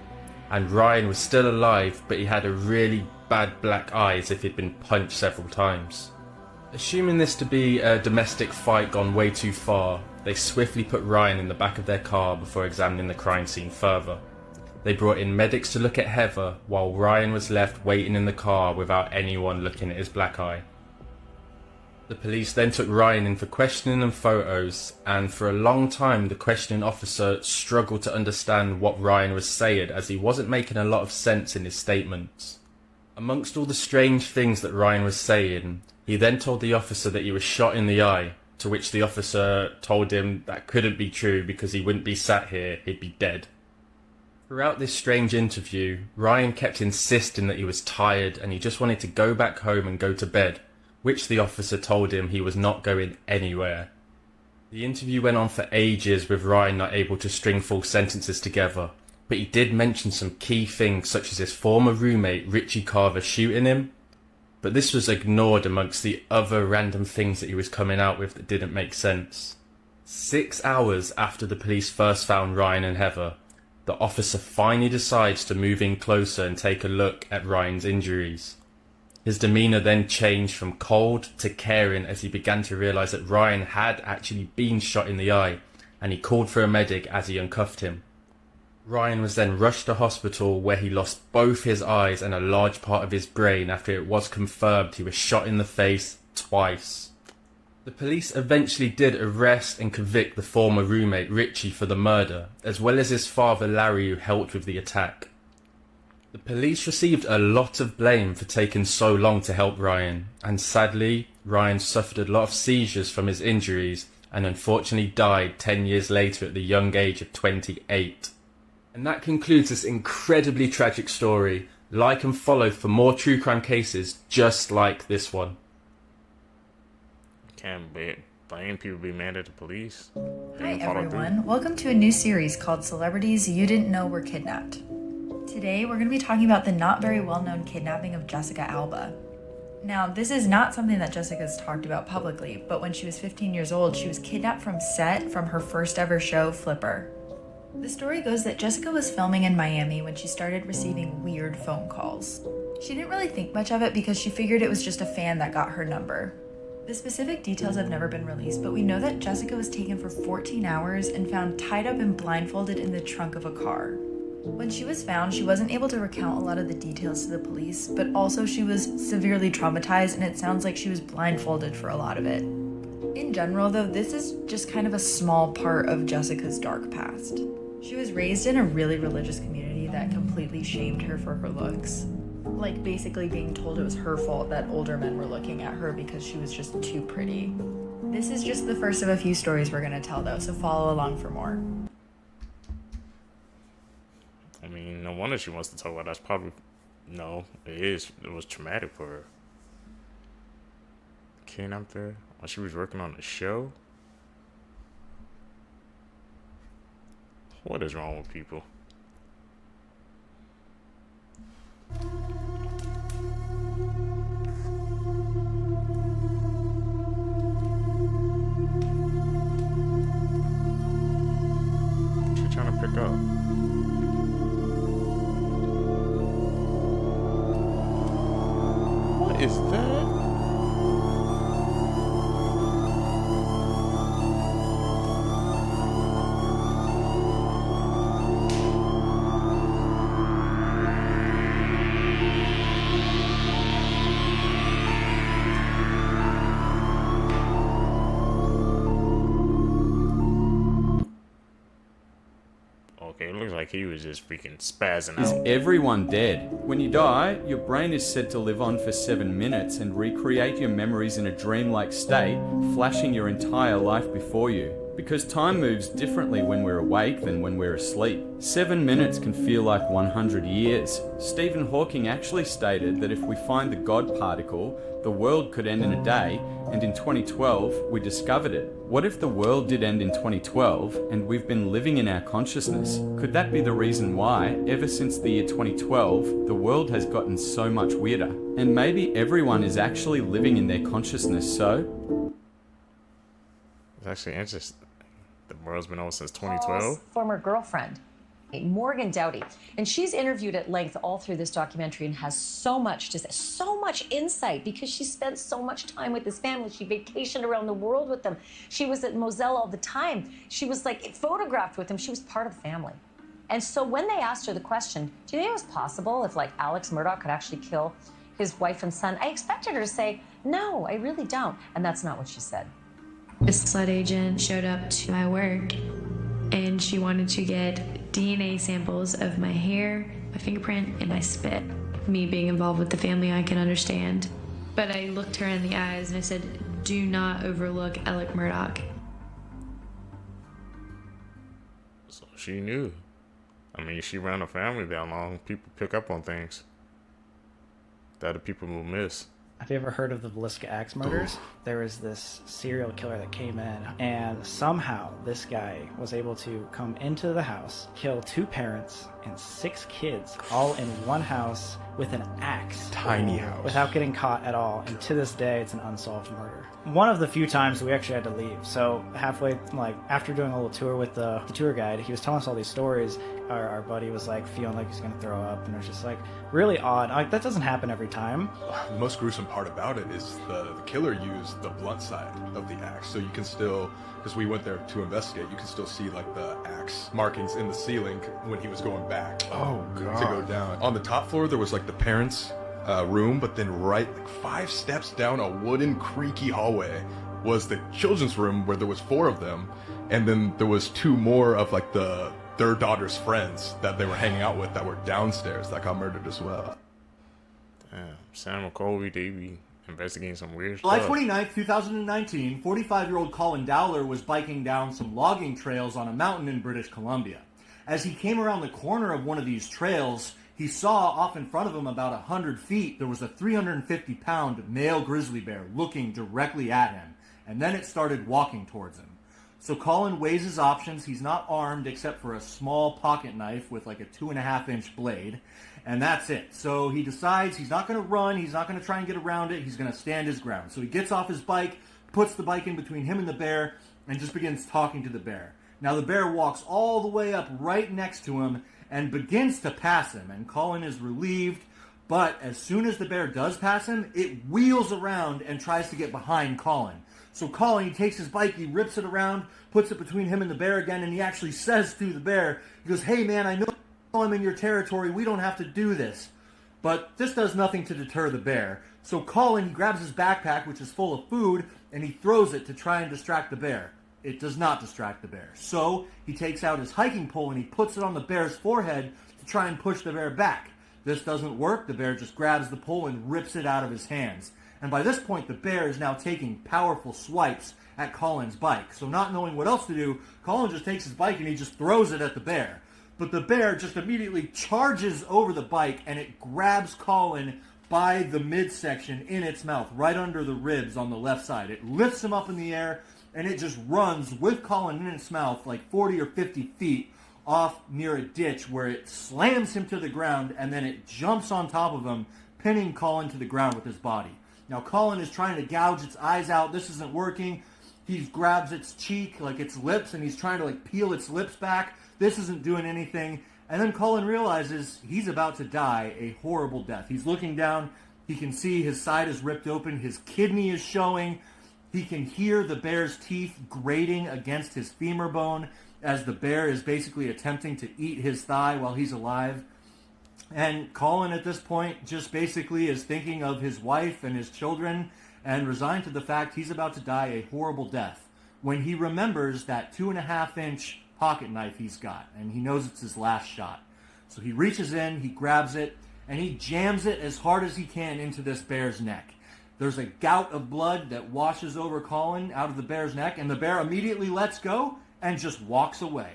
and Ryan was still alive, but he had a really bad black eye as if he'd been punched several times. Assuming this to be a domestic fight gone way too far, they swiftly put Ryan in the back of their car before examining the crime scene further. They brought in medics to look at Heather, while Ryan was left waiting in the car without anyone looking at his black eye. The police then took Ryan in for questioning and photos, and for a long time the questioning officer struggled to understand what Ryan was saying, as he wasn't making a lot of sense in his statements. Amongst all the strange things that Ryan was saying, he then told the officer that he was shot in the eye, to which the officer told him that couldn't be true because he wouldn't be sat here, he'd be dead. Throughout this strange interview, Ryan kept insisting that he was tired and he just wanted to go back home and go to bed, which the officer told him he was not going anywhere. The interview went on for ages with Ryan not able to string full sentences together, but he did mention some key things such as his former roommate Richie Carver shooting him, but this was ignored amongst the other random things that he was coming out with that didn't make sense. 6 hours after the police first found Ryan and Heather, the officer finally decides to move in closer and take a look at Ryan's injuries. His demeanour then changed from cold to caring as he began to realise that Ryan had actually been shot in the eye, and he called for a medic as he uncuffed him. Ryan was then rushed to hospital where he lost both his eyes and a large part of his brain after it was confirmed he was shot in the face twice. The police eventually did arrest and convict the former roommate Richie for the murder, as well as his father Larry, who helped with the attack. The police received a lot of blame for taking so long to help Ryan, and sadly, Ryan suffered a lot of seizures from his injuries and unfortunately died 10 years later at the young age of 28. And that concludes this incredibly tragic story. Like and follow for more true crime cases just like this one. Can't blame people be mad at the police. Hi everyone, welcome to a new series called Celebrities You Didn't Know Were Kidnapped. Today we're going to be talking about the not very well-known kidnapping of Jessica Alba. Now, this is not something that Jessica's talked about publicly, but when she was 15 years old, she was kidnapped from set from her first ever show, Flipper. The story goes that Jessica was filming in Miami when she started receiving weird phone calls. She didn't really think much of it because she figured it was just a fan that got her number. The specific details have never been released, but we know that Jessica was taken for 14 hours and found tied up and blindfolded in the trunk of a car. When she was found, she wasn't able to recount a lot of the details to the police, but also she was severely traumatized and it sounds like she was blindfolded for a lot of it. In general though, this is just kind of a small part of Jessica's dark past. She was raised in a really religious community that completely shamed her for her looks. Like basically being told it was her fault that older men were looking at her because she was just too pretty. This is just the first of a few stories we're going to tell though, so follow along for more. I mean, no wonder she wants to talk about that. That's probably... No, it was traumatic for her. Kidnapped her while she was working on the show? What is wrong with people? What you trying to pick up? What is that? It looks like he was just freaking spazzing Is out. everyone dead? When you die, your brain is said to live on for 7 minutes and recreate your memories in a dreamlike state, flashing your entire life before you. Because time moves differently when we're awake than when we're asleep. 7 minutes can feel like 100 years. Stephen Hawking actually stated that if we find the God particle, the world could end in a day, and in 2012, we discovered it. What if the world did end in 2012, and we've been living in our consciousness? Could that be the reason why, ever since the year 2012, the world has gotten so much weirder? And maybe everyone is actually living in their consciousness, so... It's actually interesting. The world's been on since 2012. Paul's former girlfriend, Morgan Doughty, and she's interviewed at length all through this documentary and has so much to say, so much insight because she spent so much time with this family. She vacationed around the world with them. She was at Moselle all the time. She was like photographed with them. She was part of the family. And so when they asked her the question, do you think it was possible if like Alex Murdaugh could actually kill his wife and son? I expected her to say, no, I really don't. And that's not what she said. This SLED agent showed up to my work and she wanted to get DNA samples of my hair, my fingerprint, and my spit. Me being involved with the family, I can understand. But I looked her in the eyes and I said, do not overlook Alec Murdaugh. So she knew. I mean, she ran a family that long. People pick up on things that other people will miss. Have you ever heard of the Villisca Axe murders? There was this serial killer that came in, and somehow this guy was able to come into the house, kill 2 parents and 6 kids, all in one house with an axe. Tiny house. Without getting caught at all, and to this day it's an unsolved murder. One of the few times we actually had to leave, so halfway, like, after doing a little tour with the tour guide, he was telling us all these stories. Our buddy was like feeling like he's gonna throw up, and it was just like really odd. Like, that doesn't happen every time. The most gruesome part about it is the killer used the blunt side of the axe, so you can still, because we went there to investigate, you can still see like the axe markings in the ceiling when he was going back to go down. On the top floor there was like the parents' room, but then right like 5 steps down a wooden creaky hallway was the children's room where there was 4 of them, and then there was 2 more of like their daughter's friends that they were hanging out with that were downstairs that got murdered as well. Damn, Sam McColby, they be investigating some weird July stuff. 29th, 2019, 45-year-old Colin Dowler was biking down some logging trails on a mountain in British Columbia. As he came around the corner of one of these trails, he saw off in front of him about 100 feet, there was a 350-pound male grizzly bear looking directly at him, and then it started walking towards him. So Colin weighs his options. He's not armed except for a small pocket knife with like a 2.5-inch blade, and that's it. So he decides he's not going to run, he's not going to try and get around it, he's going to stand his ground. So he gets off his bike, puts the bike in between him and the bear, and just begins talking to the bear. Now the bear walks all the way up right next to him and begins to pass him, and Colin is relieved, but as soon as the bear does pass him, it wheels around and tries to get behind Colin. So Colin, he takes his bike, he rips it around, puts it between him and the bear again, and he actually says to the bear, he goes, "Hey man, I know I'm in your territory, we don't have to do this." But this does nothing to deter the bear. So Colin, he grabs his backpack, which is full of food, and he throws it to try and distract the bear. It does not distract the bear. So he takes out his hiking pole and he puts it on the bear's forehead to try and push the bear back. This doesn't work. The bear just grabs the pole and rips it out of his hands. And by this point, the bear is now taking powerful swipes at Colin's bike. So not knowing what else to do, Colin just takes his bike and he just throws it at the bear. But the bear just immediately charges over the bike and it grabs Colin by the midsection in its mouth, right under the ribs on the left side. It lifts him up in the air and it just runs with Colin in its mouth like 40 or 50 feet off near a ditch where it slams him to the ground and then it jumps on top of him, pinning Colin to the ground with his body. Now Colin is trying to gouge its eyes out. This isn't working. He grabs its cheek, like its lips, and he's trying to like peel its lips back. This isn't doing anything. And then Colin realizes he's about to die a horrible death. He's looking down. He can see his side is ripped open. His kidney is showing. He can hear the bear's teeth grating against his femur bone as the bear is basically attempting to eat his thigh while he's alive. And Colin at this point just basically is thinking of his wife and his children and resigned to the fact he's about to die a horrible death when he remembers that 2.5-inch pocket knife he's got, and he knows it's his last shot. So he reaches in, he grabs it, and he jams it as hard as he can into this bear's neck. There's a gout of blood that washes over Colin out of the bear's neck, and the bear immediately lets go and just walks away.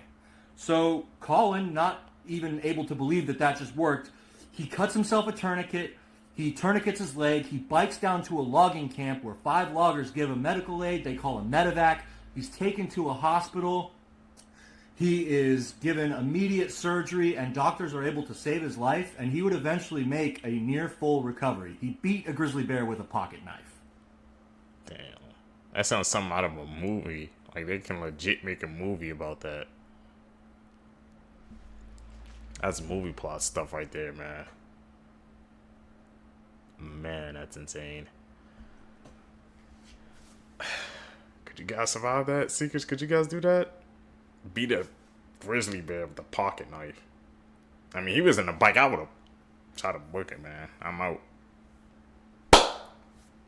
So Colin, not even able to believe that that just worked, he cuts himself a tourniquet, he tourniquets his leg, he bikes down to a logging camp where 5 loggers give him medical aid, they call him medevac, he's taken to a hospital, he is given immediate surgery, and doctors are able to save his life, and he would eventually make a near full recovery. He beat a grizzly bear with a pocket knife. Damn. That sounds something out of a movie. Like, they can legit make a movie about that. That's movie plot stuff right there, man. Man, that's insane. Could you guys survive that? Seekers, could you guys do that? Beat a grizzly bear with a pocket knife. I mean, he was in a bike. I would have tried to book it, man. I'm out.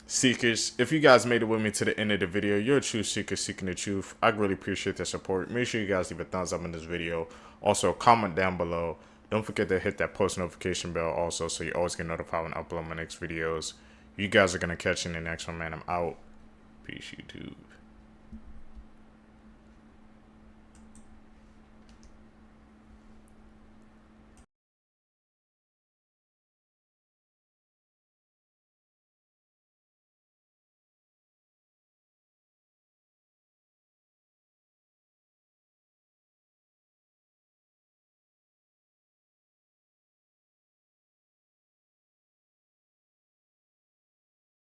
Seekers, if you guys made it with me to the end of the video, you're a true seeker seeking the truth. I really appreciate the support. Make sure you guys leave a thumbs up in this video. Also, comment down below. Don't forget to hit that post notification bell also so you always get notified when I upload my next videos. You guys are going to catch in the next one, man. I'm out. Peace, YouTube.